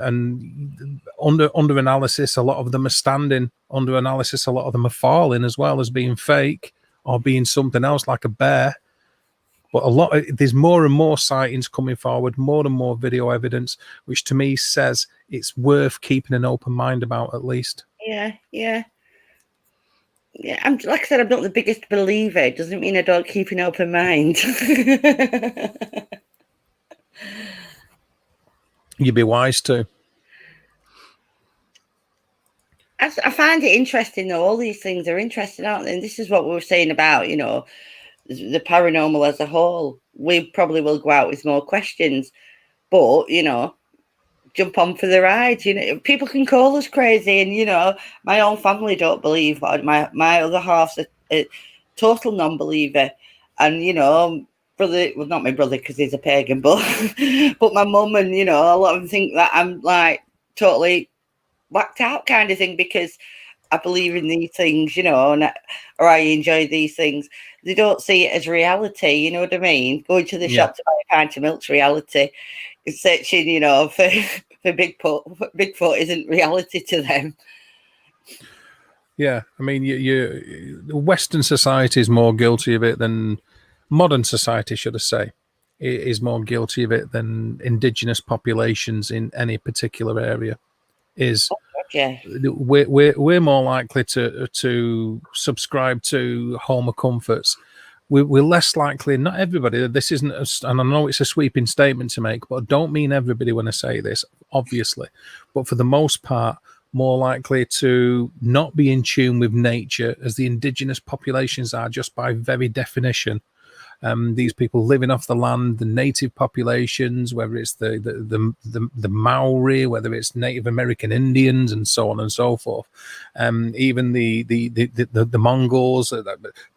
under analysis, a lot of them are standing. Under analysis, a lot of them are falling as well as being fake or being something else like a bear. But there's more and more sightings coming forward, more and more video evidence, which to me says it's worth keeping an open mind about, at least. Yeah. I'm like I said, I'm not the biggest believer. It doesn't mean I don't keep an open mind. You'd be wise to. I find it interesting, though. All these things are interesting, aren't they? And this is what we were saying about, the paranormal as a whole. We probably will go out with more questions, but, jump on for the ride. People can call us crazy, and my own family don't believe, but my other half's a total non-believer, and brother, well, not my brother because he's a pagan, but my mum and a lot of them think that I'm like totally whacked out kind of thing because I believe in these things, or I enjoy these things. They don't see it as reality. You know what I mean? Going to the shop to buy a pint of milk's reality. Searching, for Bigfoot isn't reality to them. Yeah, I mean, Western society is more guilty of it than modern society, should I say, is more guilty of it than indigenous populations in any particular area. We're more likely to subscribe to home comforts. We're less likely, not everybody, this isn't, and I know it's a sweeping statement to make, but I don't mean everybody when I say this, obviously. But for the most part, more likely to not be in tune with nature as the indigenous populations are, just by very definition. These people living off the land, the native populations, whether it's the Maori, whether it's Native American Indians, and so on and so forth. Even the Mongols,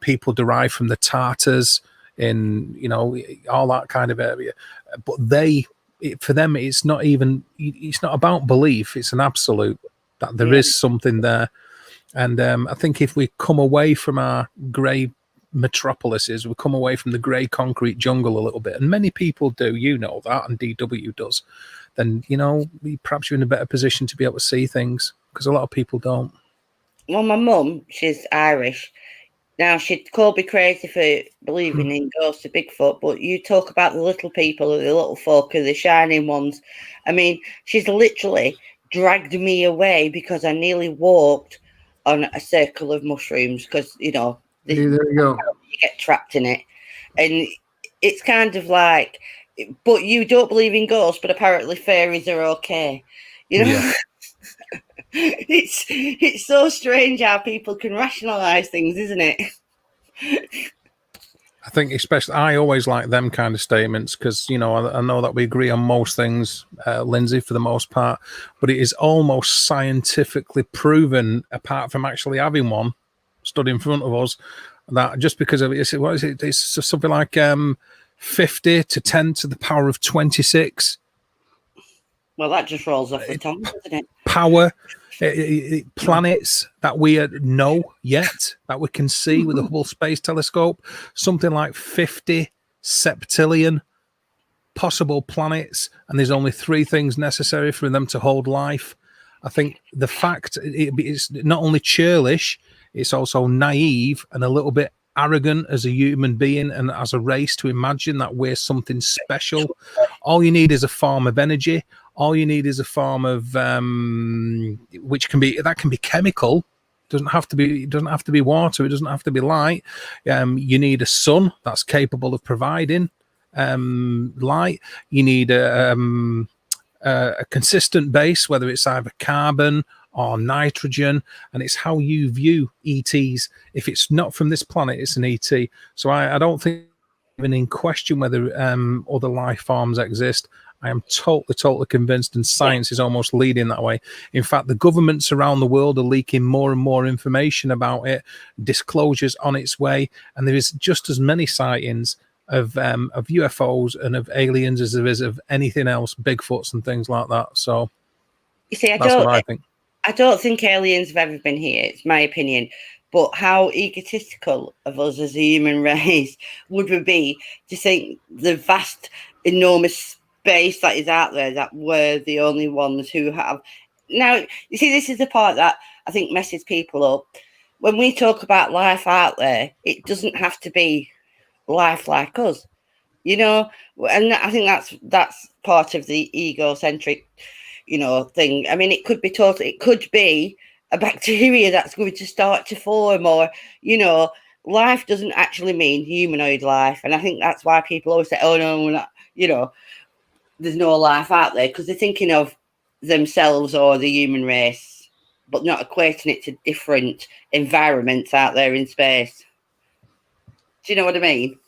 people derived from the Tartars in all that kind of area. But for them, it's not about belief; it's an absolute that there is something there. And I think if we come away from our grey metropolises, we come away from the grey concrete jungle a little bit, and many people do, that, and DW does, then perhaps you're in a better position to be able to see things, because a lot of people don't. Well, my mum, she's Irish. Now, she'd call me crazy for believing in ghosts of Bigfoot, but you talk about the little people, the little folk, the shining ones. I mean, she's literally dragged me away because I nearly walked on a circle of mushrooms because, there you go. You get trapped in it. And it's kind of like, but you don't believe in ghosts, but apparently fairies are okay. Yeah. It's so strange how people can rationalize things, isn't it? I think especially, I always like them kind of statements because, I know that we agree on most things, Lindsay, for the most part, but it is almost scientifically proven, apart from actually having one stood in front of us, that just because of it, what is it? It's something like 50 to 10 to the power of 26. Well, that just rolls off the tongue, doesn't it? Power, planets that we know yet, that we can see with the Hubble Space Telescope, something like 50 septillion possible planets, and there's only 3 things necessary for them to hold life. I think the fact it's not only churlish, it's also naive and a little bit arrogant as a human being and as a race to imagine that we're something special. All you need is a form of energy. All you need is a form of which can be chemical. It doesn't have to be water. It doesn't have to be light. You need a sun that's capable of providing light. You need a consistent base, whether it's either carbon or nitrogen, and it's how you view ETs. If it's not from this planet, it's an ET. So I don't think even in question whether other life forms exist. I am totally convinced, and science is almost leading that way. In fact, the governments around the world are leaking more and more information about it, disclosures on its way, and there is just as many sightings of UFOs and of aliens as there is of anything else, Bigfoots and things like that. So you see, that's what I think. I don't think aliens have ever been here. It's my opinion. But how egotistical of us as a human race would we be to think the vast, enormous space that is out there, that we're the only ones who have. Now, you see, this is the part that I think messes people up. When we talk about life out there, it doesn't have to be life like us, you know, and I think that's part of the egocentric, you know, thing. I mean, it could be a bacteria that's going to start to form, or, you know, life doesn't actually mean humanoid life. And I think that's why people always say, oh no, we're not, you know, there's no life out there, because they're thinking of themselves or the human race, but not equating it to different environments out there in space. Do you know what I mean?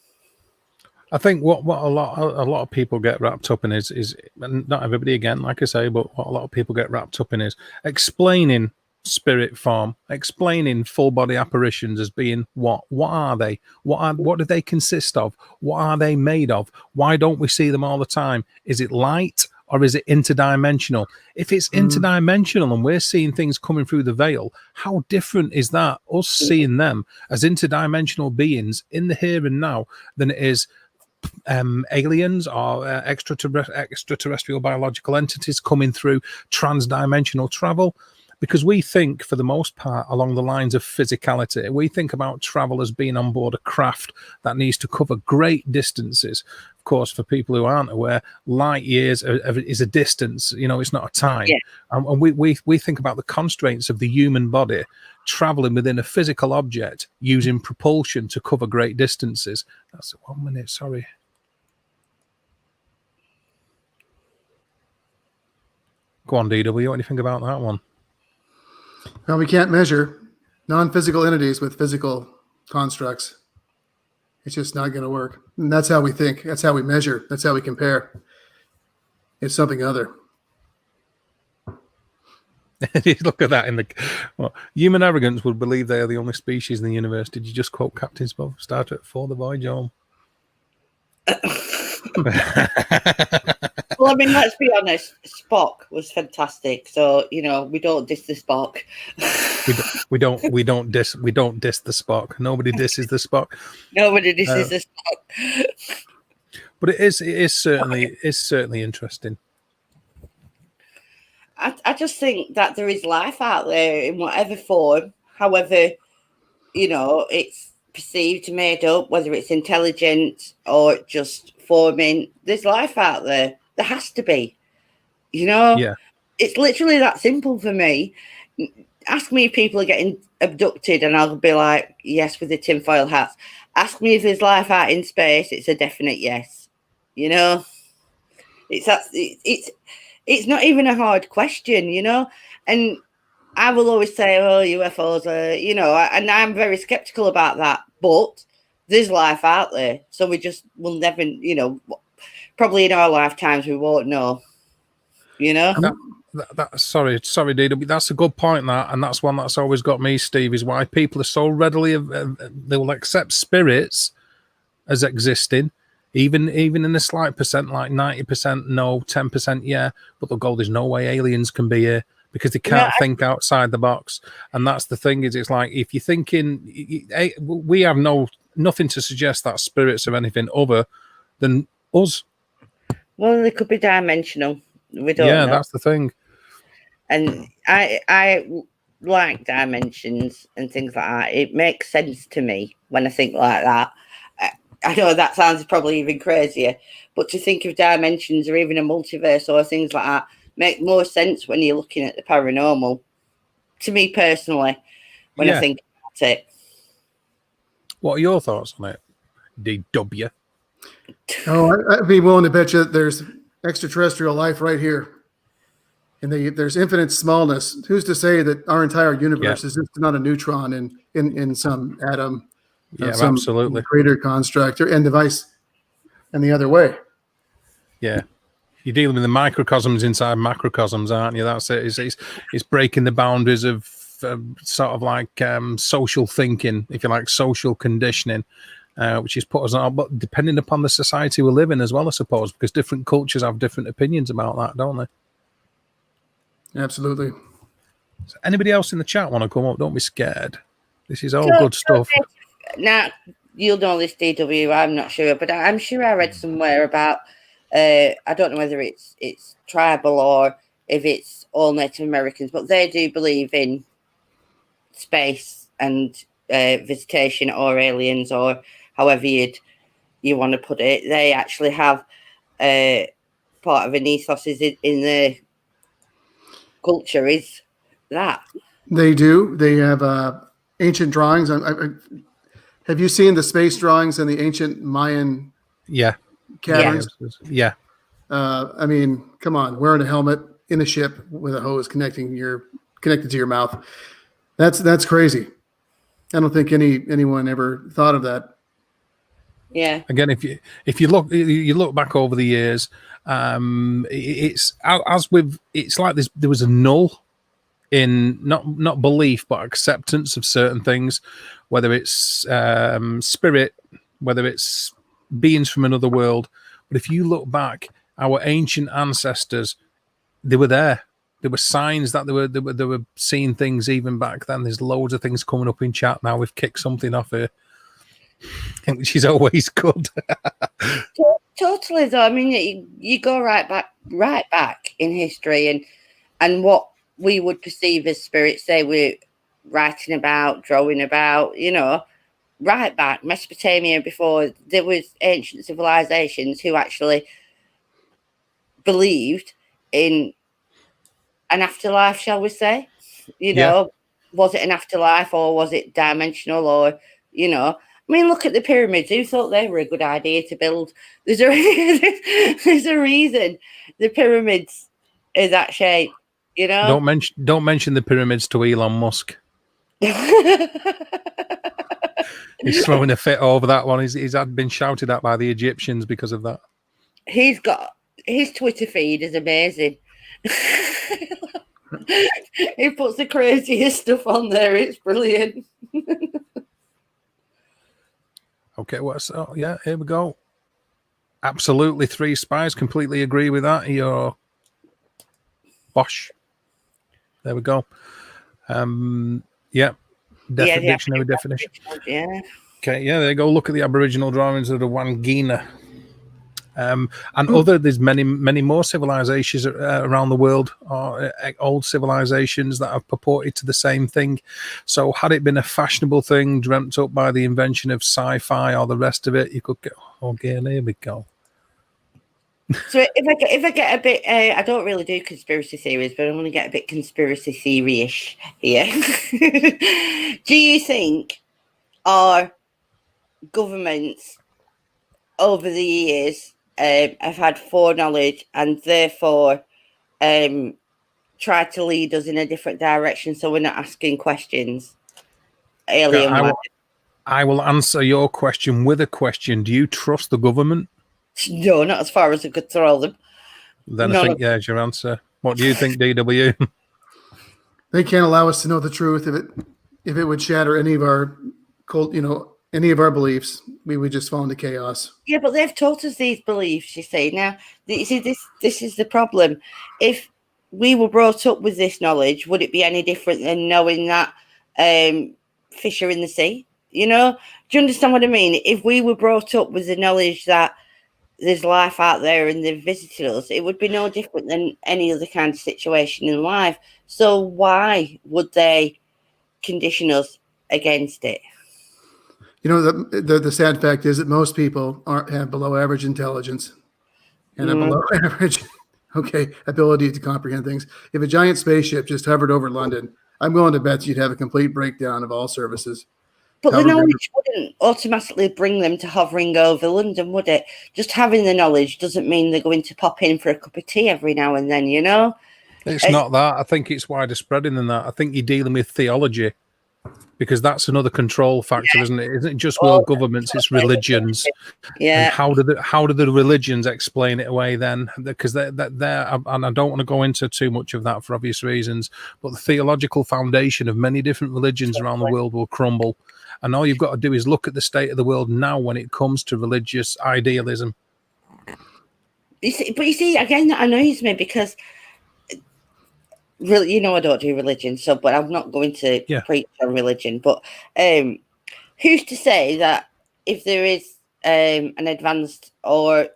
I think what a lot of people get wrapped up in is and not everybody, again, like I say, but what a lot of people get wrapped up in is explaining spirit form, explaining full body apparitions as being what are they, what do they consist of, what are they made of, why don't we see them all the time? Is it light or is it interdimensional? If it's interdimensional and we're seeing things coming through the veil, how different is that, us seeing them as interdimensional beings in the here and now, than it is aliens or extraterrestrial biological entities coming through transdimensional travel? Because we think, for the most part, along the lines of physicality. We think about travel as being on board a craft that needs to cover great distances. Of course, for people who aren't aware, light years is a distance, you know, it's not a time. Yeah. And we think about the constraints of the human body traveling within a physical object using propulsion to cover great distances. That's 1 minute, sorry. Go on, DW, what do you think about that one? Well, we can't measure non-physical entities with physical constructs. It's just not going to work. And that's how we think. That's how we measure. That's how we compare. It's something other. Look at that. Human arrogance would believe they are the only species in the universe. Did you just quote Captain Star Trek 4, The Voyage Home? Well, I mean, let's be honest. Spock was fantastic, so you know we don't diss the Spock. we don't diss the Spock. Nobody disses the Spock. Nobody disses the Spock. But it is certainly interesting. I just think that there is life out there in whatever form, however, you know, it's perceived, made up, whether it's intelligent or just forming. There's life out there. There has to be, you know. Yeah. It's literally that simple for me. Ask me if people are getting abducted, and I'll be like, yes, with the tinfoil hats. Ask me if there's life out in space. It's a definite yes. You know, it's not even a hard question, you know. And I will always say, oh, UFOs are, you know, and I'm very skeptical about that. But there's life out there, so will never, you know. Probably in our lifetimes we won't know, you know. Sorry, DW. That's a good point. And that's one that's always got me, Steve. Is why people are so readily they will accept spirits as existing, even in a slight percent, like 90% no, 10% yeah. But they'll go, "There's no way aliens can be here," because they can't think outside the box. And that's the thing. Is it's like, if you're thinking, we have nothing to suggest that spirits are anything other than us. Well, they could be dimensional. We don't know. Yeah, that's the thing. And I like dimensions and things like that. It makes sense to me when I think like that. I know that sounds probably even crazier, but to think of dimensions or even a multiverse or things like that make more sense when you're looking at the paranormal. To me personally, when I think about it. What are your thoughts on it, DW? Oh, I'd be willing to bet you that there's extraterrestrial life right here. And there's infinite smallness. Who's to say that our entire universe is just not a neutron in some atom Yeah, of some absolutely. greater construct and device, and the other way? Yeah. You're dealing with the microcosms inside macrocosms, aren't you? That's it. It's breaking the boundaries of sort of like social thinking, if you like, social conditioning, which is put us on, but depending upon the society we live in as well, I suppose, because different cultures have different opinions about that, don't they? Absolutely. So anybody else in the chat want to come up? Don't be scared. This is all good stuff. Now, you'll know this, DW, I'm not sure, but I'm sure I read somewhere about, I don't know whether it's tribal or if it's all Native Americans, but they do believe in space and visitation or aliens or however you want to put it. They actually have part of an ethos is in the culture is that. They do. They have ancient drawings. Have you seen the space drawings in the ancient Mayan caverns? Yeah. I mean, come on, wearing a helmet in a ship with a hose connected to your mouth. That's crazy. I don't think anyone ever thought of that. Yeah. Again, if you look back over the years, it's like there was a null in not belief but acceptance of certain things, whether it's spirit, whether it's beings from another world. But if you look back, our ancient ancestors, they were there. There were signs that they were seeing things even back then. There's loads of things coming up in chat now. We've kicked something off here, which is always good. Totally, though. I mean, you go right back in history, and what we would perceive as spirits, they were writing about, drawing about, right back Mesopotamia, before there was ancient civilizations who actually believed in an afterlife, shall we say? Was it an afterlife or was it dimensional or, I mean, look at the pyramids. Who thought they were a good idea to build? There's a reason the pyramids is that shape, Don't mention the pyramids to Elon Musk. He's throwing a fit over that one. He's had been shouted at by the Egyptians because of that. He's got his Twitter feed is amazing. He puts the craziest stuff on there. It's brilliant. Okay, here we go. Absolutely, 3 spies. Completely agree with that. You're bosh. There we go. Dictionary definition. Yeah. Okay, there you go. Look at the Aboriginal drawings of the Wangina. There's many more civilizations around the world, or old civilizations that have purported to the same thing. So had it been a fashionable thing dreamt up by the invention of sci-fi or the rest of it, you could get, okay, there we go. So if I get a bit, I don't really do conspiracy theories, but I'm going to get a bit conspiracy theory-ish here. Do you think our governments over the years have had foreknowledge and therefore tried to lead us in a different direction so we're not asking questions? I will answer your question with a question. Do you trust the government? No, not as far as I could throw them. Then I think there's your answer. What do you think, DW? They can't allow us to know the truth. If it would shatter any of our any of our beliefs, we would just fall into chaos. Yeah, but they've taught us these beliefs, you see. Now, you see, this is the problem. If we were brought up with this knowledge, would it be any different than knowing that fish are in the sea? Do you understand what I mean? If we were brought up with the knowledge that there's life out there and they've visited us, it would be no different than any other kind of situation in life. So why would they condition us against it? The sad fact is that most people have below average intelligence and a below average ability to comprehend things. If a giant spaceship just hovered over London, I'm willing to bet you'd have a complete breakdown of all services. But the However, knowledge wouldn't automatically bring them to hovering over London, would it? Just having the knowledge doesn't mean they're going to pop in for a cup of tea every now and then, you know? It's not that. I think it's wider spreading than that. I think you're dealing with theology, because that's another control factor, isn't it? Isn't it just world governments? It's religions. Yeah. And how do the religions explain it away then? Because they're and I don't want to go into too much of that for obvious reasons, but the theological foundation of many different religions around the world will crumble. And all you've got to do is look at the state of the world now when it comes to religious idealism. You see, again, that annoys me because, really, you know, I don't do religion, but I'm not going to preach on religion. But who's to say that if there is an advanced or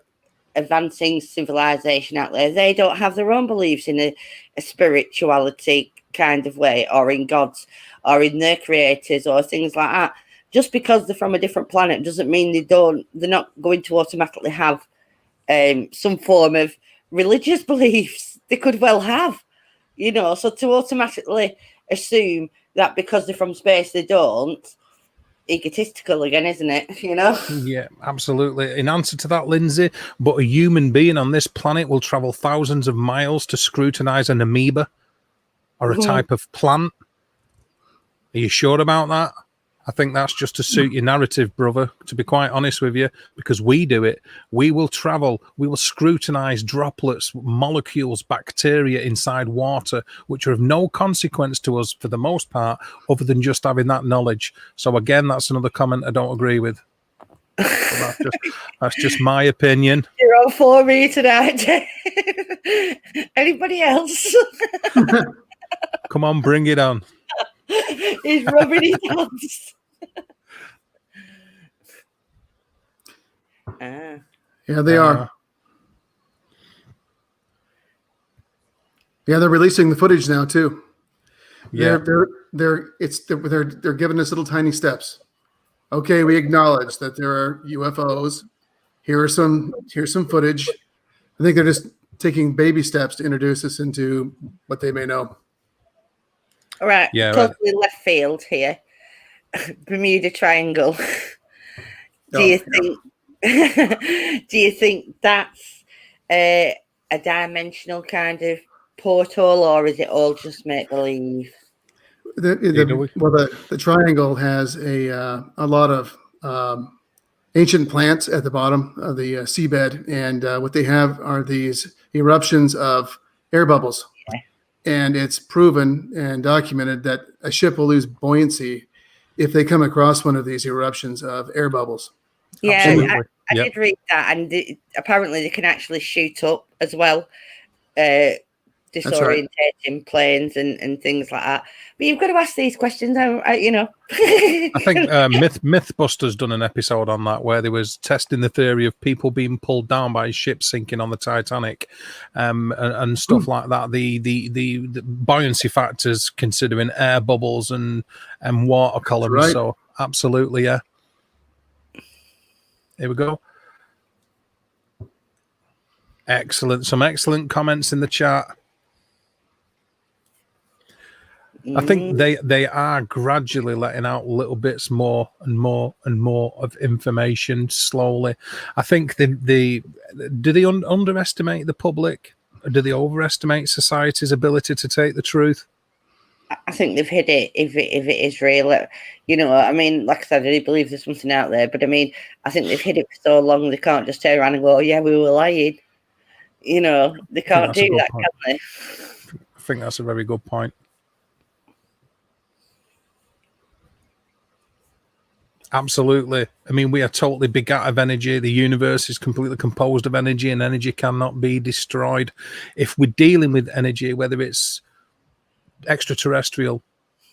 advancing civilization out there, they don't have their own beliefs in a spirituality kind of way, or in gods, or in their creators, or things like that? Just because they're from a different planet doesn't mean they're not going to automatically have some form of religious beliefs. They could well have, you know. So to automatically assume that because they're from space they don't, egotistical again, isn't it? You know? Yeah, absolutely. In answer to that, Lindsay, but a human being on this planet will travel thousands of miles to scrutinize an amoeba or a type of plant. Are you sure about that? I think that's just to suit your narrative, brother, to be quite honest with you, because we do it. We will travel, we will scrutinize droplets, molecules, bacteria inside water, which are of no consequence to us for the most part, other than just having that knowledge. So again, that's another comment I don't agree with. That's just my opinion. You're all for me tonight. Anybody else? Come on, bring it on. He's rubbing his hands. Yeah, they are. Yeah, they're releasing the footage now too. Yeah, they're giving us little tiny steps. Okay, we acknowledge that there are UFOs. Here's some footage. I think they're just taking baby steps to introduce us into what they may know. All right, yeah, totally left field here. Bermuda Triangle. Do you think that's a dimensional kind of portal, or is it all just make believe? The triangle has a lot of ancient plants at the bottom of the seabed, and what they have are these eruptions of air bubbles. Yeah. And it's proven and documented that a ship will lose buoyancy if they come across one of these eruptions of air bubbles. Yeah, I did read that, and apparently they can actually shoot up as well, disorientating planes and things like that. But you've got to ask these questions, you know. I think Mythbusters done an episode on that where they was testing the theory of people being pulled down by ships sinking on the Titanic, and stuff like that. The buoyancy factors, considering air bubbles and water columns. Right. So absolutely, yeah. Here we go. Excellent. Some excellent comments in the chat. I think they are gradually letting out little bits more and more and more of information slowly. I think do they underestimate the public, or do they overestimate society's ability to take the truth? I think they've hid it if it is real. You know, I mean, like I said, I do believe there's something out there, but I mean, I think they've hid it for so long they can't just turn around and go, oh, yeah, we were lying. You know, they can't do that, can they? I think that's a very good point. Absolutely. I mean, we are totally begat of energy. The universe is completely composed of energy, and energy cannot be destroyed. If we're dealing with energy, whether it's extraterrestrial,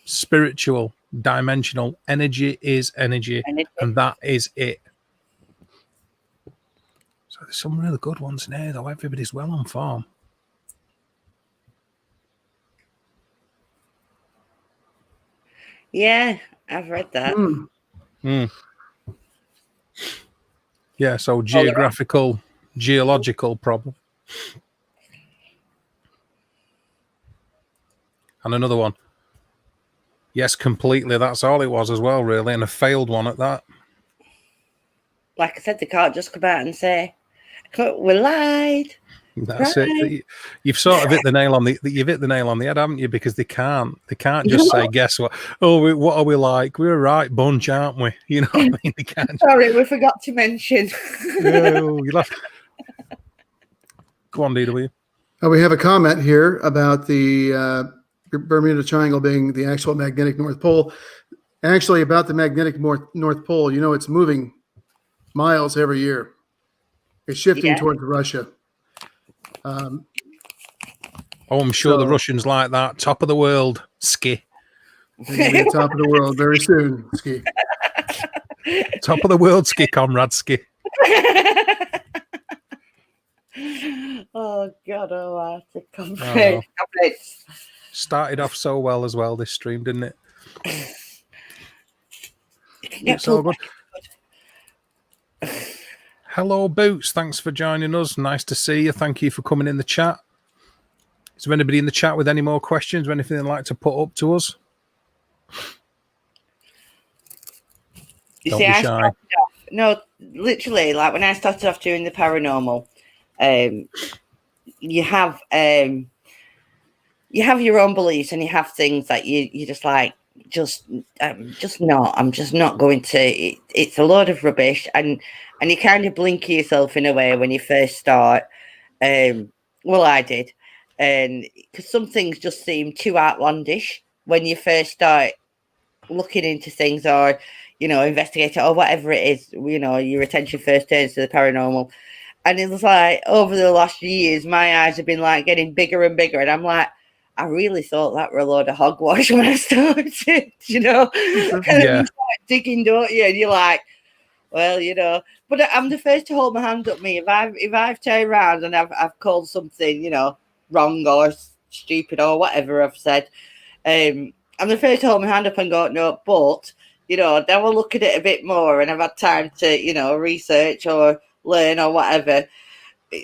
spiritual, dimensional, energy is energy. And that is it. So there's some really good ones in here, though. Everybody's well on form. Yeah, I've read that. Yeah, so geological problem. And another one. Yes, completely. That's all it was as well, really, and a failed one at that. Like I said, they can't just come out and say, "We lied." That's it. You've sort of hit the nail on the head, haven't you? Because they can't just say, "Guess what? Oh, what are we like? We're a right bunch, aren't we?" You know what I mean? They can't. Sorry, we forgot to mention. Oh, you'll have... Go on, DW. We have a comment here about the Bermuda Triangle being the actual magnetic North Pole. Actually, about the magnetic North Pole, you know, it's moving miles every year. It's shifting towards Russia. I'm sure the Russians like that. Top of the world, ski. Maybe top of the world very soon, ski. Top of the world, ski, comrade, ski. Oh God, oh, I have to Started off so well as well this stream, didn't it? It's all good. Hello, Boots. Thanks for joining us. Nice to see you. Thank you for coming in the chat. Is there anybody in the chat with any more questions or anything they'd like to put up to us? Don't be shy. No, literally, like when I started off doing the paranormal, you have your own beliefs and you have things that you just like, I'm just not going to. It's a load of rubbish, and you kind of blink yourself in a way when you first start. Well, I did, and because some things just seem too outlandish when you first start looking into things, or investigating, or whatever it is. Your attention first turns to the paranormal, and it was like over the last few years, my eyes have been like getting bigger and bigger, and I'm like, I really thought that were a load of hogwash when I started, and then you start digging, don't you? And you're like, well, but I'm the first to hold my hand up. Me, if I've turned around and I've called something, wrong or stupid or whatever I've said, I'm the first to hold my hand up and go, no, but then we'll look at it a bit more, and I've had time to, research or learn or whatever.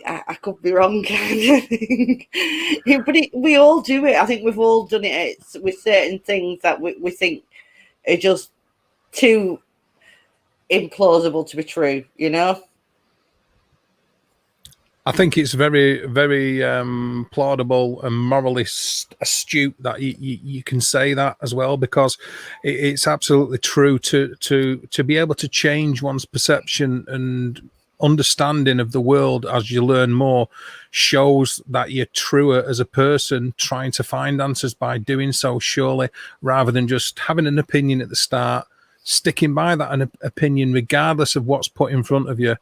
I could be wrong, kind of thing. But we all do it. I think we've all done it with certain things that we think are just too implausible to be true, I think it's very, very plaudable and morally astute that you can say that as well, because it's absolutely true to be able to change one's perception and understanding of the world as you learn more shows that you're truer as a person, trying to find answers by doing so, surely, rather than just having an opinion at the start, sticking by that opinion regardless of what's put in front of you.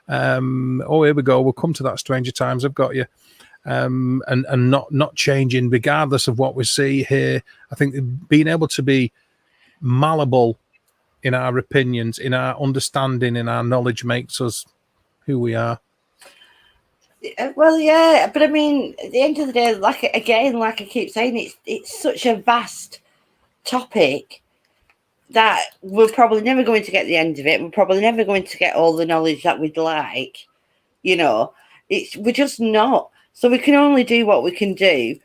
Here we go, we'll come to that. Stranger Times, I've got you. And not changing regardless of what we see here. I think being able to be malleable in our opinions, in our understanding, in our knowledge makes us who we are. Well, yeah, but I mean, at the end of the day, like I keep saying, it's such a vast topic that we're probably never going to get the end of it. We're probably never going to get all the knowledge that we'd like. We're just not. So we can only do what we can do.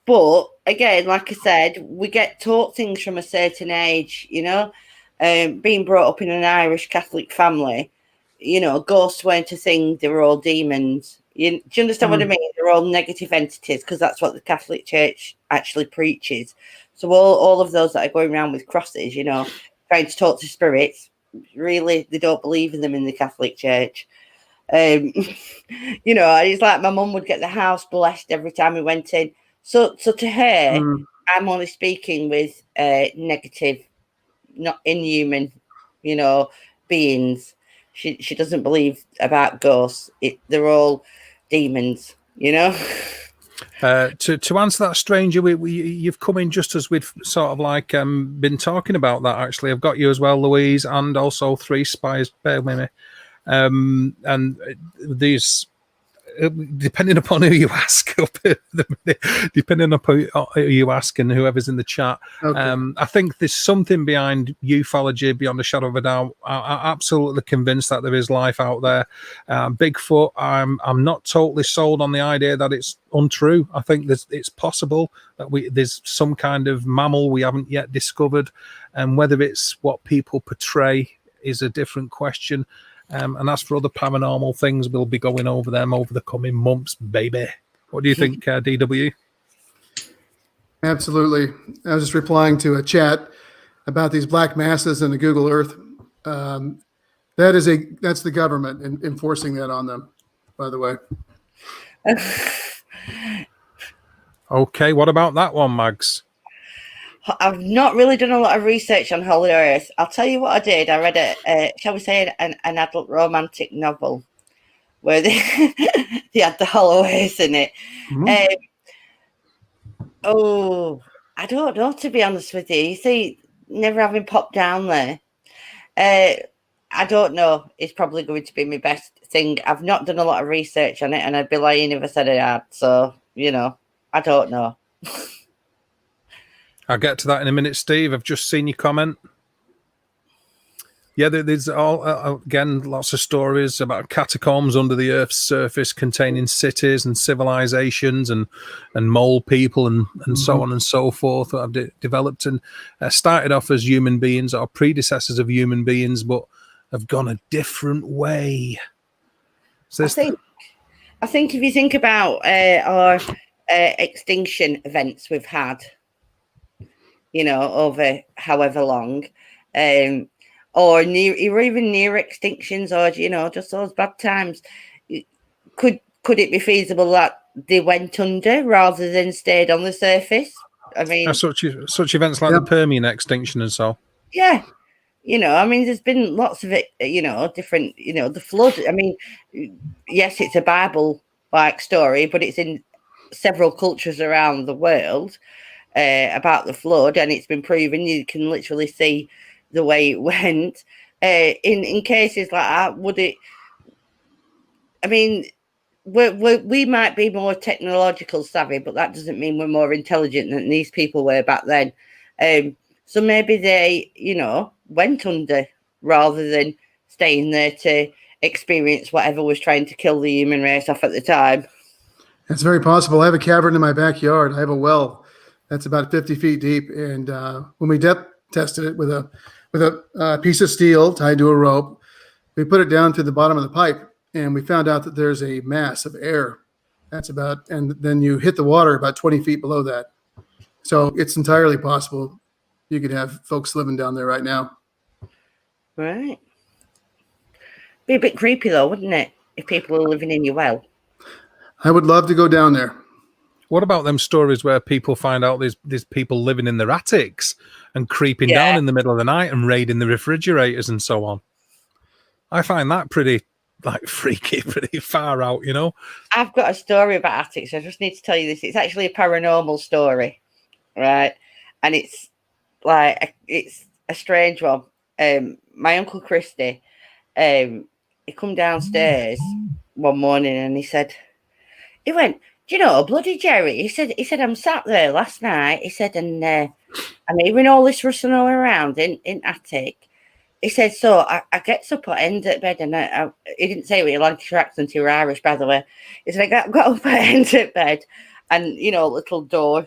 But again, like I said, we get taught things from a certain age. Being brought up in an Irish Catholic family, ghosts weren't a thing. They were all demons. Do you understand what I mean? They're all negative entities, because that's what the Catholic Church actually preaches. So all of those that are going around with crosses, trying to talk to spirits, really, they don't believe in them in the Catholic Church. It's like my mum would get the house blessed every time we went in. So to her, I'm only speaking with negative, not inhuman, beings. She doesn't believe about ghosts. They're all demons, To answer that, stranger, you've come in just as we've sort of like been talking about that. Actually, I've got you as well, Louise, and also Three Spies. Bear with me. And these depending upon who you ask, depending upon who you ask and whoever's in the chat, Okay. I think there's something behind ufology beyond a shadow of a doubt. I'm absolutely convinced that there is life out there. Bigfoot, I'm not totally sold on the idea that it's untrue. I think it's possible that there's some kind of mammal we haven't yet discovered, and whether it's what people portray is a different question. And as for other paranormal things, we'll be going over them over the coming months, baby. What do you think, DW? Absolutely. I was just replying to a chat about these black masses in the Google Earth. That's the government enforcing that on them, by the way. Okay, what about that one, Mags? I've not really done a lot of research on Holy Earth. I'll tell you what I did. I read shall we say, an adult romantic novel where they had the Hollow Earth in it. Mm-hmm. I don't know, to be honest with you. You see, never having popped down there, I don't know. It's probably going to be my best thing. I've not done a lot of research on it, and I'd be lying if I said I had. So, I don't know. I'll get to that in a minute, Steve. I've just seen your comment. Yeah, there's again lots of stories about catacombs under the Earth's surface containing cities and civilizations and mole people and so on and so forth that have developed and started off as human beings or predecessors of human beings, but have gone a different way. So I think if you think about our extinction events we've had, over however long, or even near extinctions, or just those bad times, could it be feasible that they went under rather than stayed on the surface? I mean, such events like the Permian extinction and so. Yeah. There's been lots of it, different, the flood. I mean, yes, it's a Bible-like story, but it's in several cultures around the world about the flood, and it's been proven. You can literally see the way it went. In cases like that, would it? I mean, we might be more technological savvy, but that doesn't mean we're more intelligent than these people were back then. So maybe they, went under rather than staying there to experience whatever was trying to kill the human race off at the time. It's very possible. I have a cavern in my backyard. I have a well that's about 50 feet deep, and when we depth tested it with a piece of steel tied to a rope, we put it down to the bottom of the pipe, and we found out that there's a mass of air. And then you hit the water about 20 feet below that. So it's entirely possible you could have folks living down there right now. Right. Be a bit creepy though, wouldn't it? If people are living in your well. I would love to go down there. What about them stories where people find out there's people living in their attics and creeping down in the middle of the night and raiding the refrigerators and so on? I find that pretty freaky, pretty far out, I've got a story about attics. I just need to tell you this. It's actually a paranormal story, right? And it's a strange one. My Uncle Christy, he come downstairs one morning and he went, do you know, bloody Jerry? He said, I'm sat there last night. He said, and I'm hearing all this rustling all around in attic. He said, so I gets up, I end at bed, and he didn't say with your Lancashire accent, you were Irish, by the way. He said, I got up, I end at bed, and, little door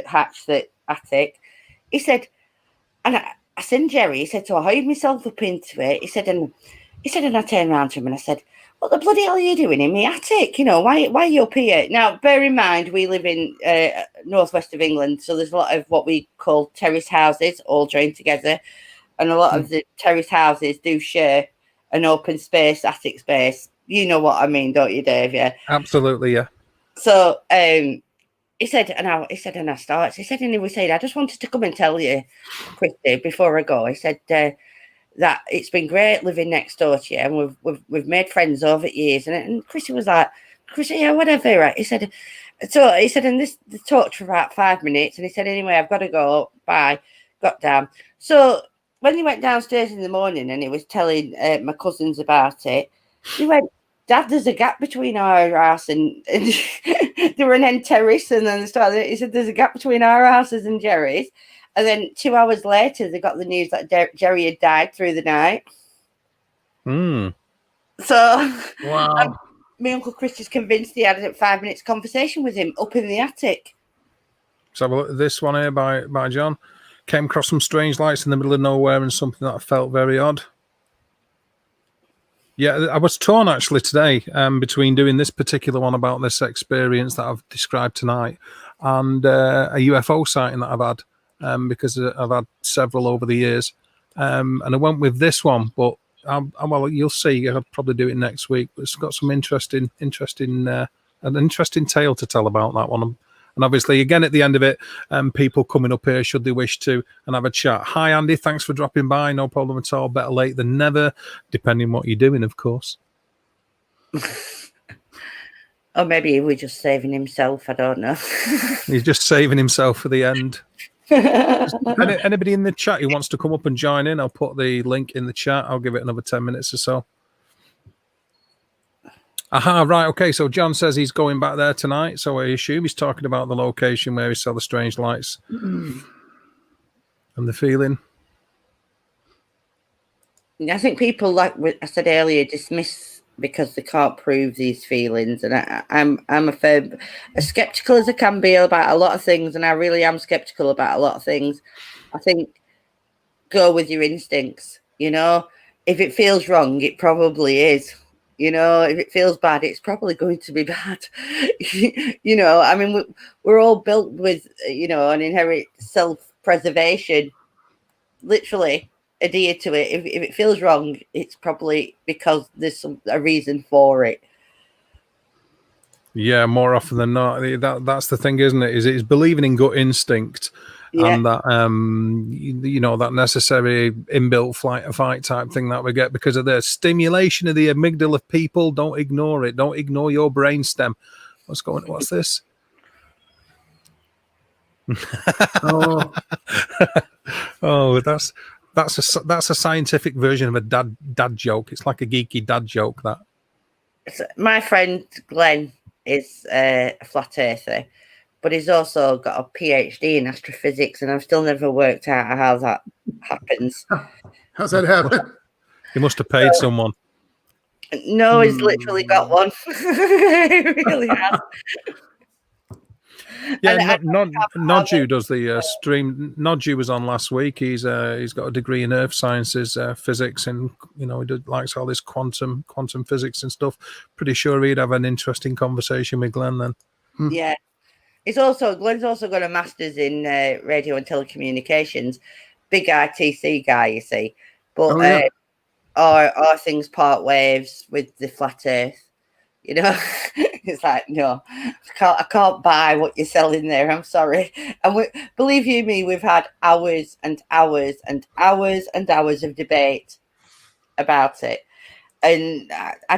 hatch the attic. He said, and I said, Jerry, he said, so I hired myself up into it. He said, and I turned around to him and I said, what the bloody hell are you doing in my attic? Why are you up here? Now, bear in mind, we live in northwest of England, so there's a lot of what we call terrace houses all joined together. And a lot of the terrace houses do share an open space, attic space. You know what I mean, don't you, Dave? Yeah. Absolutely, yeah. So he said, and I just wanted to come and tell you, Christy, before I go. He said that it's been great living next door to you, and we've made friends over years. And Christy was like, Christy, yeah, whatever. Right? He said, and they talked for about 5 minutes, and he said, anyway, I've got to go. Bye. Got down. So when he went downstairs in the morning and he was telling my cousins about it, he went, Dad, there's a gap between our house and they were an end terrace, and then he said there's a gap between our houses and Jerry's. And then 2 hours later, they got the news that Jerry had died through the night. So, Wow. my Uncle Chris is convinced he had a 5 minutes conversation with him up in the attic. So this one here by John. Came across some strange lights in the middle of nowhere and something that felt very odd. Yeah, I was torn actually today between doing this particular one about this experience that I've described tonight and a UFO sighting that I've had because I've had several over the years. And I went with this one, but well, you'll see. I'll probably do it next week. It's got some an interesting tale to tell about that one. And obviously, again, at the end of it, people coming up here should they wish to and have a chat. Hi, Andy. Thanks for dropping by. No problem at all. Better late than never, depending what you're doing, of course. Or maybe he was just saving himself. I don't know. He's just saving himself for the end. Anybody in the chat who wants to come up and join in, I'll put the link in the chat. I'll give it another 10 minutes or so. Aha, right, okay, so John says he's going back there tonight, so I assume he's talking about the location where he saw the strange lights. And the feeling. I think people, like I said earlier, dismiss because they can't prove these feelings, and I'm as skeptical as I can be about a lot of things, and I really am skeptical about a lot of things. I think go with your instincts, you know. If it feels wrong, it probably is. You know, if it feels bad, it's probably going to be bad. You know, I mean, we're all built with, you know, an inherent self-preservation. Literally adhere to it. If it feels wrong, it's probably because there's a reason for it. Yeah, more often than not. That's the thing, isn't it? It's believing in gut instinct. Yeah. And that you know, that necessary inbuilt flight or fight type thing that we get because of the stimulation of the amygdala. People, don't ignore it. Don't ignore your brainstem. What's this? Oh, that's a scientific version of a dad joke. It's like a geeky dad joke. That my friend Glenn is a flat earther, but he's also got a PhD in astrophysics, and I've still never worked out how that happens. How's that happen? He must have paid someone. No, he's literally got one. He really has. Yeah, Nodju does the stream. Nodju was on last week. He's got a degree in earth sciences, physics, and you know, he likes all this quantum physics and stuff. Pretty sure he'd have an interesting conversation with Glenn then. Yeah. Glenn's also got a master's in radio and telecommunications. Big ITC guy, you see. But are things part waves with the flat earth? You know, it's like, no, I can't buy what you're selling there. I'm sorry. And believe you me, we've had hours and hours and hours and hours of debate about it. And I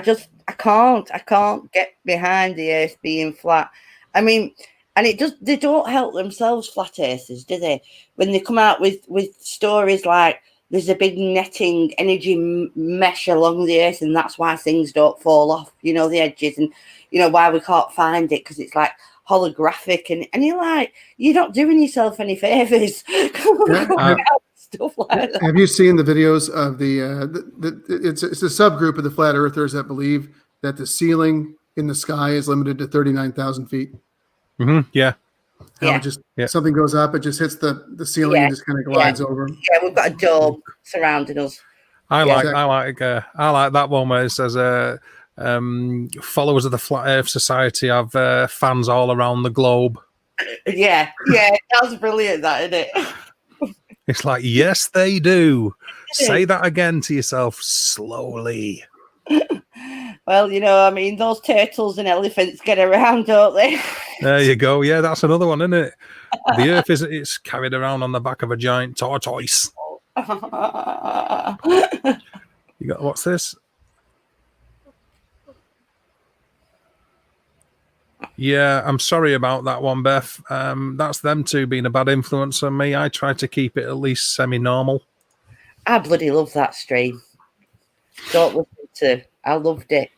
can't get behind the earth being flat. I mean, and they don't help themselves, flat earthers, do they? When they come out with stories like there's a big netting energy mesh along the earth, and that's why things don't fall off, you know, the edges, and you know why we can't find it because it's like holographic, and you're like, you're not doing yourself any favors. Stuff like that. Have you seen the videos of it's a subgroup of the flat earthers that believe that the ceiling in the sky is limited to 39,000 feet? Mm-hmm. Yeah. Something goes up, it just hits the ceiling and just kind of glides over. Yeah, we've got a dome surrounding us. I like that one where it says followers of the Flat Earth Society have fans all around the globe. Yeah, that's brilliant, that, isn't it? It's like, yes, they do. Say that again to yourself slowly. Well, you know, I mean, those turtles and elephants get around, don't they? There you go. Yeah, that's another one, isn't it? The Earth it's carried around on the back of a giant tortoise. You got what's this? Yeah, I'm sorry about that one, Beth. That's them two being a bad influence on me. I try to keep it at least semi-normal. I bloody love that stream. Don't listen to. I loved it.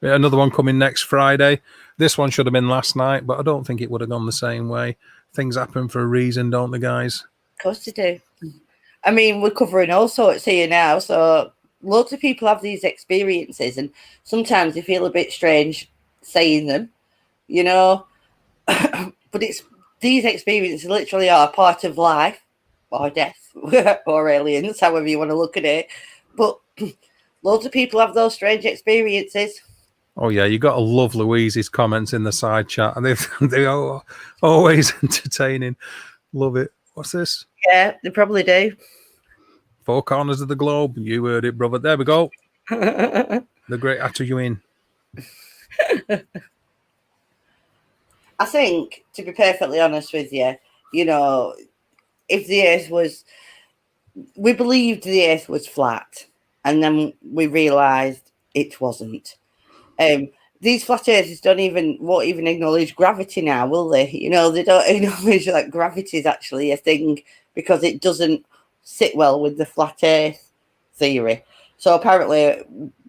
Another one coming next Friday. This one should have been last night, but I don't think it would have gone the same way. Things happen for a reason, don't they, guys? Of course they do. I mean, we're covering all sorts here now, so lots of people have these experiences, and sometimes they feel a bit strange saying them, you know. But these experiences literally are part of life or death or aliens, however you want to look at it. But loads of people have those strange experiences. Oh yeah, you got to love Louise's comments in the side chat, and they are always entertaining. Love it. What's this? Yeah, they probably do. Four corners of the globe. You heard it, brother. There we go. The great actor you in. I think, to be perfectly honest with you, you know, if the Earth was, we believed the Earth was flat, and then we realised it wasn't. These flat earthers won't even acknowledge gravity now, will they? You know, they don't acknowledge that gravity is actually a thing because it doesn't sit well with the flat earth theory. So apparently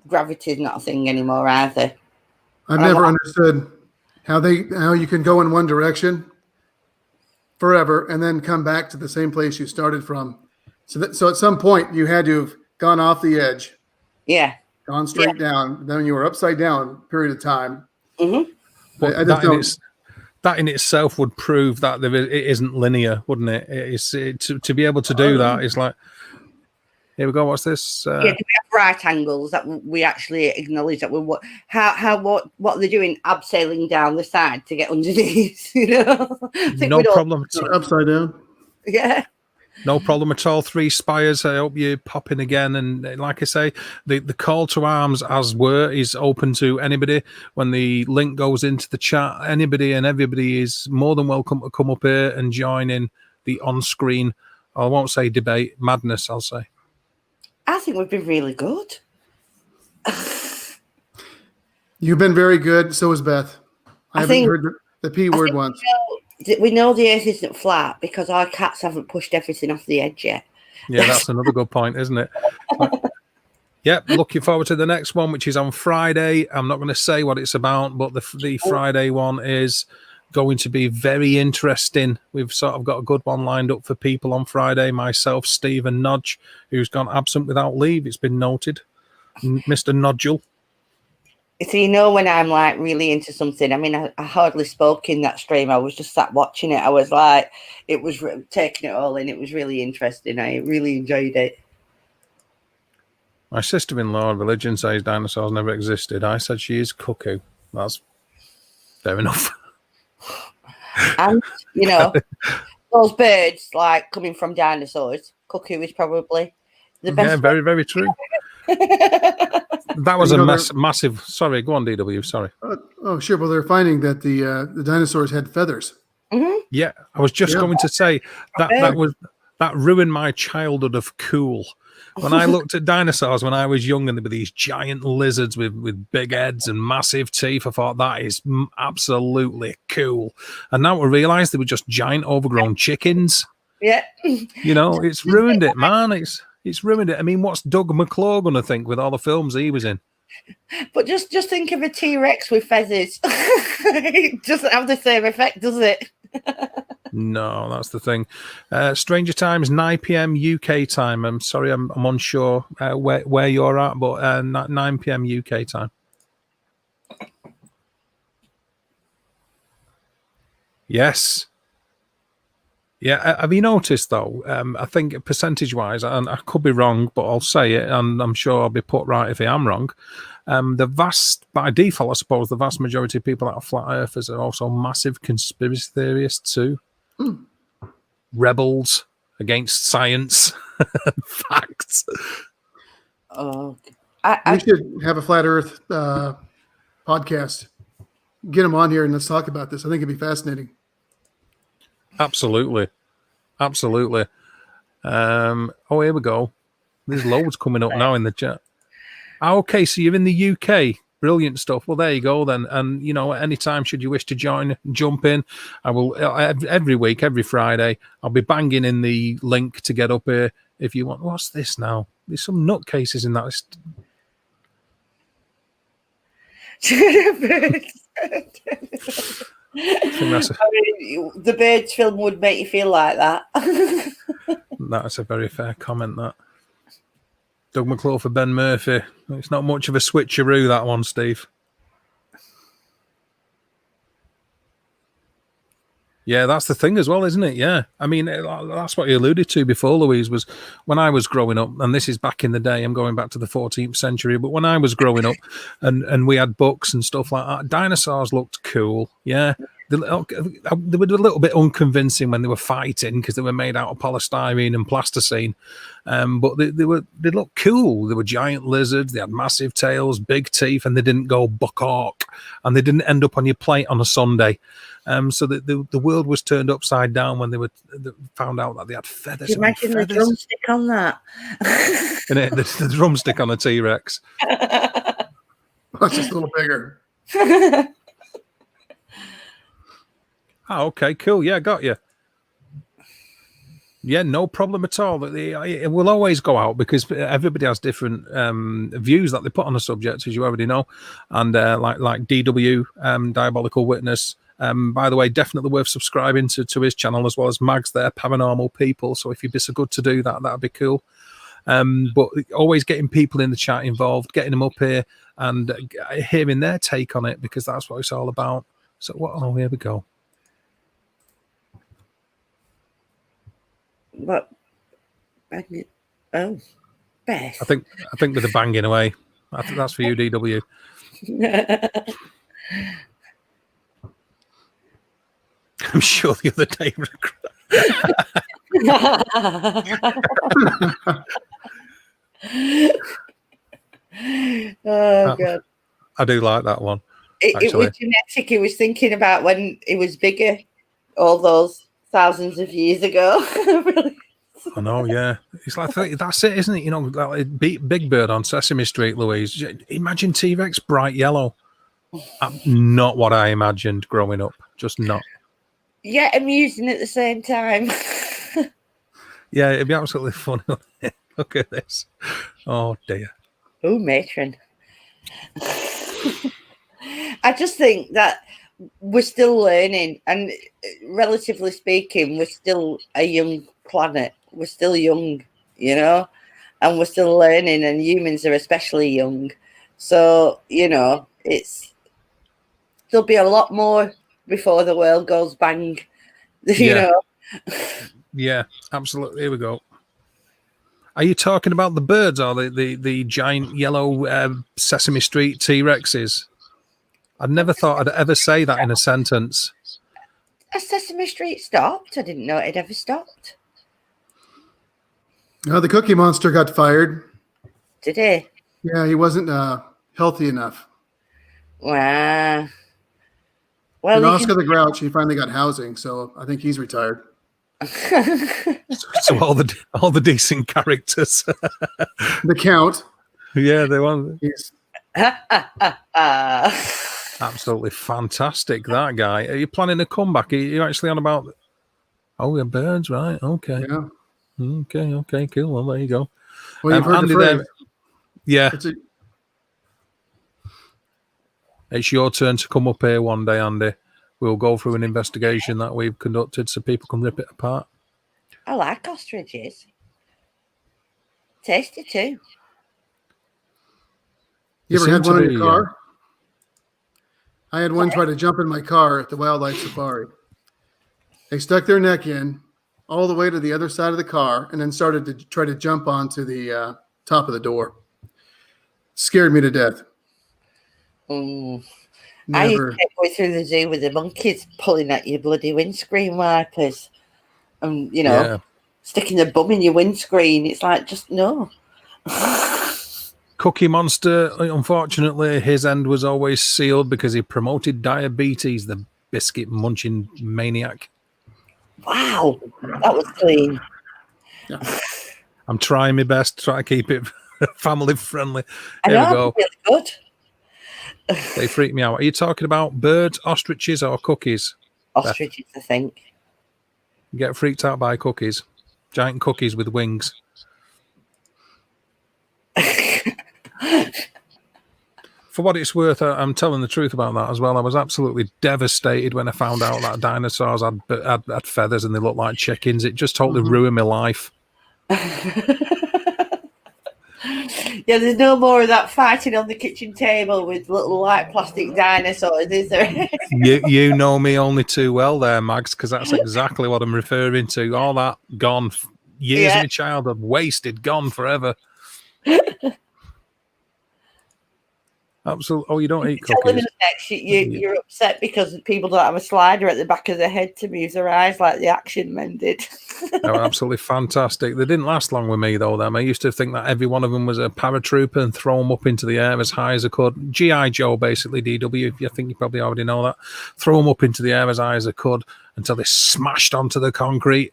gravity is not a thing anymore either. I've never understood how you can go in one direction forever and then come back to the same place you started from. So at some point you had to have gone off the edge. Yeah. Gone straight down. Then you were upside down period of time. Mm-hmm. But that in itself would prove that it isn't linear, wouldn't it? To be able to do that is like, here we go. What's this? Do we have right angles that we actually acknowledge that we're what they're doing? Abseiling down the side to get underneath. You know, no problem. Upside down. Yeah. No problem at all. 3 spires. I hope you pop in again. And like I say, the call to arms is open to anybody. When the link goes into the chat, anybody and everybody is more than welcome to come up here and join in the on-screen, I won't say debate, madness, I'll say. I think we've been really good. You've been very good. So has Beth. I haven't heard the P word once. We know the Earth isn't flat because our cats haven't pushed everything off the edge yet. Yeah, that's another good point, isn't it? Yep, looking forward to the next one, which is on Friday. I'm not going to say what it's about, but the Friday one is going to be very interesting. We've sort of got a good one lined up for people on Friday. Myself, Steve, and Nodge, who's gone absent without leave. It's been noted. Mr. Nodule. So you know when I'm like really into something, I mean, I hardly spoke in that stream. I was just sat watching it. I was like, it was taking it all in. It was really interesting. I really enjoyed it. My sister-in-law, religion says dinosaurs never existed. I said she is cuckoo. That's fair enough. And, you know, those birds, like, coming from dinosaurs, cuckoo is probably the best. Yeah, very, very true. That was massive. Sorry, go on, DW. Sorry. Oh, sure. Well, they're finding that the dinosaurs had feathers. Mm-hmm. Yeah, I was just going to say that ruined my childhood of cool. When I looked at dinosaurs when I was young and there were these giant lizards with big heads and massive teeth, I thought that is absolutely cool. And now I realise they were just giant overgrown chickens. Yeah. You know, it's ruined it, man. It's ruined it. I mean, what's Doug McClure going to think with all the films he was in? But just think of a T-Rex with feathers. It doesn't have the same effect, does it? No, that's the thing. Stranger Times, 9 p.m. UK time. I'm sorry, I'm unsure where you're at, but 9 p.m. UK time. Yes. Yeah, have you noticed, though, I think percentage-wise, and I could be wrong, but I'll say it, and I'm sure I'll be put right if I am wrong, by default, I suppose, the vast majority of people that are flat earthers are also massive conspiracy theorists too. Rebels against science. Facts. We should have a flat earth podcast. Get them on here and let's talk about this. I think it'd be fascinating. Absolutely. Here we go. There's loads coming up now in the chat. Okay, so you're in the UK. Brilliant stuff. Well, there you go then. And, you know, at any time, should you wish to jump in, I will, every week, every Friday, I'll be banging in the link to get up here if you want. What's this now? There's some nutcases in that. The Birds film would make you feel like that. That's a very fair comment, that. Doug McClure for Ben Murphy. It's not much of a switcheroo, that one, Steve. Yeah, that's the thing as well, isn't it? Yeah. I mean, that's what you alluded to before, Louise, was when I was growing up, and this is back in the day, I'm going back to the 14th century, but when I was growing up and we had books and stuff like that, dinosaurs looked cool. Yeah. They were a little bit unconvincing when they were fighting because they were made out of polystyrene and plasticine. But they looked cool. They were giant lizards. They had massive tails, big teeth, and they didn't go buck-hawk, and they didn't end up on your plate on a Sunday. So the world was turned upside down when they found out that they had feathers. Can you imagine the drumstick on that? the drumstick on a T-Rex. That's just a little bigger. Oh, okay, cool. Yeah, got you. Yeah, no problem at all. It will always go out because everybody has different views that they put on the subject, as you already know. And like DW, Diabolical Witness. By the way, definitely worth subscribing to his channel, as well as Mags there, Paranormal People. So if you'd be so good to do that, that'd be cool. But always getting people in the chat involved, getting them up here and hearing their take on it, because that's what it's all about. So oh, here we go. What? Oh, Beth. I think with the banging away. I think that's for you, DW. I'm sure the other day. Oh God! I do like that one. It was genetic. He was thinking about when it was bigger, all those thousands of years ago. I know, yeah. It's like that's it, isn't it? You know, like Big Bird on Sesame Street, Louise. Imagine T-Rex bright yellow. Not what I imagined growing up. Just not. Yeah, amusing at the same time. Yeah, it'd be absolutely funny. Look at this. Oh dear. Oh, matron. I just think that we're still learning, and relatively speaking, we're still a young planet. We're still young, you know, and we're still learning, and humans are especially young. So, you know, there'll be a lot more before the world goes bang, you know. Yeah, absolutely. Here we go. Are you talking about the birds or the giant yellow Sesame Street T-Rexes? I'd never thought I'd ever say that in a sentence. Has Sesame Street stopped? I didn't know it had ever stopped. The Cookie Monster got fired. Did he? Yeah, he wasn't healthy enough. Wow. Well, and Oscar the Grouch, he finally got housing, so I think he's retired. So all the decent characters. The Count. Yeah, they want. He's absolutely fantastic, that guy. Are you planning a comeback? Are you actually on about? Oh, yeah, birds, right? Okay. Yeah. Okay, cool. Well, there you go. Well, you've heard Andy the phrase. there. Yeah. It's your turn to come up here one day, Andy. We'll go through an investigation that we've conducted so people can rip it apart. I like ostriches. Tasty too. You ever had one in your car? I had one try to jump in my car at the wildlife safari. They stuck their neck in all the way to the other side of the car and then started to try to jump onto the top of the door. Scared me to death. I used to go through the zoo with the monkeys pulling at your bloody windscreen wipers and, you know, sticking their bum in your windscreen. It's like, just no. Cookie Monster, unfortunately, his end was always sealed because he promoted diabetes, the biscuit munching maniac. Wow, that was clean. Yeah. I'm trying my best to try to keep it family friendly. Here we go. Really good. They freak me out. Are you talking about birds, ostriches, or cookies? Ostriches, I think. You get freaked out by cookies. Giant cookies with wings. for what it's worth, I'm telling the truth about that as well. I was absolutely devastated when I found out that dinosaurs had feathers and they looked like chickens. It just totally ruined my life. Yeah, there's no more of that fighting on the kitchen table with little like plastic dinosaurs, is there? You know me only too well there, Mags, because that's exactly what I'm referring to. All that gone. Years of my childhood wasted, gone forever. Absolutely. Oh, you don't eat cookies. Next, you're upset because people don't have a slider at the back of their head to move their eyes like the Action Men did. They were absolutely fantastic. They didn't last long with me, though, them. I used to think that every one of them was a paratrooper and throw them up into the air as high as I could. G.I. Joe, basically, DW. I think you probably already know that. Throw them up into the air as high as I could until they smashed onto the concrete.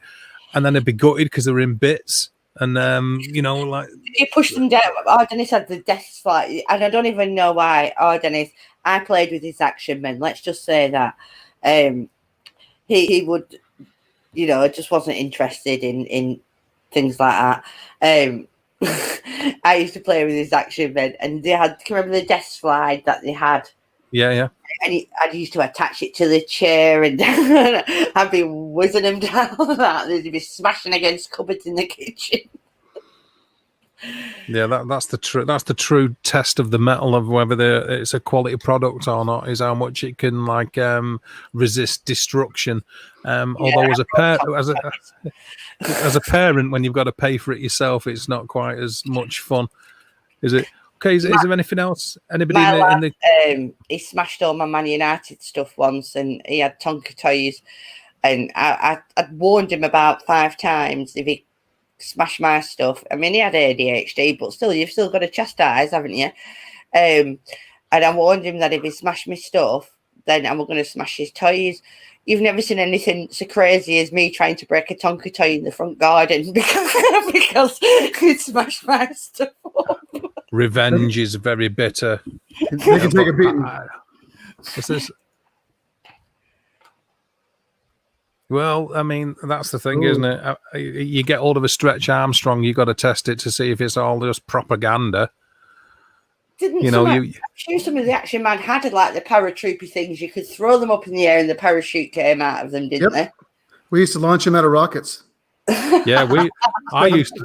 And then they'd be gutted because they were in bits. And, like... You push them down. Dennis had the death slide. And I don't even know why. Dennis, I played with his Action Men. Let's just say that. He would... just wasn't interested in things like that. I used to play with his Action Men, and they had. Can you remember the desk slide that they had? Yeah. And I used to attach it to the chair, and I'd be whizzing them down that. They'd be smashing against cupboards in the kitchen. Yeah, that's the true test of the metal of whether it's a quality product or not, is how much it can resist destruction. Although as a parent, when you've got to pay for it yourself, it's not quite as much fun, is it? Okay, is there anything else? Anybody in the he smashed all my Man United stuff once, and he had Tonka toys, and I'd warned him about 5 times if he smash my stuff. I mean, he had ADHD, but still, you've still got to chastise, haven't you? And I warned him that if he smashed my stuff, then I'm going to smash his toys. You've never seen anything so crazy as me trying to break a Tonka toy in the front garden because he smashed my stuff up. Revenge is very bitter. They can take a beating. What's this? Well, I mean, that's the thing, isn't it? You get hold of a Stretch Armstrong, you got to test it to see if it's all just propaganda. Some of the Action Man had like the paratroopy things. You could throw them up in the air and the parachute came out of them, didn't they? We used to launch them out of rockets. Yeah, I used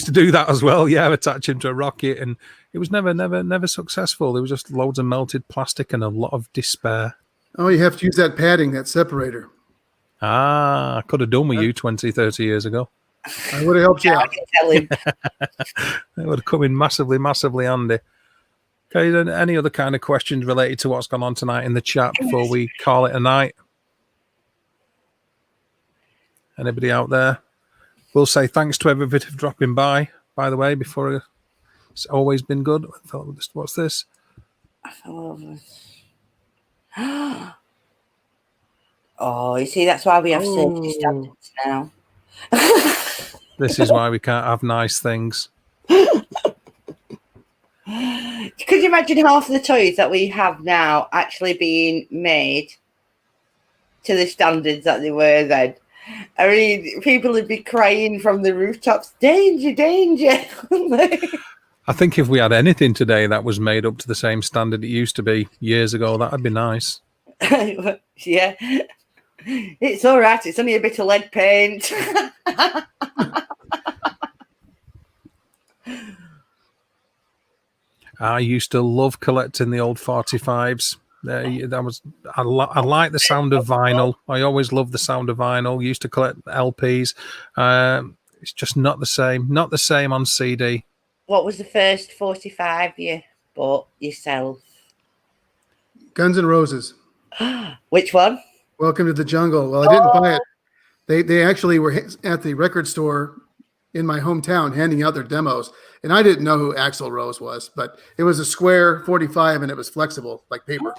to do that as well. Yeah, attach him to a rocket, and it was never successful. There was just loads of melted plastic and a lot of despair. Oh, you have to use that padding, that separator. I could have done with you 20, 30 years ago. I would have helped you out. I can tell him. It would have come in massively, massively handy. Okay, then any other kind of questions related to what's gone on tonight in the chat before we call it a night? Anybody out there? We'll say thanks to everybody for dropping by the way, before it's always been good. What's this? Oh, you see, that's why we have safety standards now. This is why we can't have nice things. Could you imagine half of the toys that we have now actually being made to the standards that they were then? I mean, people would be crying from the rooftops, danger, danger. I think if we had anything today that was made up to the same standard it used to be years ago, that'd be nice. Yeah. It's all right. It's only a bit of lead paint. I used to love collecting the old 45s. I like the sound of vinyl. I always loved the sound of vinyl. Used to collect LPs. It's just not the same. Not the same on CD. What was the first 45 you bought yourself? Guns N' Roses. Which one? Welcome to the Jungle. Well, I didn't buy it. They actually were at the record store in my hometown handing out their demos, and I didn't know who Axl Rose was, but it was a square 45 and it was flexible like paper.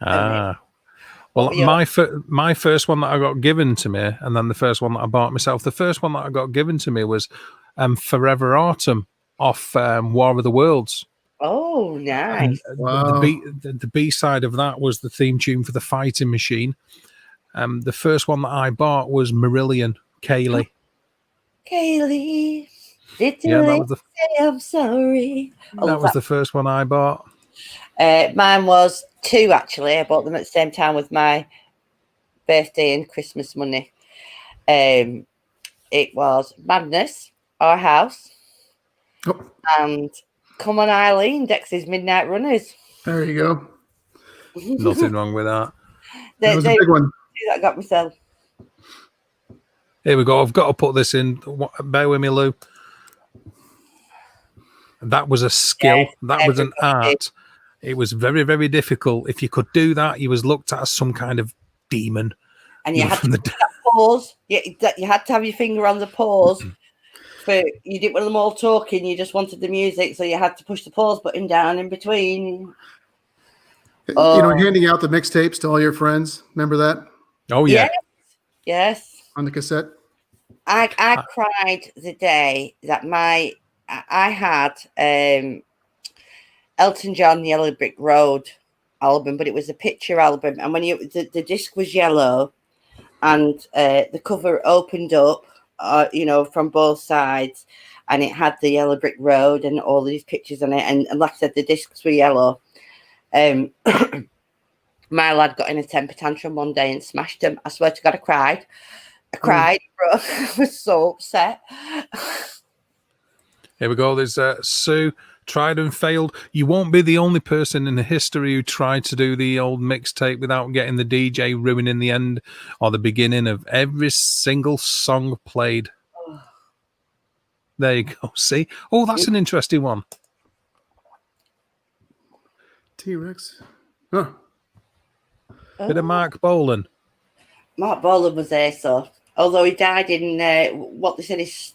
Well, my first one that I got given to me, and then the first one that I bought myself. The first one that I got given to me was Forever Autumn off War of the Worlds. Oh, nice! Wow. The B side of that was the theme tune for the Fighting Machine. The first one that I bought was Marillion, Kaylee. Kaylee. Did Yeah, I say I'm sorry? that was the first one I bought. Mine was 2, actually. I bought them at the same time with my birthday and Christmas money. It was Madness, Our House, and Come On Eileen, Dex's Midnight Runners. There you go. Nothing wrong with that. That was a big one. That got myself. Here we go. I've got to put this in. Bear with me, Lou. That was a skill. Yes, that was an art. It was very, very difficult. If you could do that, you was looked at as some kind of demon. And you had to put that pause. You had to have your finger on the pause. You didn't want them all talking. You just wanted the music, so you had to push the pause button down in between. You know, handing out the mixtapes to all your friends. Remember that? Oh, yeah. Yes. On the cassette. I cried the day that I had Elton John Yellow Brick Road album, but it was a picture album, and when the disc was yellow and the cover opened up, from both sides, and it had the Yellow Brick Road and all these pictures on it, and like I said, the discs were yellow. My lad got in a temper tantrum one day and smashed them. I swear to God, I cried, bro. I was so upset. Here we go. There's Sue. Tried and failed. You won't be the only person in the history who tried to do the old mixtape without getting the DJ ruining the end or the beginning of every single song played. There you go. See? Oh, that's an interesting one. T-Rex. Huh. Bit of Mark Bolan. Mark Bolan was there, so although he died in what they said his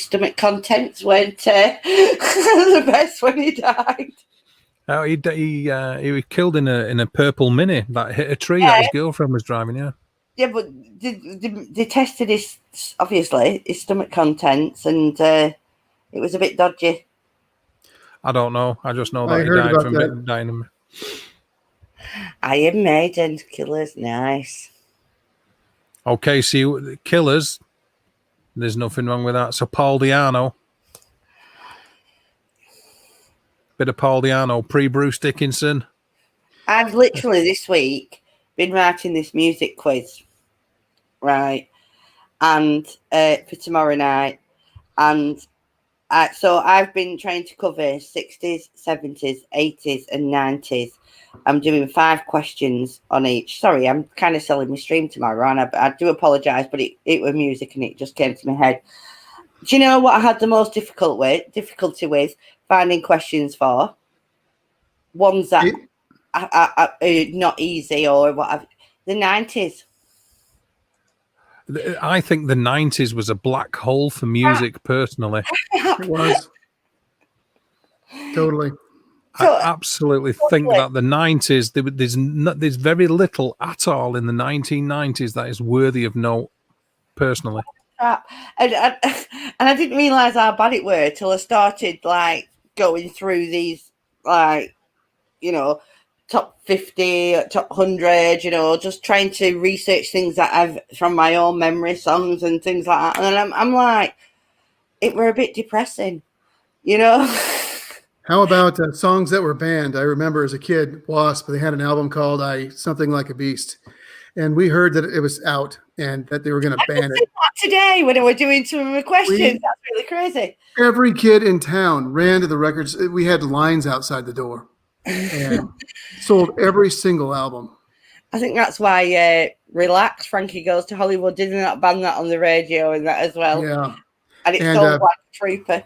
stomach contents weren't the best when he died. Oh, he was killed in a purple Mini that hit a tree that his girlfriend was driving. Yeah, but they tested his stomach contents, and it was a bit dodgy. I don't know. I just know that he died from dying. Iron Maiden, Killers, nice. Okay, see, Killers. There's nothing wrong with that. So Paul Di'Anno. Bit of Paul Di'Anno, pre-Bruce Dickinson. I've literally this week been writing this music quiz, right? And for tomorrow night. And so I've been trying to cover 60s, 70s, 80s and 90s. I'm doing 5 questions on each. Sorry, I'm kind of selling my stream tomorrow, and I do apologise, but it was music and it just came to my head. Do you know what I had the most difficulty with finding questions for? Ones that are not easy or whatever. The 90s. I think the 90s was a black hole for music, personally. It was. Totally. I absolutely think that the 90s, there's very little at all in the 1990s that is worthy of note, personally. And I didn't realise how bad it were till I started going through these top 50, top 100, just trying to research things that I've from my own memory, songs and things like that. And I'm like, it were a bit depressing, How about songs that were banned? I remember as a kid, Wasp, they had an album called Something Like a Beast. And we heard that it was out and that they were going to ban it. Today, when we were doing some of the questions, that's really crazy. Every kid in town ran to the records. We had lines outside the door and sold every single album. I think that's why Relax, Frankie Goes to Hollywood, did not ban that on the radio and that as well. Yeah. And it sold like a trooper.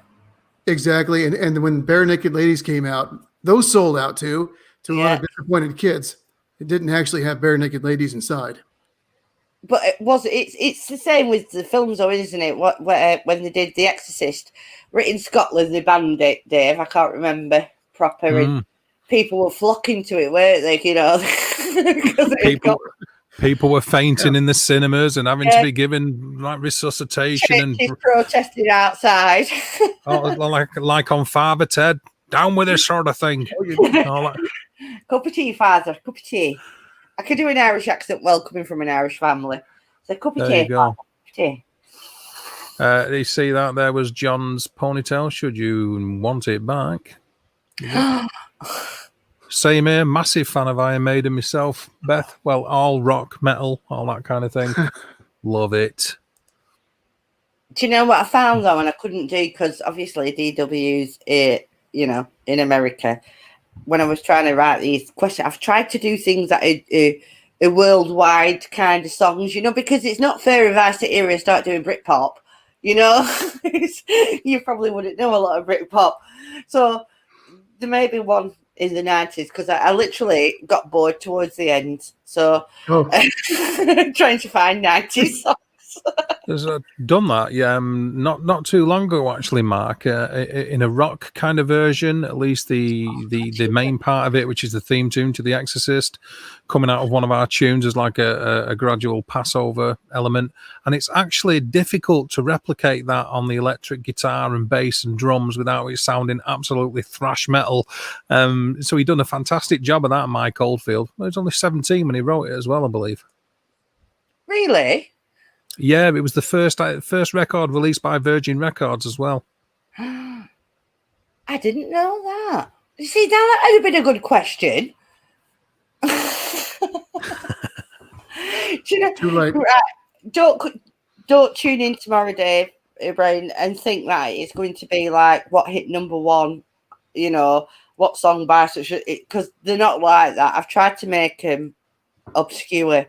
Exactly. And when Bare Naked Ladies came out, those sold out too, to a lot of disappointed kids. It didn't actually have Bare Naked Ladies inside. But it's the same with the films, though, isn't it? When they did The Exorcist, in Scotland, they banned it, Dave. I can't remember proper. And people were flocking to it, weren't they? People were fainting in the cinemas and having to be given resuscitation and protesting outside. like on Father Ted, down with this sort of thing. Cup of tea, Father. Cup of tea. I could do an Irish accent well coming from an Irish family. So cup of tea. There you go. Tea. You see that there was John's ponytail. Should you want it back? Same here. Massive fan of Iron Maiden myself. Beth, well, all rock, metal, all that kind of thing. Love it. Do you know what I found though, and I couldn't do because obviously DW's, in America. When I was trying to write these questions, I've tried to do things that are worldwide kind of songs, because it's not fair if I sit here and start doing Britpop, you probably wouldn't know a lot of Britpop. So there may be one in the 90s because I literally got bored towards the end. So trying to find 90s songs. There's done that, yeah. Not too long ago, actually, Mark. In a rock kind of version, at least the main part of it, which is the theme tune to The Exorcist, coming out of one of our tunes as like a gradual passover element, and it's actually difficult to replicate that on the electric guitar and bass and drums without it sounding absolutely thrash metal. So he done a fantastic job of that, Mike Oldfield. He was only 17 when he wrote it as well, I believe. Really? Yeah, it was the first record released by Virgin Records as well. I didn't know that. You see, that would have been a good question. Do you know, Too late. Right, don't tune in tomorrow, Dave, Brian, and think that it's going to be like what hit number one, what song by such, because they're not like that. I've tried to make them obscure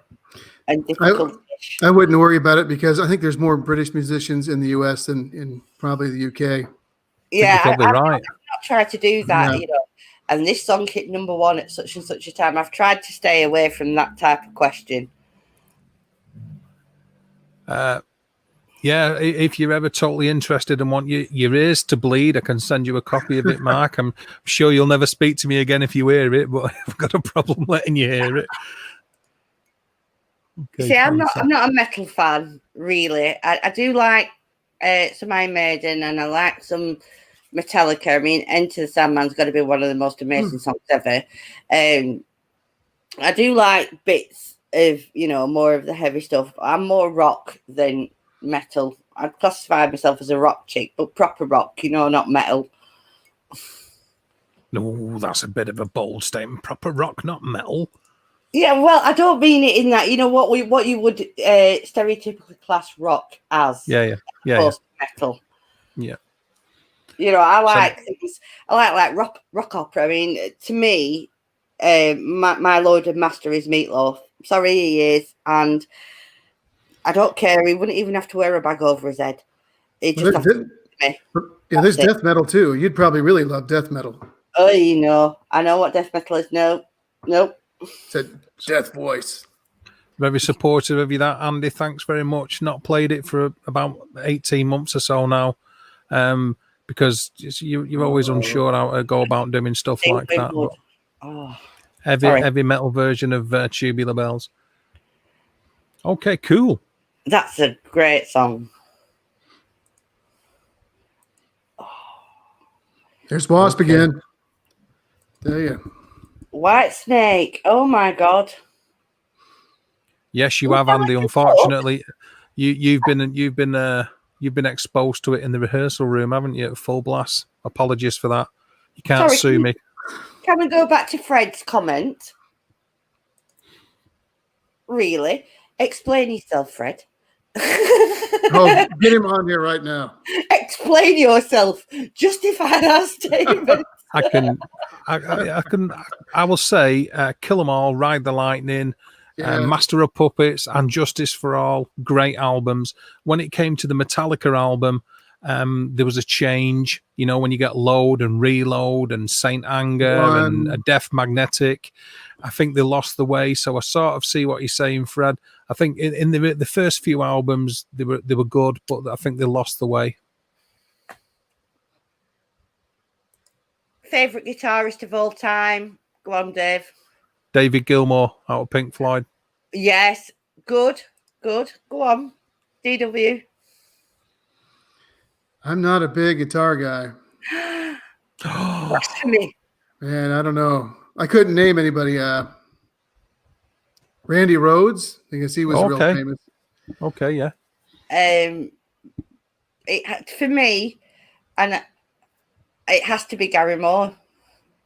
and difficult. I wouldn't worry about it because I think there's more British musicians in the US than in probably the UK. Yeah, you're probably right. I've not tried to do that, and this song hit number one at such and such a time. I've tried to stay away from that type of question. Yeah, if you're ever totally interested and want your ears to bleed, I can send you a copy of it, Mark. I'm sure you'll never speak to me again if you hear it, but I've got a problem letting you hear it. Okay, see, I'm not a metal fan, really. I do like some Iron Maiden and I like some Metallica. I mean, Enter the Sandman's got to be one of the most amazing songs ever. I do like bits of, more of the heavy stuff. I'm more rock than metal. I'd classify myself as a rock chick, but proper rock, not metal. No, that's a bit of a bold statement. Proper rock, not metal. Yeah, well, I don't mean it in that. What you would stereotypically class rock as. Yeah. Metal. Yeah. I like things. I like rock opera. I mean, to me, my Lord and Master is Meatloaf. Sorry, he is, and I don't care. He wouldn't even have to wear a bag over his head. He just has to me. Yeah, there's death metal too. You'd probably really love death metal. Oh, I know what death metal is. Nope. Said death voice. Very supportive of you, that Andy. Thanks very much. Not played it for about 18 months or so now, because you're always unsure how to go about doing stuff like that. Heavy metal version of Tubular Bells. Okay, cool. That's a great song. There's Wasp again. There you. White Snake. Oh my God. Yes, you have, Andy. Unfortunately, you've been exposed to it in the rehearsal room, haven't you? At full blast. Apologies for that. You can't sue me. Can we go back to Fred's comment? Really? Explain yourself, Fred. Oh, get him on here right now. Explain yourself. Justify our statement. I will say, Kill 'Em All, Ride the Lightning, Master of Puppets, and Justice for All, great albums. When it came to the Metallica album, there was a change, when you get Load and Reload and Saint Anger and Death Magnetic. I think they lost the way, so I sort of see what you're saying, Fred. I think in the first few albums, they were good, but I think they lost the way. Favorite guitarist of all time? Go on, Dave. David Gilmour out of Pink Floyd. Yes, good. Go on, DW. I'm not a big guitar guy. Blasphemy. Man, I don't know. I couldn't name anybody. Randy Rhoads, I guess he was real famous. Okay, yeah. for me, and it has to be Gary Moore.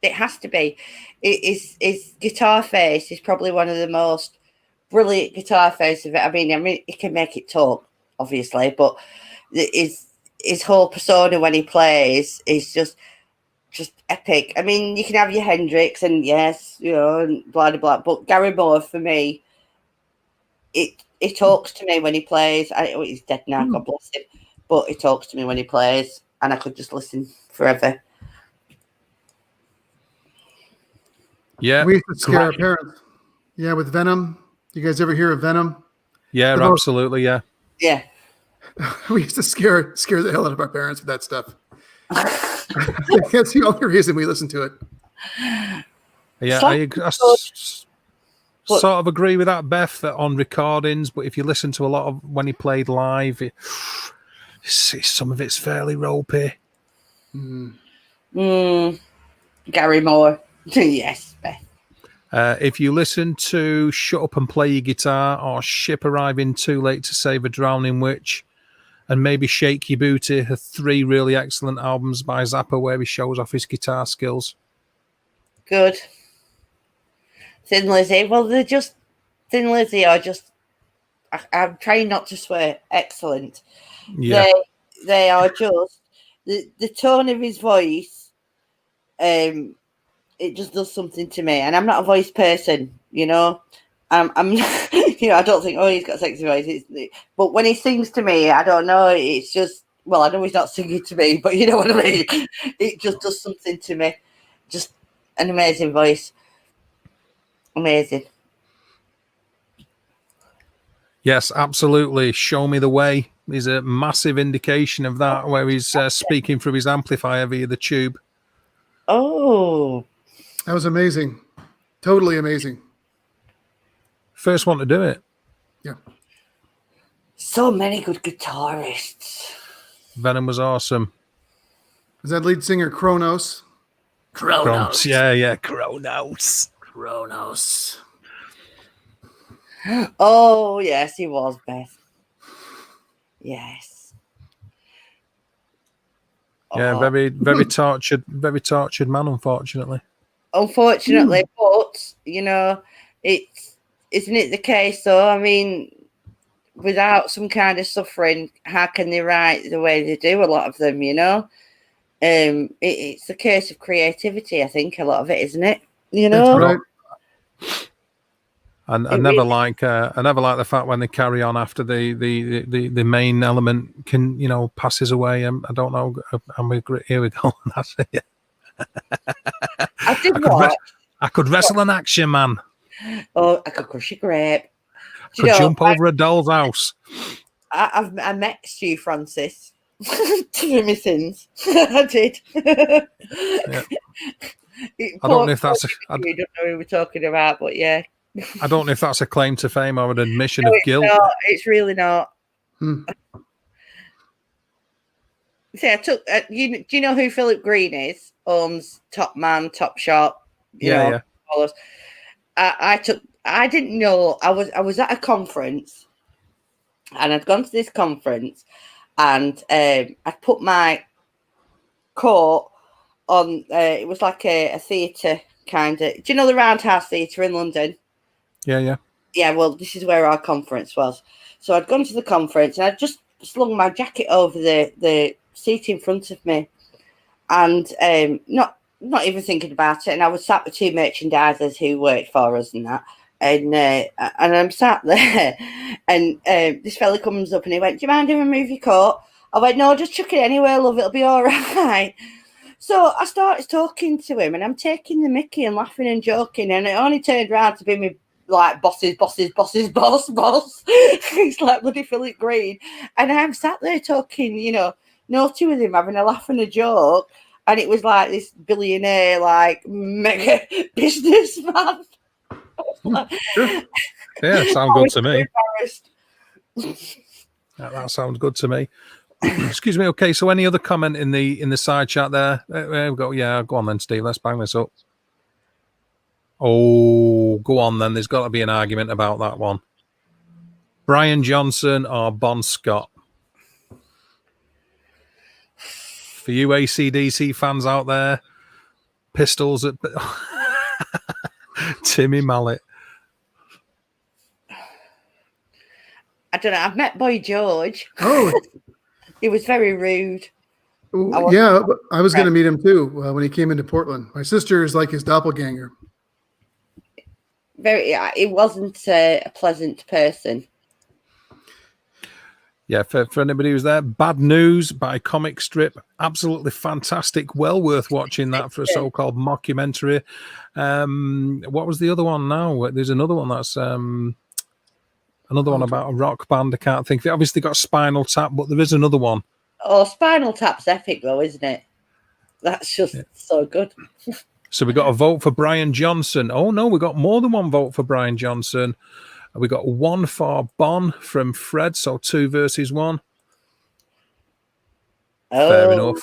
It has to be. His guitar face is probably one of the most brilliant guitar face of it. I mean, he can make it talk, obviously, but his whole persona when he plays is just epic. I mean, you can have your Hendrix and yes, and blah blah blah, but Gary Moore for me, it talks to me when he plays. He's dead now, God bless him, but he talks to me when he plays, and I could just listen forever. Yeah, we used to scare our parents. Yeah, with Venom. You guys ever hear of Venom? Yeah, absolutely. Yeah. Yeah. We used to scare the hell out of our parents with that stuff. That's the only reason we listen to it. Yeah, I sort of agree with that, Beth, that on recordings, but if you listen to a lot of when he played live, some of it's fairly ropey. Gary Moore. Yes, Beth. If you listen to Shut Up and Play Your Guitar or Ship Arriving Too Late to Save a Drowning Witch and maybe Shake Your Booty are 3 really excellent albums by Zappa where he shows off his guitar skills. Good. Thin Lizzy. Well, they're just... Thin Lizzy are just... I'm trying not to swear. Excellent. Yeah. They are just... The tone of his voice... it just does something to me, and I'm not a voice person, I'm I don't think he's got a sexy voice, but when he sings to me, I don't know, it's just, well, I know he's not singing to me, but you know what I mean. It just does something to me. Just an amazing voice. Amazing. Yes, absolutely. Show Me the Way is a massive indication of that, where he's speaking through his amplifier via the tube. Oh, that was amazing. Totally amazing. First one to do it. Yeah. So many good guitarists. Venom was awesome. Was that lead singer Kronos? Kronos. Yeah, Kronos. Oh, yes, he was, Beth. Yes. Yeah, very tortured man, unfortunately. Unfortunately, but isn't it the case though? I mean, without some kind of suffering, how can they write the way they do? A lot of them, it's a case of creativity. I think a lot of it, isn't it? That's right. And I never like the fact when they carry on after the main element passes away. I don't know. Here we go. That's it. I could wrestle an action man. Oh, I could crush a grape. Could jump over a doll's house. I met Stu Francis. To my sins. I did. Yeah. I don't know if that's... You don't know who we're talking about, but yeah. I don't know if that's a claim to fame or an admission of guilt. No, it's really not. See, I took. Do you know who Philip Green is? Owns Top Man, Top Shop. Yeah. I didn't know. I was at a conference, and I'd gone to this conference, and I put my coat on. It was like a theatre kind of. Do you know the Roundhouse Theatre in London? Yeah. Yeah, well, this is where our conference was. So I'd gone to the conference and I'd just slung my jacket over the seat in front of me, and not even thinking about it. And I was sat with 2 merchandisers who worked for us and that. And I'm sat there, and this fella comes up and he went, "Do you mind if I move your coat?" I went, "No, just chuck it anywhere, love. It'll be all right." So I started talking to him, and I'm taking the mickey and laughing and joking, and it only turned around to be me. Like boss. He's like bloody Philip Green, and I'm sat there talking, naughty with him, having a laugh and a joke, and it was like this billionaire, like mega businessman. Yeah, sounds good to me. That sounds good to me. Excuse me. Okay, so any other comment in the side chat there? We've got, yeah, go on then, Steve. Let's bang this up. Oh, go on then. There's got to be an argument about that one. Brian Johnson or Bon Scott? For you AC/DC fans out there, pistols at Timmy Mallet. I don't know. I've met Boy George. Oh, He was very rude. yeah. I was going to meet him too when he came into Portland. My sister is like his doppelganger. He wasn't a pleasant person. Yeah, for anybody who's there, Bad News by comic strip, absolutely fantastic, well worth watching that for a so-called mockumentary. What was the other one now? There's another one that's another one about a rock band. I can't think of it. Obviously got Spinal Tap, but there is another one. Oh, Spinal Tap's epic though, isn't it? That's just so good. So we got a vote for Brian Johnson. Oh no, we got more than one vote for Brian Johnson. We got one for Bon from Fred, so 2 versus 1. Oh. Fair enough.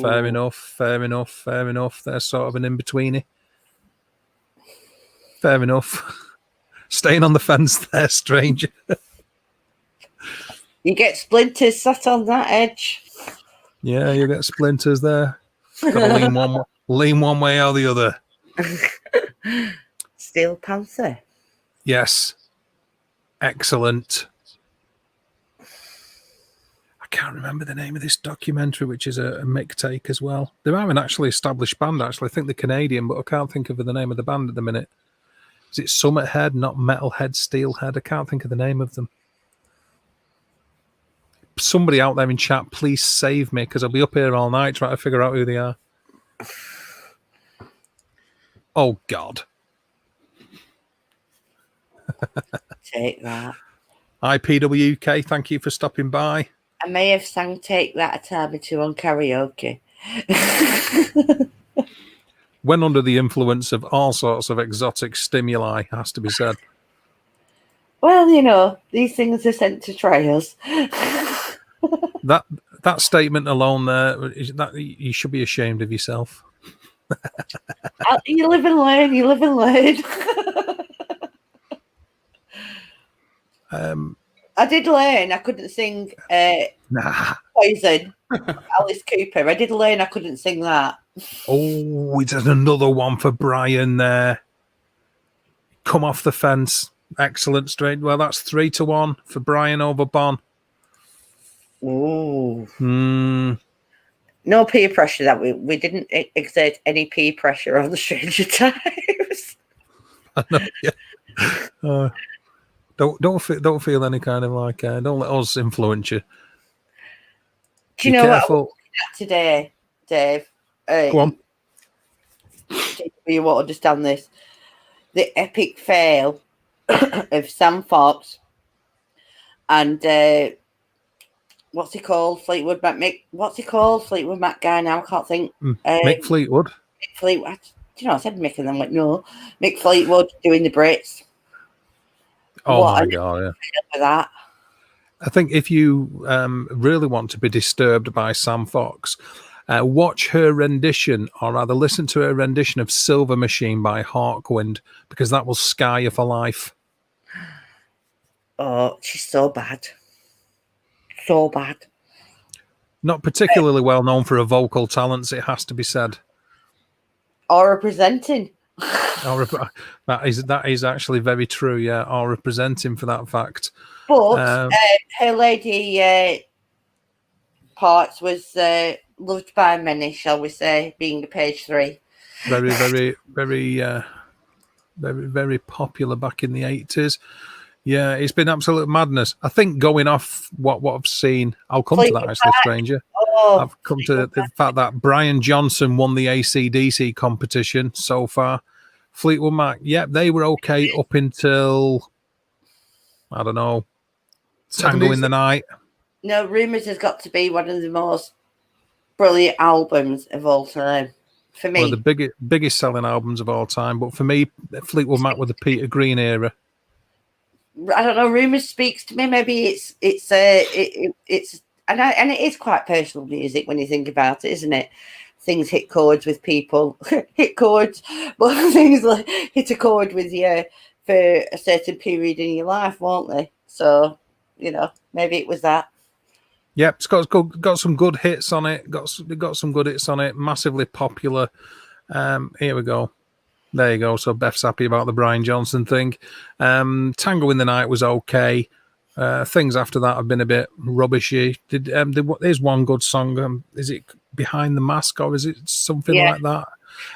Fair enough. Fair enough. Fair enough. They're sort of an in-betweeny. Fair enough. Staying on the fence there, stranger. You get splinters sat on that edge. Yeah, you get splinters there. Got to lean one way or the other. Steel Panther. Yes. Excellent. I can't remember the name of this documentary, which is a Mick take as well. They are an actually established band, actually. I think they're Canadian, but I can't think of the name of the band at the minute. Is it Summit Head, not Metalhead, Steelhead? I can't think of the name of them. Somebody out there in chat, please save me, because I'll be up here all night trying to figure out who they are. Oh, God. Take that. IPWK, thank you for stopping by. I may have sang Take That a time or two on karaoke. When under the influence of all sorts of exotic stimuli, has to be said. Well, you know, these things are sent to try us. That statement alone there, you should be ashamed of yourself. You live and learn, you live and learn. I did learn I couldn't sing Poison, Alice Cooper. I did learn I couldn't sing that. Oh, it's another one for Brian there. Come off the fence. Excellent straight. Well, that's 3-1 for Brian over Bon. Ooh. No peer pressure. That we didn't exert any peer pressure on the Stranger Times. I know, yeah. Don't feel any kind of like don't let us influence you. Do you know careful. What I was looking at today, Dave? Go on. You won't understand this. The epic fail of Sam Fox and what's he called? Fleetwood Mac. What's he called? Fleetwood Mac guy. Now I can't think. Mick Fleetwood. Mick Fleetwood. Do you know? I said Mick, and then like no, Mick Fleetwood doing the Brits. Oh my God! Yeah. For that. I think if you really want to be disturbed by Sam Fox, watch her rendition, or rather listen to her rendition of Silver Machine by Hawkwind, because that will scar you for life. Oh, she's so bad. So bad. Not particularly well known for her vocal talents, it has to be said. Or representing. That is actually very true, yeah. Or representing for that fact. But her lady parts was loved by many, shall we say, being a page 3. Very, very, very, very, very popular back in the 80s. Yeah, it's been absolute madness. I think going off what I've seen, I'll come to that actually, stranger. I've come to the fact that Brian Johnson won the AC/DC competition so far. Fleetwood Mac, yeah, they were okay up until, I don't know, Tango in the Night. No, Rumours has got to be one of the most brilliant albums of all time. For me. One of the biggest selling albums of all time. But for me, Fleetwood Mac with the Peter Green era. I don't know. Rumours speaks to me. Maybe it's and it is quite personal music when you think about it, isn't it? Things hit chords with people, hit chords, but things like hit a chord with you for a certain period in your life, won't they? So, you know, maybe it was that. Yep, it's got some good hits on it. Got some good hits on it. Massively popular. Here we go. There you go. So Beth's happy about the Brian Johnson thing. Tango in the Night was okay. Things after that have been a bit rubbishy. There's one good song. Is it Behind the Mask or is it something like that?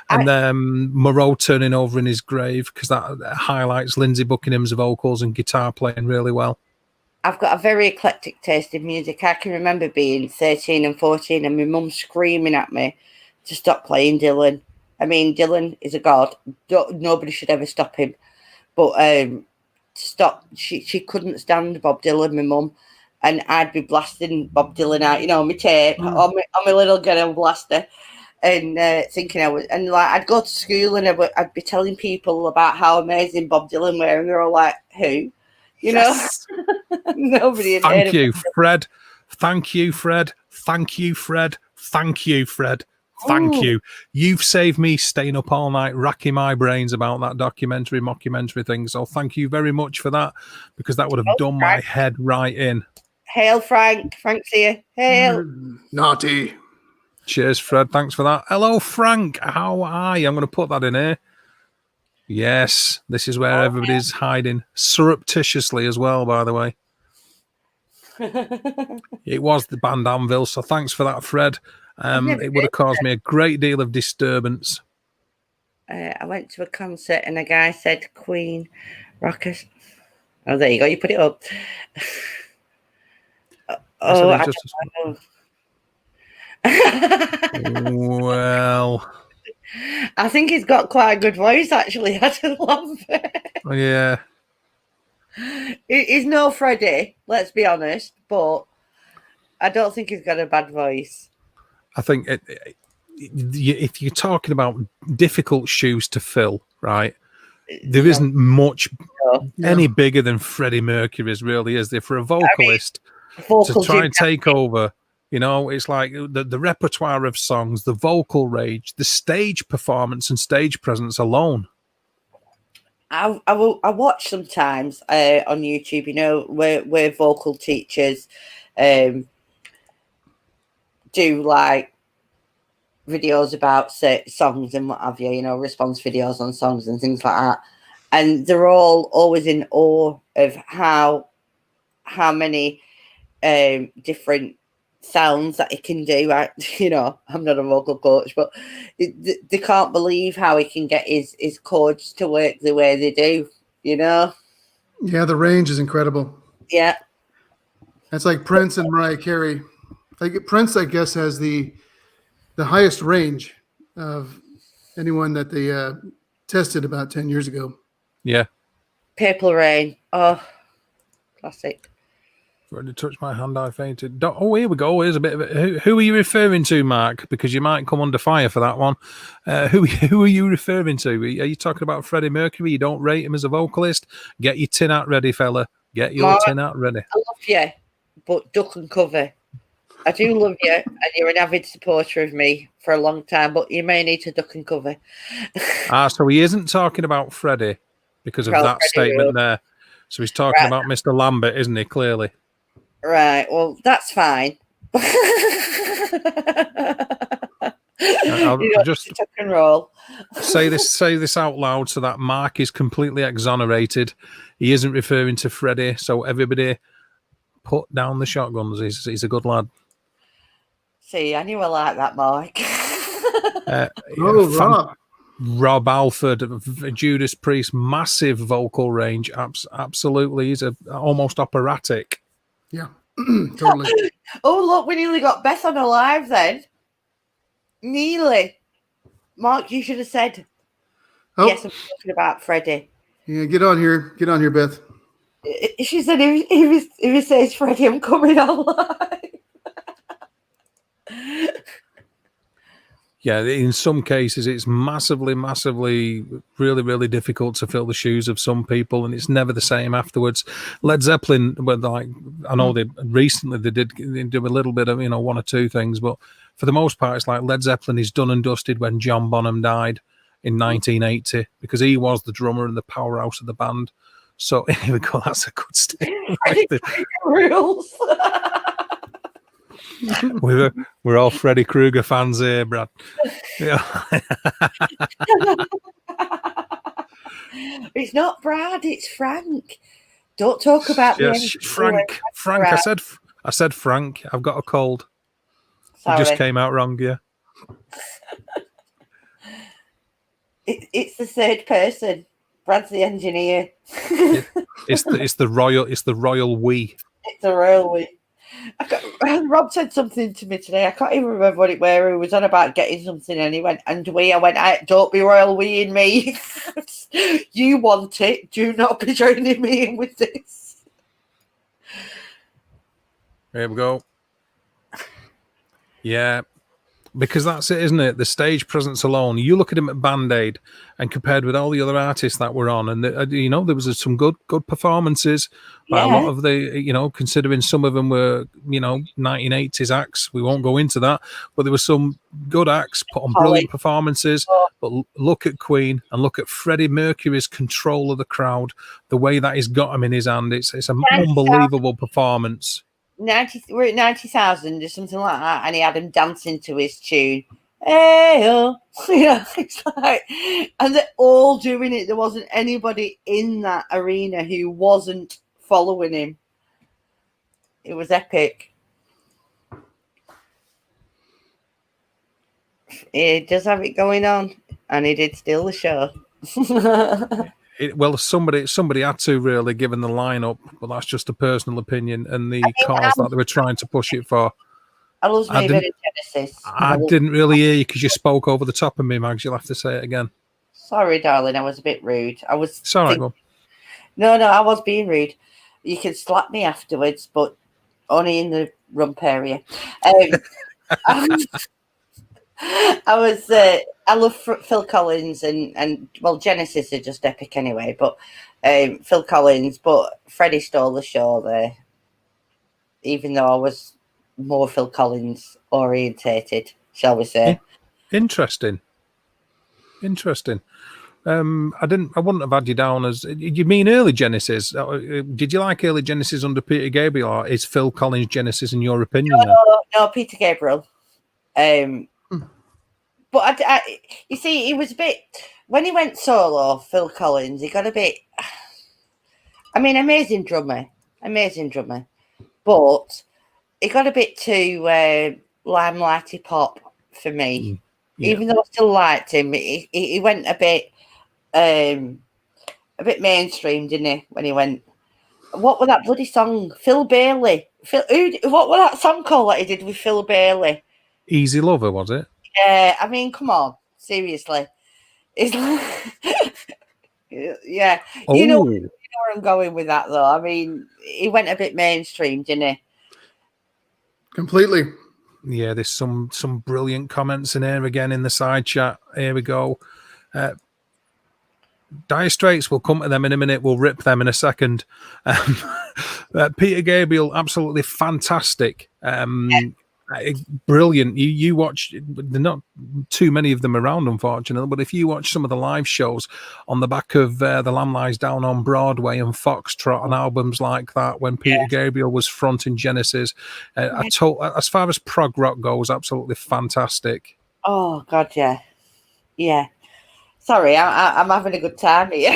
And Moreau turning over in his grave, because that highlights Lindsay Buckingham's vocals and guitar playing really well. I've got a very eclectic taste in music. I can remember being 13 and 14 and my mum screaming at me to stop playing Dylan. I mean, Dylan is a god. Nobody should ever stop him. But stop. She couldn't stand Bob Dylan, my mum. And I'd be blasting Bob Dylan out, on my tape, on my little ghetto blaster. And thinking I'd go to school and I'd be telling people about how amazing Bob Dylan were. And they're all like, who? Yes. Nobody had Thank you, Fred. Thank you, Fred. Thank you, Fred. Thank you, Fred. Thank you. You've saved me staying up all night, racking my brains about that mockumentary thing. So thank you very much for that, because that would have done my head right in. Hail, Frank. Frank's here. Hail. Naughty. Cheers, Fred. Thanks for that. Hello, Frank. How are you? I'm going to put that in here. Yes, this is where everybody's hiding surreptitiously as well, by the way. It was the band Anvil, so thanks for that, Fred. It would have caused me a great deal of disturbance. I went to a concert and a guy said Queen Rockers. Oh, there you go. You put it up. Well, I think he's got quite a good voice, actually. I just love it. Yeah. He's no Freddie, let's be honest, but I don't think he's got a bad voice. I think if you're talking about difficult shoes to fill, right, there isn't much any bigger than Freddie Mercury's, really, is there? For a vocalist to try and take over, it's like the repertoire of songs, the vocal range, the stage performance and stage presence alone. I watch sometimes on YouTube, where vocal teachers do like videos about songs and what have you, response videos on songs and things like that. And they're all always in awe of how many different sounds that it can do. I'm not a vocal coach, but they can't believe how he can get his chords to work the way they do, Yeah, the range is incredible. Yeah. That's like Prince and Mariah Carey. Like Prince, I guess, has the highest range of anyone that they tested about 10 years ago. Yeah. Purple Rain. Oh, classic. When you touch my hand, I fainted. Oh, here we go. Here's a bit of it. Who are you referring to, Mark? Because you might come under fire for that one. Who are you referring to? Are you talking about Freddie Mercury? You don't rate him as a vocalist? Get your tin hat ready, fella. Get your tin hat ready. I love you, but duck and cover. I do love you, and you're an avid supporter of me for a long time, but you may need to duck and cover. So he isn't talking about Freddie because of that statement there. So he's talking about Mr. Lambert, isn't he, clearly? Right, well, that's fine. I'll just tuck and roll. say this out loud so that Mark is completely exonerated. He isn't referring to Freddie, so everybody put down the shotguns. He's a good lad. See, I knew I liked that, Mark. Rob Alford, Judas Priest, massive vocal range. Absolutely, he's almost operatic. Yeah, totally. Oh, look, we nearly got Beth on a live then. Nearly. Mark, you should have said, yes, I'm talking about Freddie. Yeah, get on here, Beth. She said, if he says Freddie, I'm coming on live. Yeah, in some cases, it's massively, really, really difficult to fill the shoes of some people, and it's never the same afterwards. Led Zeppelin, I know they did a little bit of, one or two things, but for the most part, it's like Led Zeppelin is done and dusted when John Bonham died in 1980, because he was the drummer and the powerhouse of the band. So here we go. That's a good statement. Rules. We're all Freddy Krueger fans here, Brad. Yeah. It's not Brad, it's Frank. Don't talk about me. Yes, Frank. Frank. I said Frank. I've got a cold. Sorry. It just came out wrong, yeah. It's the third person. Brad's the engineer. It's the royal we. It's a royal we. Rob said something to me today. I can't even remember what it were. He was on about getting something, and he went, "And we." I went, "Don't be royal weeing me. You want it. Do not be joining me in with this." There we go. Yeah, because that's it, isn't it? The stage presence alone. You look at him at Band Aid, and compared with all the other artists that were on, and there was some good performances by a lot of the, considering some of them were 1980s acts. We won't go into that, but there were some good acts put on brilliant performances. But look at Queen and look at Freddie Mercury's control of the crowd, the way that he's got him in his hand. It's an unbelievable performance. We're at 90,000 or something like that, and he had him dancing to his tune. Hey, it's like, and they're all doing it. There wasn't anybody in that arena who wasn't following him. It was epic. He does have it going on, and he did steal the show. Well, somebody had to, really, given the lineup, but that's just a personal opinion and the cause that they were trying to push it for. I love me a bit of Genesis. I didn't really hear you because you spoke over the top of me, Mags. You'll have to say it again. Sorry, darling. I was a bit rude. It's all right, Mum. No, I was being rude. You can slap me afterwards, but only in the rump area. I love Phil Collins and Genesis are just epic anyway, but Phil Collins, but Freddie stole the show there, even though I was more Phil Collins orientated, shall we say. Interesting. I wouldn't have had you down as, you mean early Genesis? Did you like early Genesis under Peter Gabriel, or is Phil Collins Genesis in your opinion? No, Peter Gabriel. But you see, he was a bit, when he went solo, Phil Collins, he got a bit, amazing drummer, but he got a bit too limelighty pop for me. Yeah. Even though I still liked him, he went a bit mainstream, didn't he? When he went, what was that bloody song? Phil Bailey. What was that song called that he did with Phil Bailey? Easy Lover, was it? Yeah, come on, seriously. It's like, yeah. Oh. You know where I'm going with that, though. He went a bit mainstream, didn't he? Completely. Yeah, there's some brilliant comments in here again in the side chat. Here we go. Dire Straits, we'll come to them in a minute. We'll rip them in a second. Peter Gabriel, absolutely fantastic. Brilliant. You watch, there are not too many of them around, unfortunately, but if you watch some of the live shows on the back of The Lamb Lies Down on Broadway and Foxtrot and albums like that, when Peter Gabriel was fronting Genesis, as far as prog rock goes, absolutely fantastic. Oh, God, yeah. Yeah. Sorry, I'm having a good time here.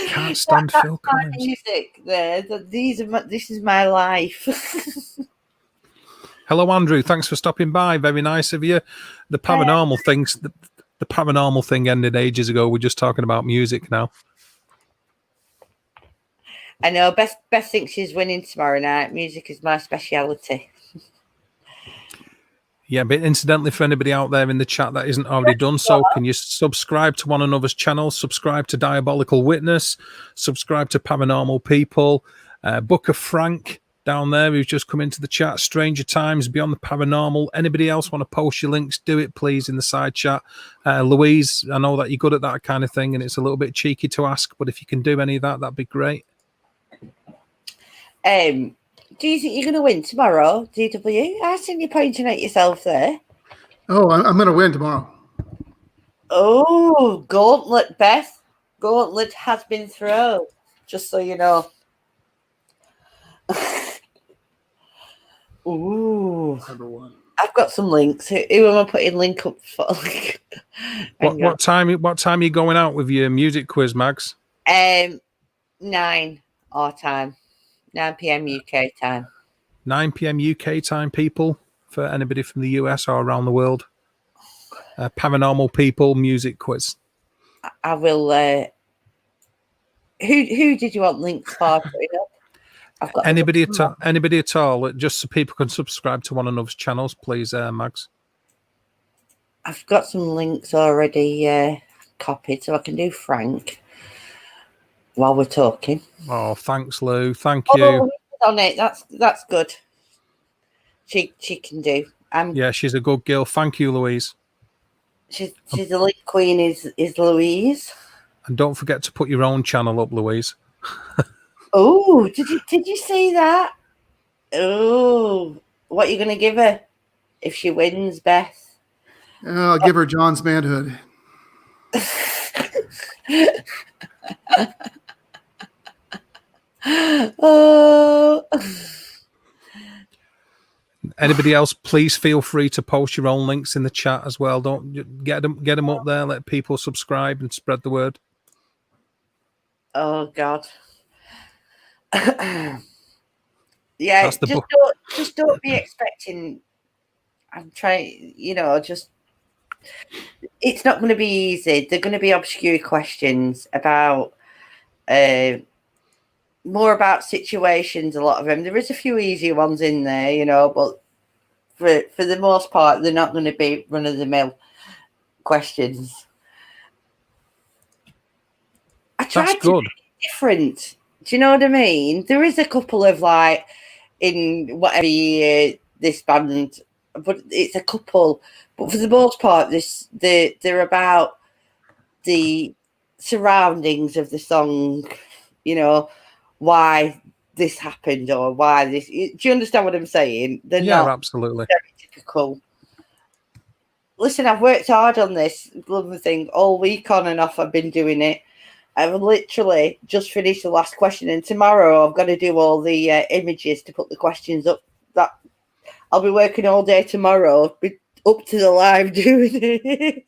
Can't stand Phil Collins. Music. This is my life. Hello, Andrew. Thanks for stopping by. Very nice of you. The paranormal things, the paranormal thing ended ages ago. We're just talking about music now. I know. Beth thinks she's winning tomorrow night. Music is my speciality. Yeah, but incidentally, for anybody out there in the chat that isn't already done so, can you subscribe to one another's channels? Subscribe to Diabolical Witness. Subscribe to Paranormal People. Booker Frank down there who's just come into the chat. Stranger Times, Beyond the Paranormal. Anybody else want to post your links? Do it, please, in the side chat. Louise, I know that you're good at that kind of thing, and it's a little bit cheeky to ask, but if you can do any of that, that'd be great. Do you think you're going to win tomorrow, DW? I think you're pointing at yourself there. Oh, I'm going to win tomorrow. Oh, gauntlet, Beth. Gauntlet has been thrown, just so you know. Ooh. Number one. I've got some links. Who am I putting link up for? What time are you going out with your music quiz, Mags? 9 our time. 9 p.m. UK time. 9 p.m. UK time, people, for anybody from the US or around the world. Paranormal people music quiz. I will. Who did you want links for? I've got anybody at all, just so people can subscribe to one another's channels, please, Mags. I've got some links already copied, so I can do Frank while we're talking. Oh, thanks, Lou. Thank you. Oh, on it. That's good. She can do. Yeah, she's a good girl. Thank you, Louise. She's the link queen. Is Louise. And don't forget to put your own channel up, Louise. Oh, did you see that? Oh, what are you going to give her if she wins, Beth? I'll give her John's manhood. Oh. Anybody else, please feel free to post your own links in the chat as well. Don't get them up there. Let people subscribe and spread the word. Oh God. Yeah, just don't be expecting. I'm trying, just it's not going to be easy. They're going to be obscure questions about more about situations. A lot of them. There is a few easier ones in there, but for the most part, they're not going to be run of the mill questions. I tried to be different. Do you know what I mean? There is a couple of in whatever year this band, but it's a couple. But for the most part, they're about the surroundings of the song. Why this happened or why this. Do you understand what I'm saying? They're not absolutely very typical. Listen, I've worked hard on this bloody thing all week on and off. I've been doing it. I've literally just finished the last question, and tomorrow I've got to do all the images to put the questions up. That I'll be working all day tomorrow, be up to the live doing it.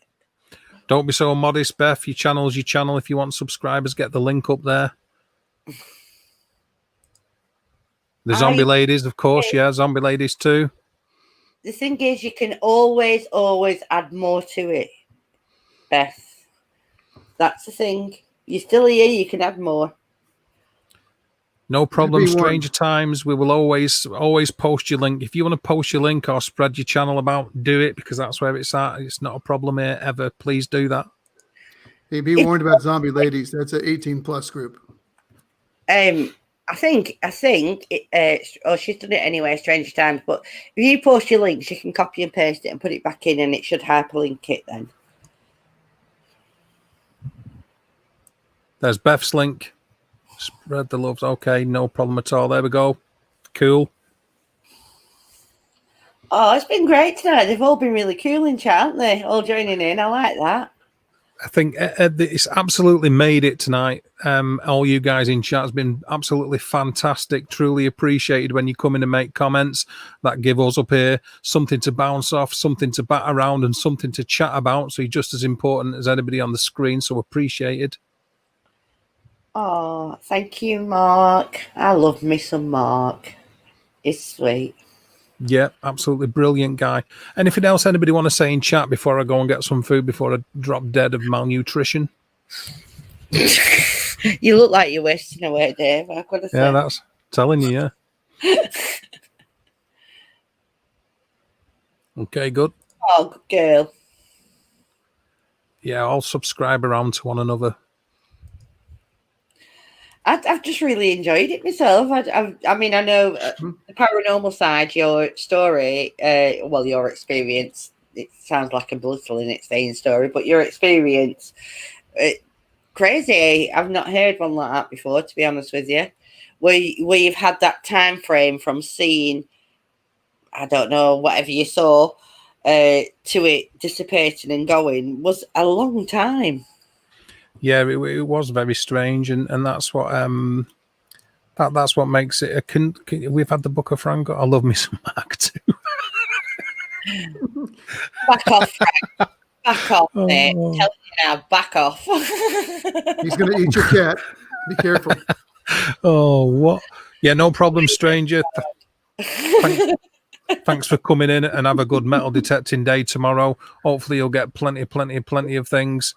Don't be so modest, Beth. Your channel's your channel. If you want subscribers, get the link up there. The zombie ladies, of course, zombie ladies too. The thing is, you can always add more to it, Beth. That's the thing. You're still here, you can add more. No problem. Stranger Times, we will always post your link. If you want to post your link or spread your channel about, do it, because that's where it's at. It's not a problem here ever. Please do that. Hey, be warned about zombie ladies. That's an 18+ group. I think she's done it anyway, Stranger Times, but if you post your links, you can copy and paste it and put it back in, and it should hyperlink it then. There's Beth's link. Spread the loves. Okay, no problem at all. There we go. Cool. Oh, it's been great tonight. They've all been really cool in chat, haven't they? All joining in. I like that. I think it's absolutely made it tonight. All you guys in chat has been absolutely fantastic. Truly appreciated when you come in and make comments that give us up here something to bounce off, something to bat around, and something to chat about. So you're just as important as anybody on the screen. So appreciated. Oh, thank you, Mark. I love me some Mark. It's sweet. Yeah, absolutely brilliant guy. Anything else anybody want to say in chat before I go and get some food before I drop dead of malnutrition? You look like you're wasting away, Dave. I've got to say. Yeah, that's telling you, yeah. Okay, good. Oh, good girl. Yeah, I'll subscribe around to one another. I've just really enjoyed it myself. I mean, I know the paranormal side, your story, your experience, it sounds like I'm belittling it saying story, but your experience, crazy. I've not heard one like that before, to be honest with you. Where you've had that time frame from seeing, I don't know, whatever you saw, to it dissipating and going was a long time. Yeah, it was very strange, and that's what That's what makes it. We've had the Book of Frank. I love me some Mark too. Back off, Frank. Back off, mate. Oh. I'm telling you now, back off. He's going to eat your cat. Be careful. Oh, what? Yeah, no problem, stranger. Thanks for coming in, and have a good metal detecting day tomorrow. Hopefully you'll get plenty of things.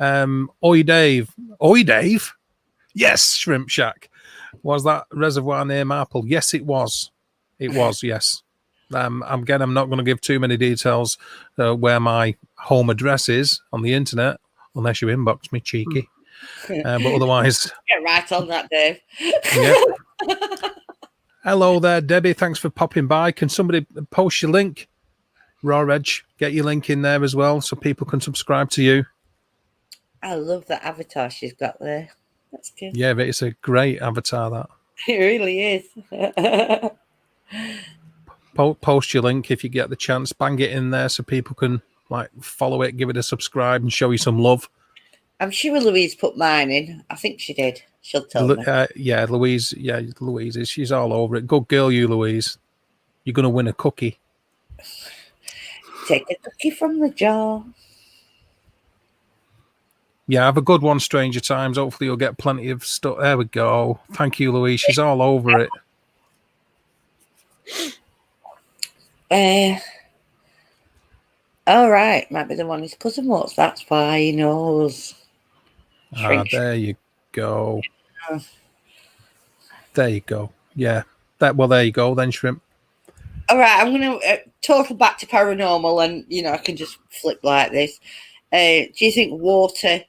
Oi Dave. Yes, Shrimp Shack. Was that reservoir near Marple? Yes, it was. It was, yes. Again, I'm not going to give too many details where my home address is on the internet, unless you inbox me, cheeky. But otherwise... Get right on that, Dave. Yeah. Hello there, Debbie. Thanks for popping by. Can somebody post your link? Raw Edge, get your link in there as well so people can subscribe to you. I love that avatar she's got there. That's good. Yeah, but it's a great avatar, that. It really is. Post your link if you get the chance. Bang it in there so people can follow it, give it a subscribe, and show you some love. I'm sure Louise put mine in. I think she did. She'll tell me. Yeah, Louise. Yeah, Louise. She's all over it. Good girl, you, Louise. You're going to win a cookie. Take a cookie from the jar. Yeah, have a good one, Stranger Times. Hopefully you'll get plenty of stuff. There we go. Thank you, Louise. She's all over it. All right. Might be the one his cousin wants. That's why he knows. There you go. There you go. Yeah. There you go then, Shrimp. All right. I'm going to total back to paranormal, and, I can just flip like this. Do you think water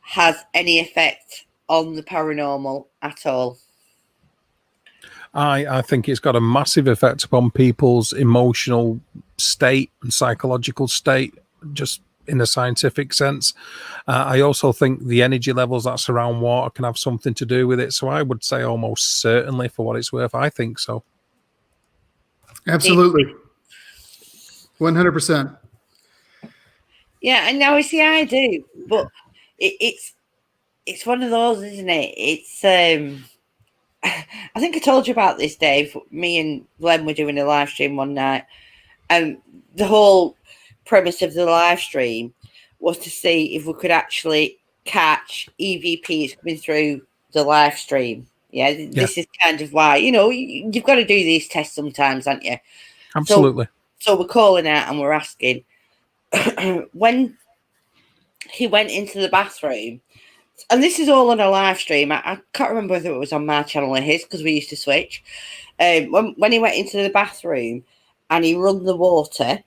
has any effect on the paranormal at all? I think it's got a massive effect upon people's emotional state and psychological state, just in a scientific sense. I also think the energy levels that surround water can have something to do with it. So I would say almost certainly, for what it's worth, I think so. Absolutely. 100%. Yeah, and now see, I do, but it's one of those, isn't it? It's I think I told you about this, Dave. Me and Glenn were doing a live stream one night, and the whole premise of the live stream was to see if we could actually catch EVPs coming through the live stream. Yeah, this is kind of why, you've got to do these tests sometimes, haven't you? Absolutely. So we're calling out and we're asking. When he went into the bathroom, and this is all on a live stream. I can't remember whether it was on my channel or his, because we used to switch. When he went into the bathroom and he run the water,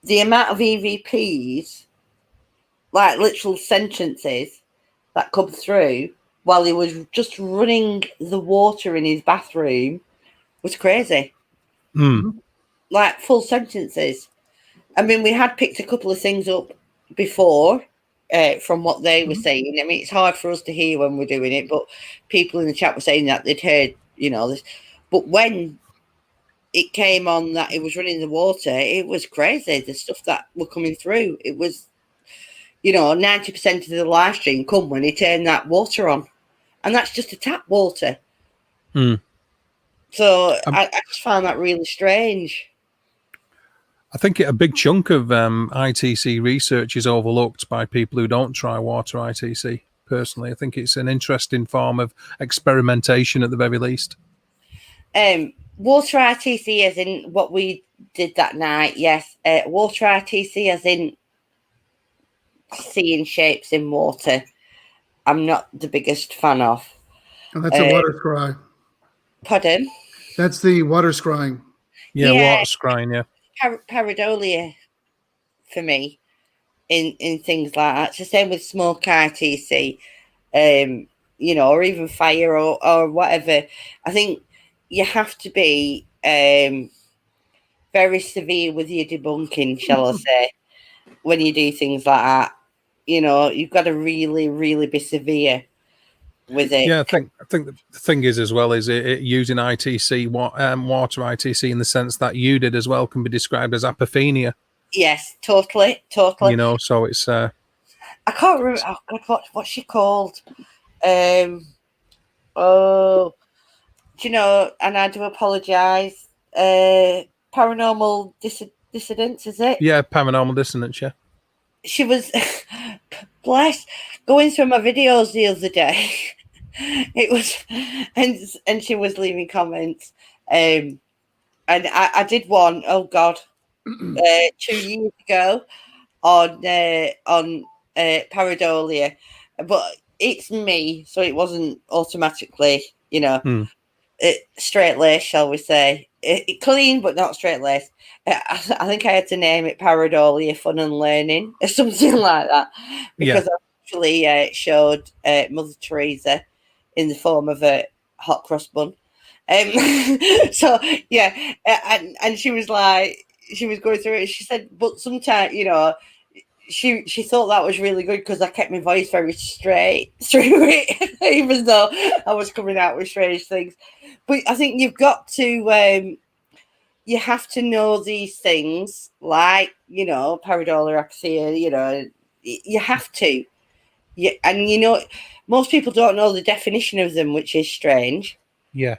the amount of EVPs, like literal sentences that come through while he was just running the water in his bathroom, was crazy. Like full sentences. I mean, we had picked a couple of things up before from what they were saying. I mean, it's hard for us to hear when we're doing it, but people in the chat were saying that they'd heard, this. But when it came on that it was running the water, it was crazy, the stuff that were coming through. It was, 90% of the live stream come when he turned that water on. And that's just a tap water. So I just found that really strange. I think a big chunk of ITC research is overlooked by people who don't try water ITC. Personally, I think it's an interesting form of experimentation at the very least. Water ITC as in what we did that night, yes. Water ITC as in seeing shapes in water, I'm not the biggest fan of. Oh, that's a water scry. Pardon? That's the water scrying. Yeah, water scrying, yeah. Pareidolia for me in things like that. It's the same with smoke ITC, or even fire or whatever. I think you have to be very severe with your debunking, shall I say, when you do things like that. You've got to really, really be severe with it. Yeah, I think the thing is as well is it using ITC, water ITC, in the sense that you did as well, can be described as apophenia. Yes, totally. So it's I can't remember. Oh God, what's she called? Oh, do you know? And I do apologise. Paranormal dissidence, is it? Yeah, paranormal dissonance. Yeah. She was, bless, going through my videos the other day. It was, and she was leaving comments. And I did one. Oh God, 2 years ago on Paradolia, but it's me, so it wasn't automatically, straight lace, shall we say? Clean, but not straight lace. I think I had to name it Paradolia Fun and Learning or something like that, because I actually showed Mother Teresa in the form of a hot cross bun. So yeah, and she was like, she was going through it. She said, but sometimes, she thought that was really good because I kept my voice very straight through it, even though I was coming out with strange things. But I think you've got to, you have to know these things, like, pareidolia, apatheia, you have to. Yeah, and most people don't know the definition of them, which is strange. Yeah.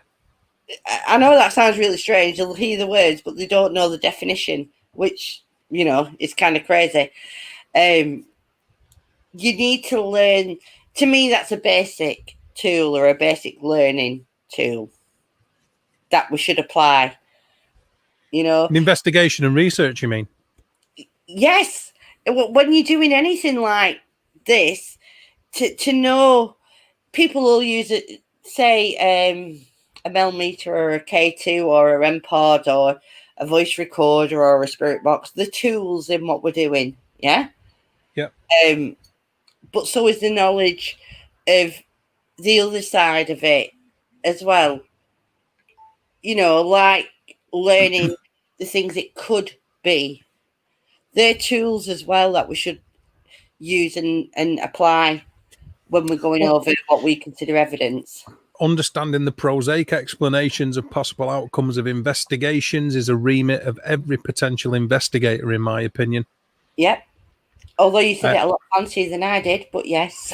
I know that sounds really strange. They'll hear the words, but they don't know the definition, which, is kind of crazy. You need to learn. To me, that's a basic tool or a basic learning tool that we should apply. An investigation and research, you mean? Yes. When you're doing anything like this, to know, people will use it, say, a millimeter or a K2 or a REM pod or a voice recorder or a spirit box, the tools in what we're doing. Yeah. Yeah. But so is the knowledge of the other side of it as well. Like learning the things it could be. They're tools as well that we should use and apply when we're going over what we consider evidence. Understanding the prosaic explanations of possible outcomes of investigations is a remit of every potential investigator, in my opinion. Yep. Although you said it a lot fancier than I did, but yes.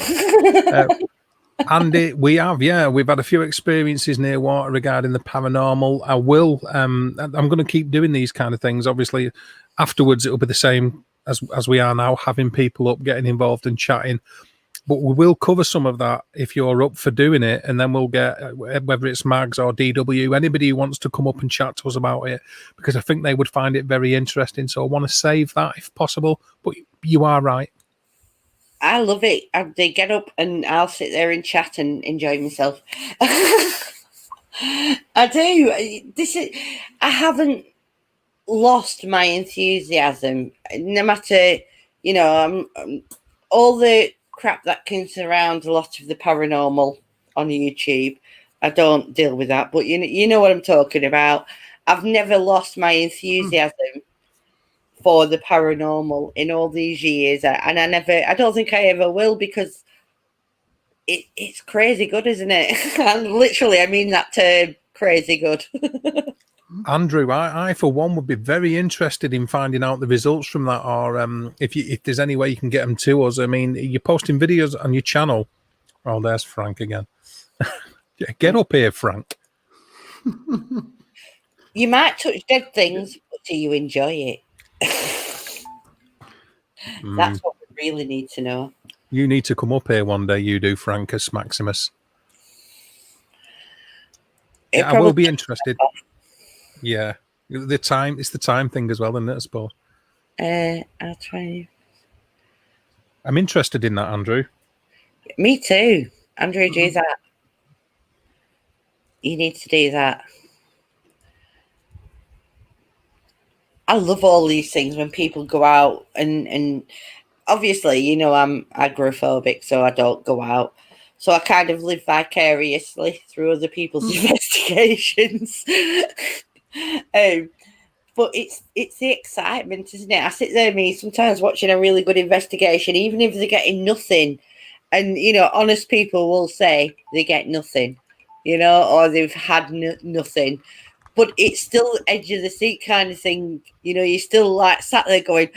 Andy, we've had a few experiences near water regarding the paranormal. I'm going to keep doing these kind of things. Obviously, afterwards it'll be the same as we are now, having people up, getting involved and chatting. But we will cover some of that if you're up for doing it, and then we'll get, whether it's Mags or DW, anybody who wants to come up and chat to us about it, because I think they would find it very interesting. So I want to save that if possible. But you are right. I love it. They get up and I'll sit there and chat and enjoy myself. I do. I haven't lost my enthusiasm, no matter, all the crap that can surround a lot of the paranormal on YouTube. I don't deal with that, but you know what I'm talking about. I've never lost my enthusiasm for the paranormal in all these years, and I don't think I ever will, because it's crazy good, isn't it? And literally, I mean that term, crazy good. Andrew, I for one would be very interested in finding out the results from that, or if there's any way you can get them to us. I mean, you're posting videos on your channel. Oh, there's Frank again. Get up here, Frank. You might touch dead things, but do you enjoy it? That's what we really need to know. You need to come up here one day, you do, Frankus Maximus. Yeah, I will be interested. Yeah. It's the time thing as well, isn't it, I suppose? I'll try. I'm interested in that, Andrew. Me too. Andrew, do that. You need to do that. I love all these things when people go out and obviously, I'm agoraphobic, so I don't go out. So I kind of live vicariously through other people's investigations. But it's the excitement, isn't it? I sit there, sometimes watching a really good investigation, even if they're getting nothing. And, honest people will say they get nothing, or they've had nothing. But it's still edge of the seat kind of thing. You're still like sat there going,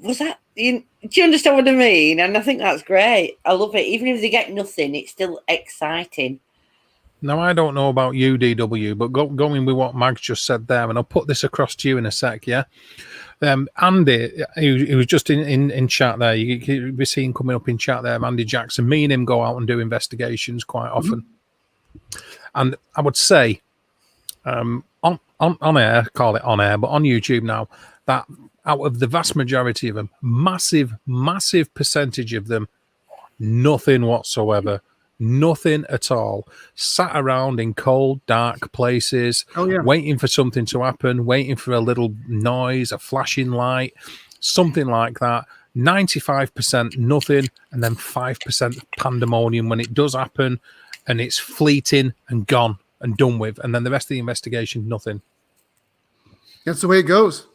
was that? Do you understand what I mean? And I think that's great. I love it. Even if they get nothing, it's still exciting. Now, I don't know about you, DW, but going with what Mag's just said there, and I'll put this across to you in a sec, yeah? Andy, he was just in chat there. You be seeing coming up in chat there, Andy Jackson. Me and him go out and do investigations quite often. And I would say, on air, call it on air, but on YouTube now, that out of the vast majority of them, massive percentage of them, nothing whatsoever. Nothing at all. Sat around in cold, dark places, waiting for something to happen, waiting for a little noise, a flashing light, something like that. 95% nothing, and then 5% pandemonium when it does happen, and it's fleeting and gone and done with. And then the rest of the investigation, nothing. That's the way it goes.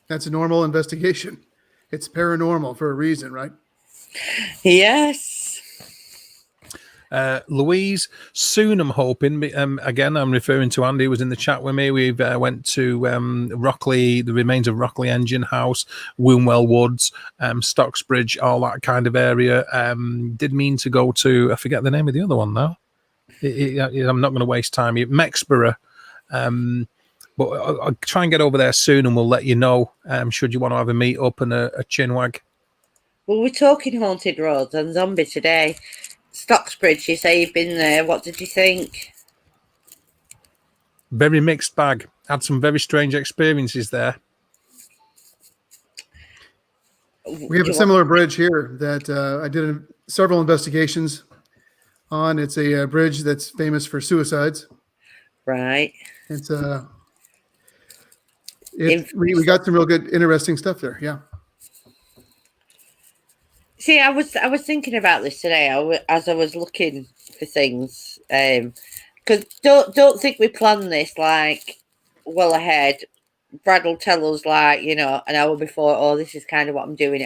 That's a normal investigation. It's paranormal for a reason, right? Yes. Louise, soon I'm hoping, again, I'm referring to Andy, who was in the chat with me. We went to Rockley, the remains of Rockley Engine House, Wombwell Woods, Stocksbridge, all that kind of area. Did mean to go to, I forget the name of the other one now. I'm not going to waste time. Mexborough. But I'll try and get over there soon, and we'll let you know, should you want to have a meet up and a chinwag. Well, we're talking haunted roads and zombie today. Stocksbridge, you say you've been there. What did you think? Very mixed bag. Had some very strange experiences there. We have a similar bridge here that I did several investigations on. It's a bridge that's famous for suicides. Right. It's we got some real good, interesting stuff there. Yeah. See, I was thinking about this today as I was looking for things. Because don't think we planned this like well ahead. Brad will tell us like, an hour before, oh, this is kind of what I'm doing.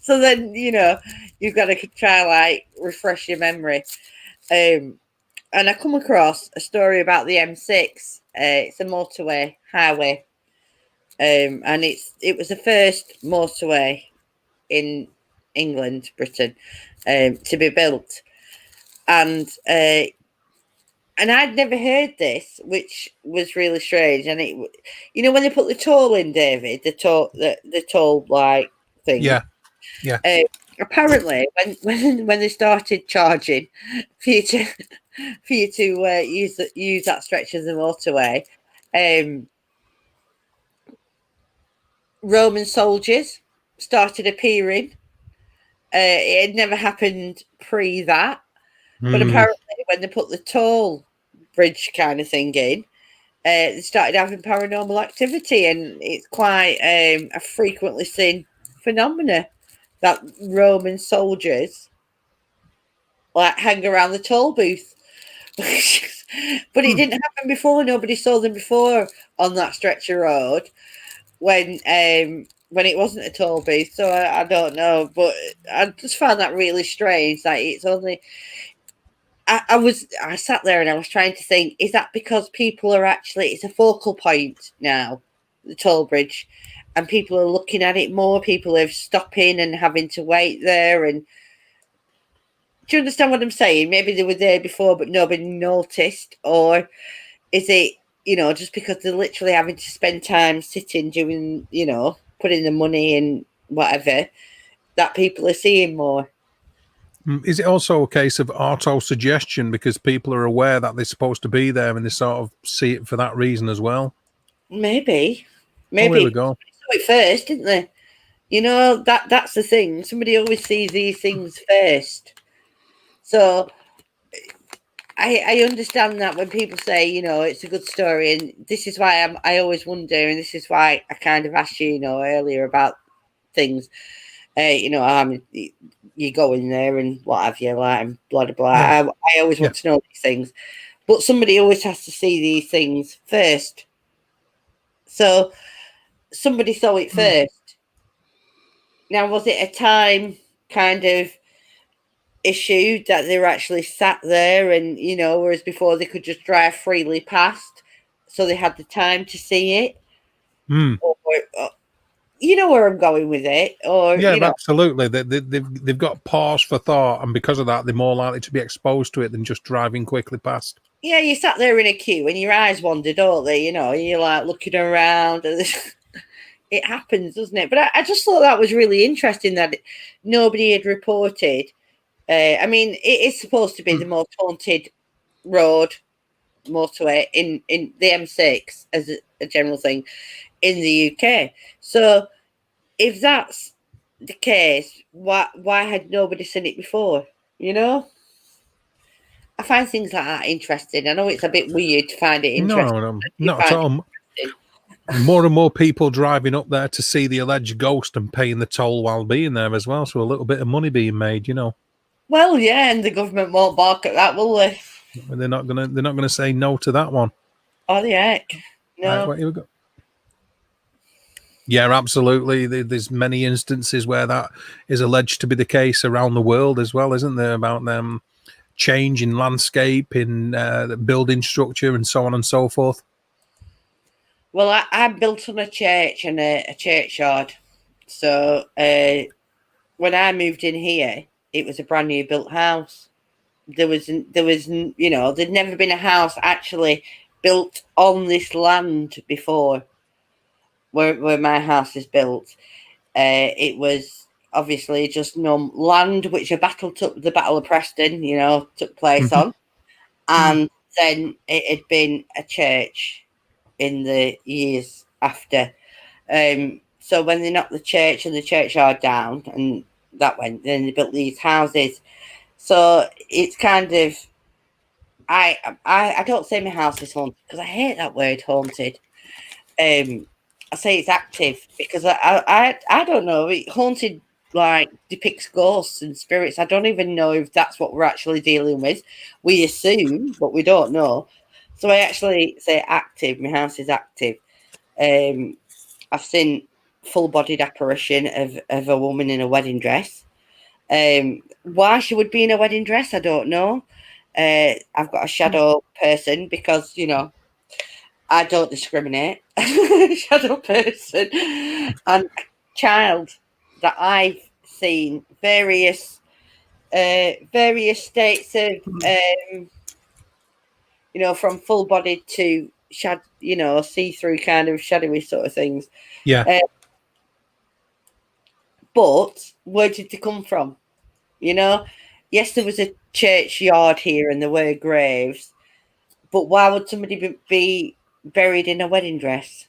So then, you've got to try like refresh your memory. And I come across a story about the M6. It's a motorway highway. And it was the first motorway in England, Britain, to be built. And I'd never heard this, which was really strange. And it, when they put the toll in, David, the toll like thing. Yeah. Apparently, when they started charging for you to use that stretch of the motorway, Roman soldiers started appearing. It had never happened pre that, but apparently when they put the toll bridge kind of thing in, they started having paranormal activity, and it's quite a frequently seen phenomena that Roman soldiers like hang around the toll booth. But it didn't happen before. Nobody saw them before on that stretch of road when it wasn't a toll booth. So I don't know, but I just found that really strange. Like it's only. I sat there and I was trying to think, is that because people are actually, it's a focal point now, the toll bridge, and people are looking at it more, people are stopping and having to wait there. And do you understand what I'm saying? Maybe they were there before, but nobody noticed. Or is it, just because they're literally having to spend time sitting doing, putting the money in whatever, that people are seeing more? Is it also a case of auto-suggestion because people are aware that they're supposed to be there and they sort of see it for that reason as well? Maybe. Oh, there we go. They saw it first, didn't they? That's the thing. Somebody always sees these things first. So I understand that when people say, it's a good story, and this is why I always wonder, and this is why I kind of asked you, earlier about things. You go in there and what have you, like, and blah, blah, blah. Yeah. I always want to know these things. But somebody always has to see these things first. So somebody saw it first. Now, was it a time kind of issue that they were actually sat there and, whereas before they could just drive freely past, so they had the time to see it? you know where I'm going with it, or Yeah, you know, absolutely. They've got pause for thought, and because of that, they're more likely to be exposed to it than just driving quickly past. yeah, you sat there in a queue and your eyes wander, don't they? You know, you're like looking around, and it happens, doesn't it? But I just thought that was really interesting that nobody had reported. I mean, it is supposed to be the most haunted road motorway in the M6 as a general thing in the UK. So if that's the case, why had nobody seen it before? You know, I find things like that interesting. I know it's a bit weird to find it interesting. No, not at all. More and more people driving up there to see the alleged ghost and paying the toll while being there as well. So a little bit of money being made, you know. Well, yeah, and the government won't balk at that, will they? They're not gonna say no to that one. Oh, the heck, no. Right, here we go. Yeah, absolutely. There's many instances where that is alleged to be the case around the world as well, isn't there? About them change in landscape, in building structure, and so on and so forth. Well, I built on a church and a churchyard. So when I moved in here, it was a brand new built house. There was, you know, there'd never been a house actually built on this land before, where my house is built. It was obviously just land which the Battle of Preston, you know, took place on, and then it had been a church in the years after. So when they knocked the church and the churchyard down, and that went, then they built these houses. So it's kind of, I don't say my house is haunted because I hate that word haunted. I say it's active because I don't know. Haunted like depicts ghosts and spirits. I don't even know if that's what we're actually dealing with. We assume, but we don't know. So I actually say active. My house is active. I've seen full-bodied apparition of a woman in a wedding dress. Why she would be in a wedding dress, I don't know. I've got a shadow person because, you know, I don't discriminate. Shadow person and a child that I've seen various states of you know, from full bodied to you know, see through kind of shadowy sort of things. Yeah. But where did they come from? You know, yes, there was a churchyard here and there were graves, but why would somebody be buried in a wedding dress?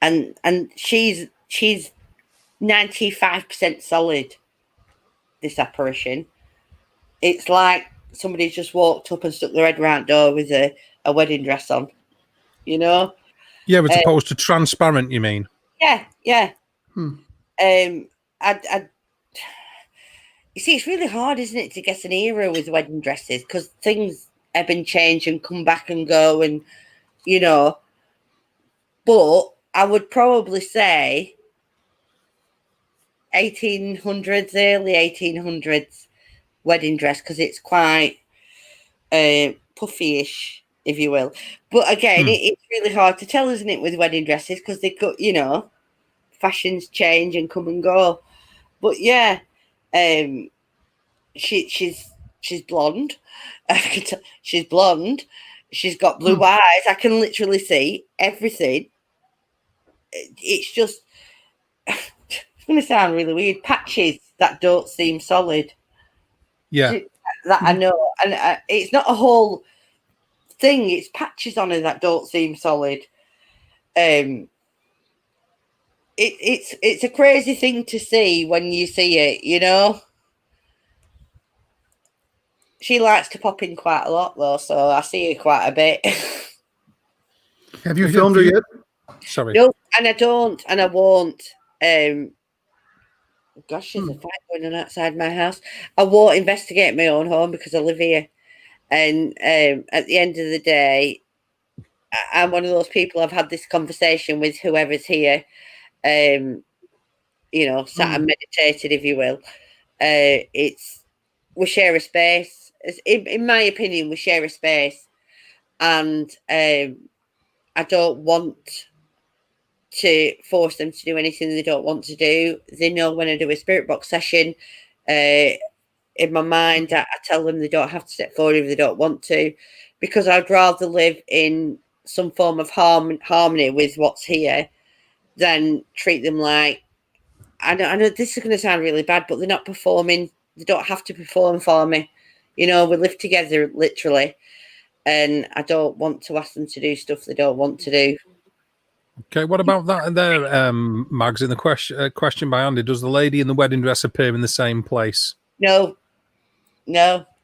And she's 95% solid. This apparition, it's like somebody just walked up and stuck their head round door with a wedding dress on. You know. Yeah, as opposed to transparent, you mean? Yeah, yeah. I you see, it's really hard, isn't it, to get an era with wedding dresses because things ebb and change and come back and go, and you know. But I would probably say 1800s, early 1800s wedding dress because it's quite puffy-ish, if you will. But again, it's really hard to tell, isn't it, with wedding dresses because they could, you know, fashions change and come and go. But yeah, she's blonde. She's blonde. She's got blue eyes. I can literally see everything. It's just it's going to sound really weird. Patches that don't seem solid. Yeah. That I know, and it's not a whole thing. It's patches on her that don't seem solid. It's a crazy thing to see when you see it, you know. She likes to pop in quite a lot though, so I see her quite a bit. Have you filmed her yet? Sorry. No, and I don't, and I won't. Gosh, there's a fight going on outside my house. I won't investigate my own home because I live here. And at the end of the day, I'm one of those people. I've had this conversation with whoever's here. You know, sat and meditated, if you will. We share a space. In my opinion, we share a space, and I don't want to force them to do anything they don't want to do. They know when I do a spirit box session, in my mind, I tell them they don't have to step forward if they don't want to, because I'd rather live in some form of harmony with what's here than treat them like, I know this is going to sound really bad, but they're not performing. They don't have to perform for me. We live together, literally, and I don't want to ask them to do stuff they don't want to do. Okay, what about that there, Mags, in the question by Andy? Does the lady in the wedding dress appear in the same place? No,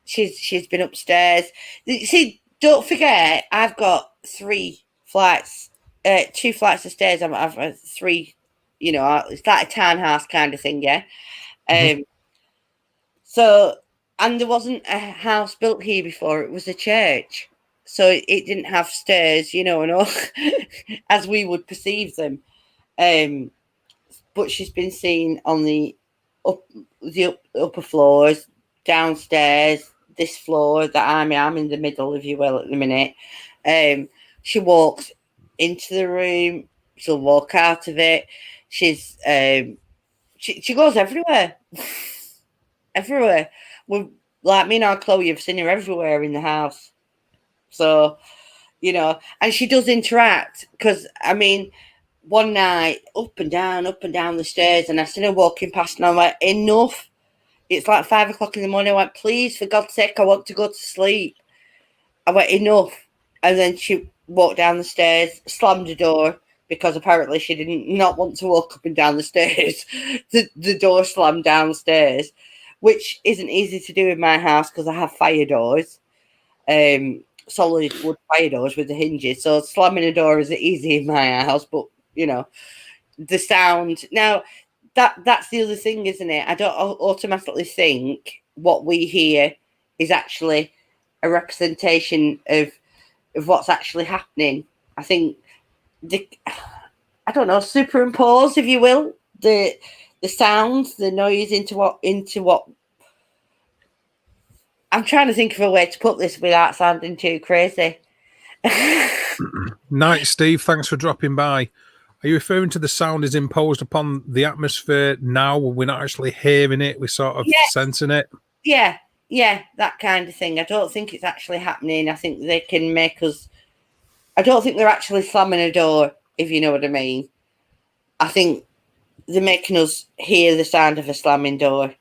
she's been upstairs. See, don't forget, I've got 3 flights, 2 flights of stairs. I've 3, it's like a townhouse kind of thing, yeah. So, and there wasn't a house built here before; it was a church, so it didn't have stairs, and all as we would perceive them. But she's been seen on the upper floors, downstairs, this floor that I'm in the middle, if you will, at the minute. She walks into the room, she'll walk out of it. She's she goes everywhere. Everywhere. Like me and our Chloe have seen her everywhere in the house. So, and she does interact, because one night up and down the stairs, and I seen her walking past, and I'm like, enough. It's like 5 o'clock in the morning. I went, please, for God's sake, I want to go to sleep. I went, enough. And then she walked down the stairs, slammed the door, because apparently she did not want to walk up and down the stairs. The door slammed downstairs, which isn't easy to do in my house because I have fire doors, solid wood fire doors with the hinges. So slamming a door is easy in my house, but the sound. Now, that's the other thing, isn't it? I don't automatically think what we hear is actually a representation of what's actually happening. I think I don't know, superimpose, if you will, the sounds, the noise into what. I'm trying to think of a way to put this without sounding too crazy. Night, Steve. Thanks for dropping by. Are you referring to the sound is imposed upon the atmosphere now? We're not actually hearing it. We're sort of sensing it. Yeah, that kind of thing. I don't think it's actually happening. I think they can make us. I don't think they're actually slamming a door, if you know what I mean. I think they're making us hear the sound of a slamming door.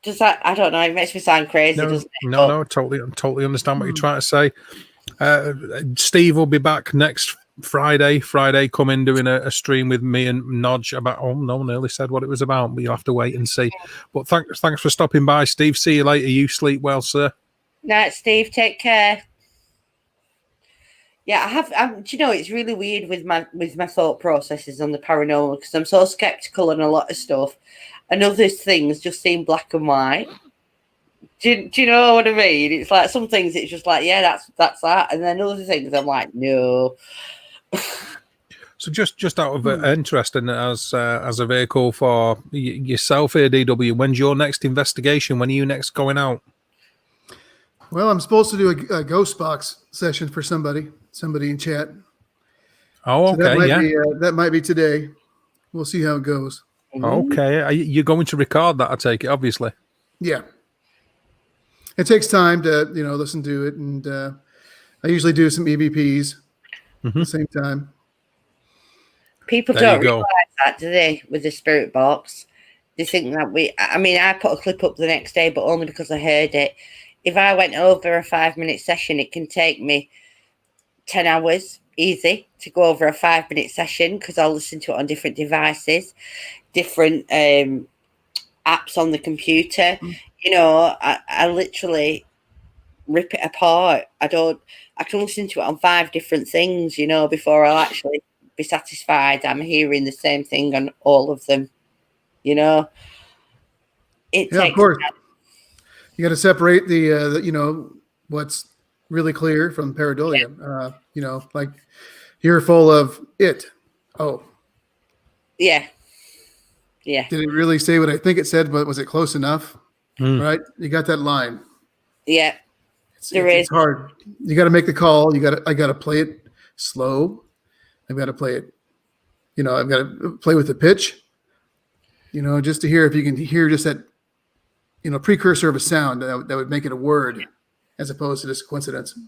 Does that? I don't know. It makes me sound crazy, doesn't it? No, totally understand what you're trying to say. Steve will be back next Friday. Come in doing a stream with me and Nodge about. Oh, no one early said what it was about, but you'll have to wait and see. But thanks for stopping by, Steve. See you later. You sleep well, sir. Night, Steve. Take care. Yeah, I have. Do you know, it's really weird with my thought processes on the paranormal, because I'm so skeptical on a lot of stuff, and other things just seem black and white. Do you know what I mean? It's like some things it's just like, yeah, that's that, and then other things I'm like, no. So just out of interest, and as a vehicle for yourself here, DW, when's your next investigation? When are you next going out? Well, I'm supposed to do a ghost box session for somebody in chat. Oh, okay, so that might be today. We'll see how it goes. Okay, you're going to record that, I take it, obviously. Yeah, it takes time to listen to it, and I usually do some EVPs at the same time. People don't realize that, do they? With the spirit box, they think that I put a clip up the next day, but only because I heard it. If I went over a 5-minute session, it can take me 10 hours easy to go over a 5-minute session, because I'll listen to it on different devices, different apps on the computer. I literally rip it apart. I can listen to it on 5 different things, before I'll actually be satisfied I'm hearing the same thing on all of them. It takes, of course. You got to separate the what's really clear from pareidolia. Like you're full of it. Oh, yeah. Did it really say what I think it said? But was it close enough? Right? You got that line. Yeah, it's hard. You got to make the call. I got to play it slow. I've got to play it. I've got to play with the pitch. Just to hear if you can hear just that, precursor of a sound that would make it a word, as opposed to just coincidence.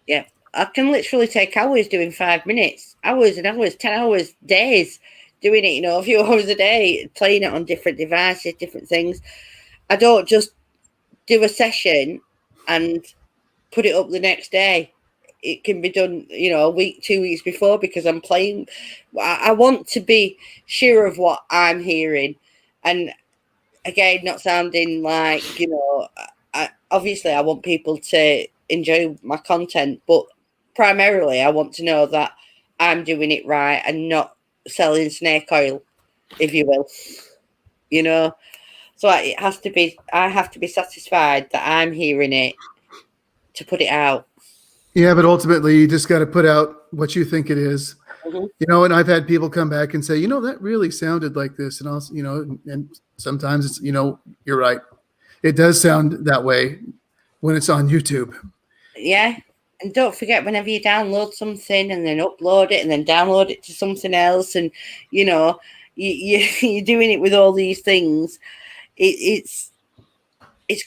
Yeah, I can literally take hours doing 5 minutes, hours and hours, 10 hours, days doing it, a few hours a day, playing it on different devices, different things. I don't just do a session and put it up the next day. It can be done, a week, 2 weeks before, because I'm playing. I want to be sure of what I'm hearing. And again, not sounding like, obviously I want people to enjoy my content, but primarily I want to know that I'm doing it right and not selling snake oil, if you will. So I have to be satisfied that I'm hearing it to put it out. Yeah, but ultimately you just got to put out what you think it is. Mm-hmm. And I've had people come back and say, that really sounded like this. And also, and sometimes it's, you're right. It does sound that way when it's on YouTube. Yeah. And don't forget, whenever you download something and then upload it and then download it to something else, and, you're doing it with all these things, it's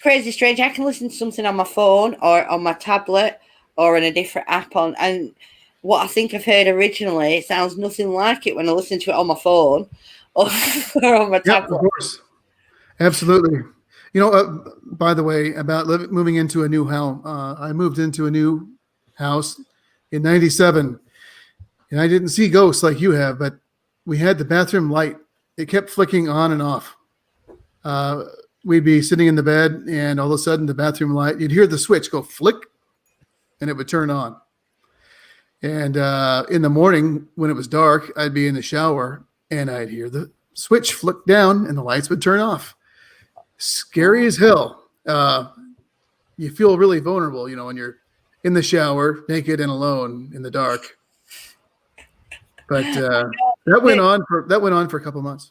crazy strange. I can listen to something on my phone or on my tablet or on a different app and what I think I've heard originally, it sounds nothing like it when I listen to it on my phone or on my tablet. Of course. Absolutely. By the way, about moving into a new house, I moved into a new house in 97, and I didn't see ghosts like you have, but we had the bathroom light. It kept flicking on and off. We'd be sitting in the bed, and all of a sudden the bathroom light, you'd hear the switch go flick, and it would turn on. And in the morning when it was dark, I'd be in the shower, and I'd hear the switch flick down, and the lights would turn off. Scary as hell. You feel really vulnerable, when you're in the shower, naked and alone in the dark. But that went on for a couple of months.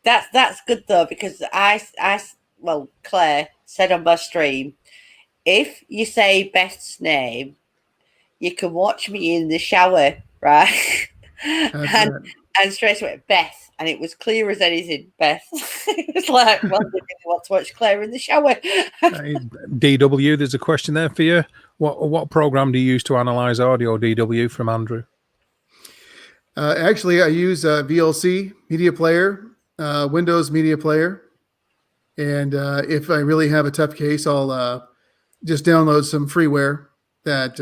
That's good though, because Claire said on my stream, if you say Beth's name, you can watch me in the shower, right? And straight away, Beth, and it was clear as anything, Beth. It was like, well, we really want to watch Claire in the shower. DW, there's a question there for you. What program do you use to analyze audio, DW, from Andrew? Actually, I use VLC Media Player, Windows Media Player. And if I really have a tough case, I'll just download some freeware that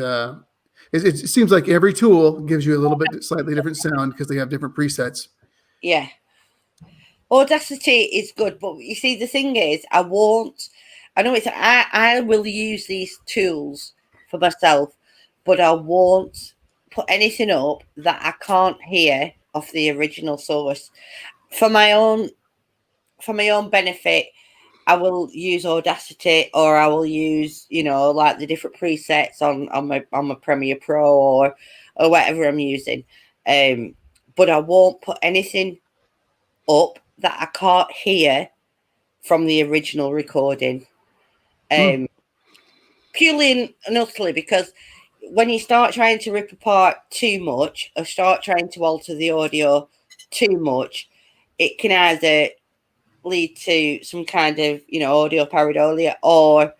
it seems like every tool gives you a little bit slightly different sound because they have different presets. Yeah. Audacity is good, but you see, the thing is, I will use these tools for myself, but I won't put anything up that I can't hear off the original source. For my own benefit, I will use Audacity, or I will use, like the different presets on my Premiere Pro or whatever I'm using. But I won't put anything up that I can't hear from the original recording. Purely and utterly, because when you start trying to rip apart too much or start trying to alter the audio too much, it can either lead to some kind of, audio pareidolia, or,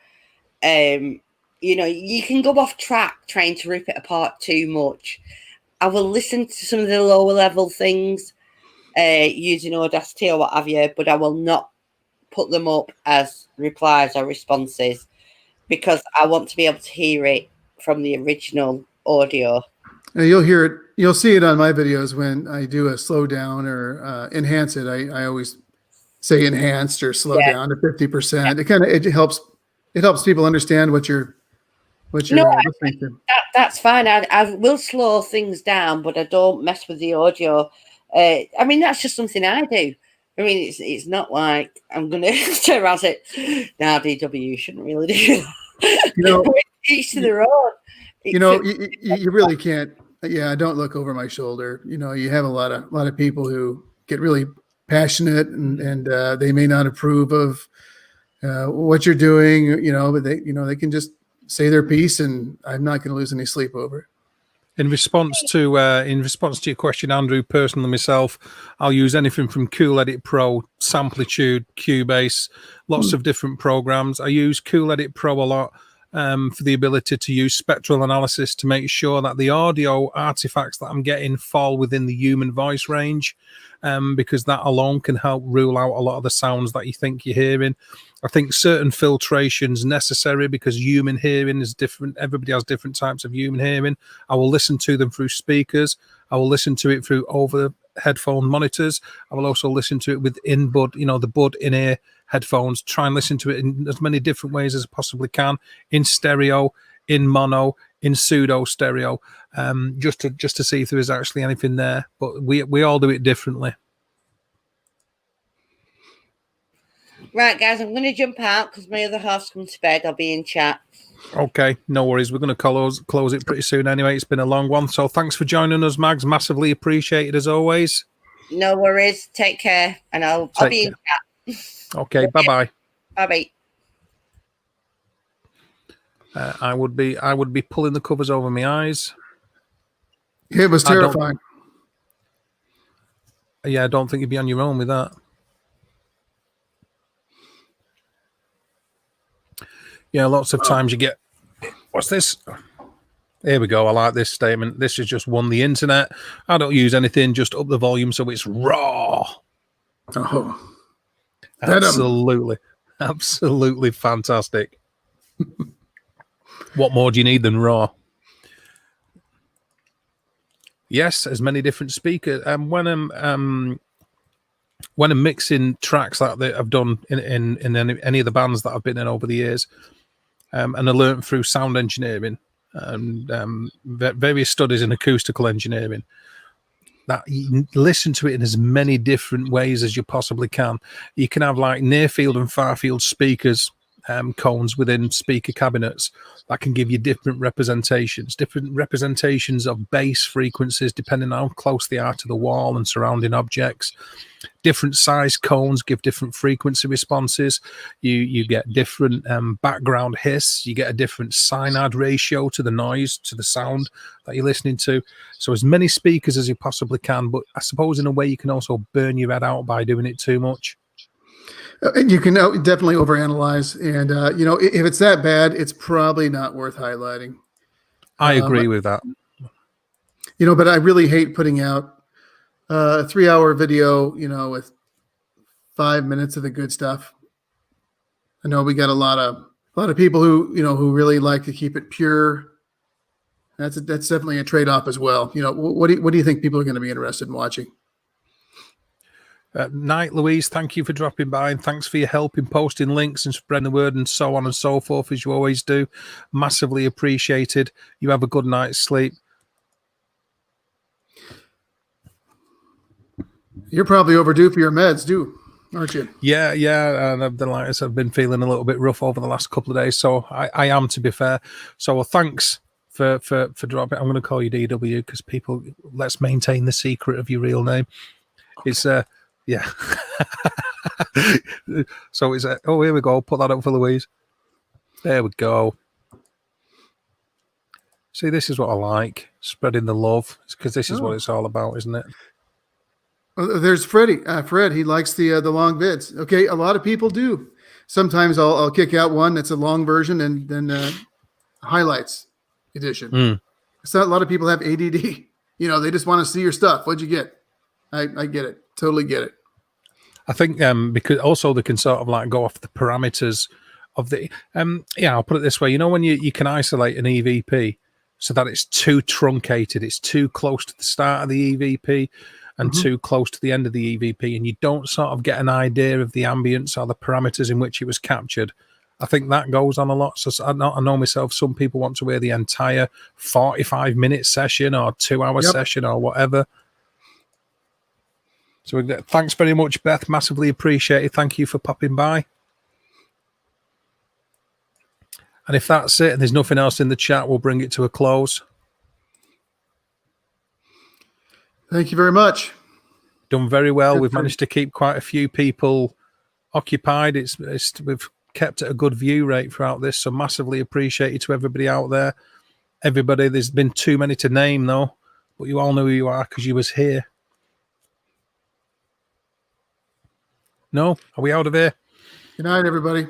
you can go off track trying to rip it apart too much. I will listen to some of the lower level things using Audacity or what have you, but I will not put them up as replies or responses because I want to be able to hear it from the original audio. You'll hear it. You'll see it on my videos when I do a slow down or enhance it. I always say enhanced or slow down to 50%. It helps people understand what you're listening to. That's fine. I will slow things down, but I don't mess with the audio. That's just something I do. It's not like I'm going to turn around and say, "Now, DW, you shouldn't really do that." Each to their own. You really can't. Yeah, don't look over my shoulder. You have a lot of people who get really passionate and they may not approve of what you're doing. But they can just say their piece, and I'm not going to lose any sleep over it. In response to your question, Andrew, personally myself, I'll use anything from Cool Edit Pro, Samplitude, Cubase, lots of different programs. I use Cool Edit Pro a lot for the ability to use spectral analysis to make sure that the audio artifacts that I'm getting fall within the human voice range, because that alone can help rule out a lot of the sounds that you think you're hearing. I think certain filtration's necessary because human hearing is different. Everybody has different types of human hearing. I will listen to them through speakers. I will listen to it through over headphone monitors. I will also listen to it with in-bud, the bud in-ear headphones. Try and listen to it in as many different ways as I possibly can, in stereo, in mono, in pseudo stereo, just to see if there is actually anything there. But we all do it differently. Right, guys, I'm going to jump out because my other half's gone to bed. I'll be in chat. Okay, no worries. We're going to close it pretty soon anyway. It's been a long one. So thanks for joining us, Mags. Massively appreciated as always. No worries. Take care. And I'll be in chat. Okay, bye-bye. Bye-bye. I would be pulling the covers over my eyes. It was terrifying. I don't think you'd be on your own with that. Yeah, lots of times you get, what's this? Here we go. I like this statement. This has just won the internet. I don't use anything, just up the volume so it's raw. Oh, absolutely fantastic. What more do you need than raw? Yes, as many different speakers. When I'm mixing tracks that I've done in any of the bands that I've been in over the years, and I learned through sound engineering and various studies in acoustical engineering, that you listen to it in as many different ways as you possibly can. You can have like near field and far field speakers, cones within speaker cabinets that can give you different representations of bass frequencies depending on how close they are to the wall and surrounding objects. Different size cones give different frequency responses. You get different background hiss. You get a different synod ratio to the noise, to the sound that you're listening to. So as many speakers as you possibly can, but I suppose in a way you can also burn your head out by doing it too much. You can definitely overanalyze, and if it's that bad, it's probably not worth highlighting. I agree with that. But I really hate putting out a 3-hour video, with 5 minutes of the good stuff. I know we got a lot of people who really like to keep it pure. That's definitely a trade-off as well. What do you think people are going to be interested in watching? Night, Louise, thank you for dropping by, and thanks for your help in posting links and spreading the word and so on and so forth, as you always do. Massively appreciated. You have a good night's sleep. You're probably overdue for your meds, aren't you? Yeah. And I've been feeling a little bit rough over the last couple of days, so I am, to be fair. So thanks for dropping. I'm going to call you DW because people, let's maintain the secret of your real name. It's yeah. So it's here we go. Put that up for Louise. There we go. See, this is what I like, spreading the love, because this is what it's all about, isn't it? There's Freddie. Fred, he likes the long vids. Okay, a lot of people do. Sometimes I'll kick out one that's a long version and then highlights edition. So a lot of people have ADD. They just want to see your stuff. What'd you get? I get it. Totally get it. I think because also they can sort of like go off the parameters of the I'll put it this way. When you can isolate an EVP so that it's too truncated, it's too close to the start of the EVP and too close to the end of the EVP, and you don't sort of get an idea of the ambience or the parameters in which it was captured. I think that goes on a lot. So I know myself, some people want to hear the entire 45-minute session or 2-hour session or whatever. So thanks very much, Beth. Massively appreciated. Thank you for popping by. And if that's it and there's nothing else in the chat, we'll bring it to a close. Thank you very much. Done very well. We've managed to keep quite a few people occupied. We've kept it a good view rate throughout this, so massively appreciated to everybody out there. everybody. There's been too many to name, though. But you all know who you are because you was here. No? Are we out of here? Good night, everybody.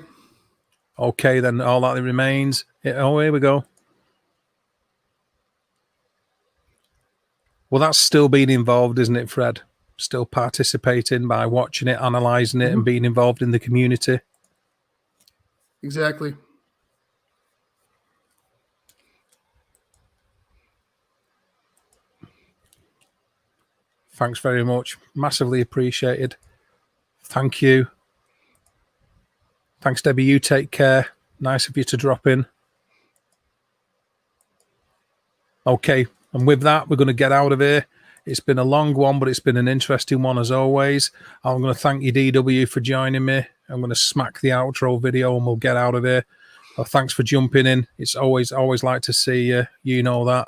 Okay, then all that remains. Oh, here we go. Well, that's still being involved, isn't it, Fred? Still participating by watching it, analysing it, and being involved in the community. Exactly. Thanks very much. Massively appreciated. Thank you. Thanks, Debbie. You take care. Nice of you to drop in. Okay, and with that, we're going to get out of here. It's been a long one, but it's been an interesting one as always. I'm going to thank you, DW, for joining me. I'm going to smack the outro video and we'll get out of here. Well, thanks for jumping in. It's always like to see you. You know that.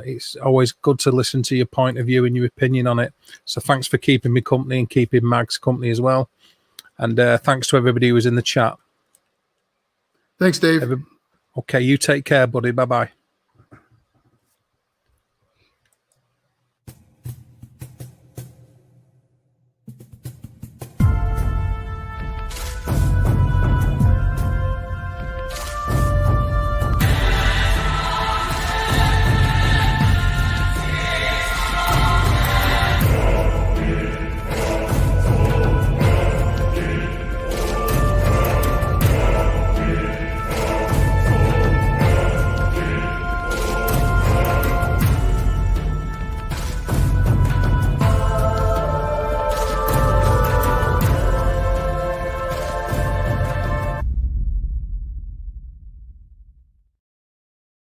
It's always good to listen to your point of view and your opinion on it. So thanks for keeping me company and keeping Mag's company as well. And thanks to everybody who was in the chat. Thanks, Dave. Okay, you take care, buddy. Bye-bye.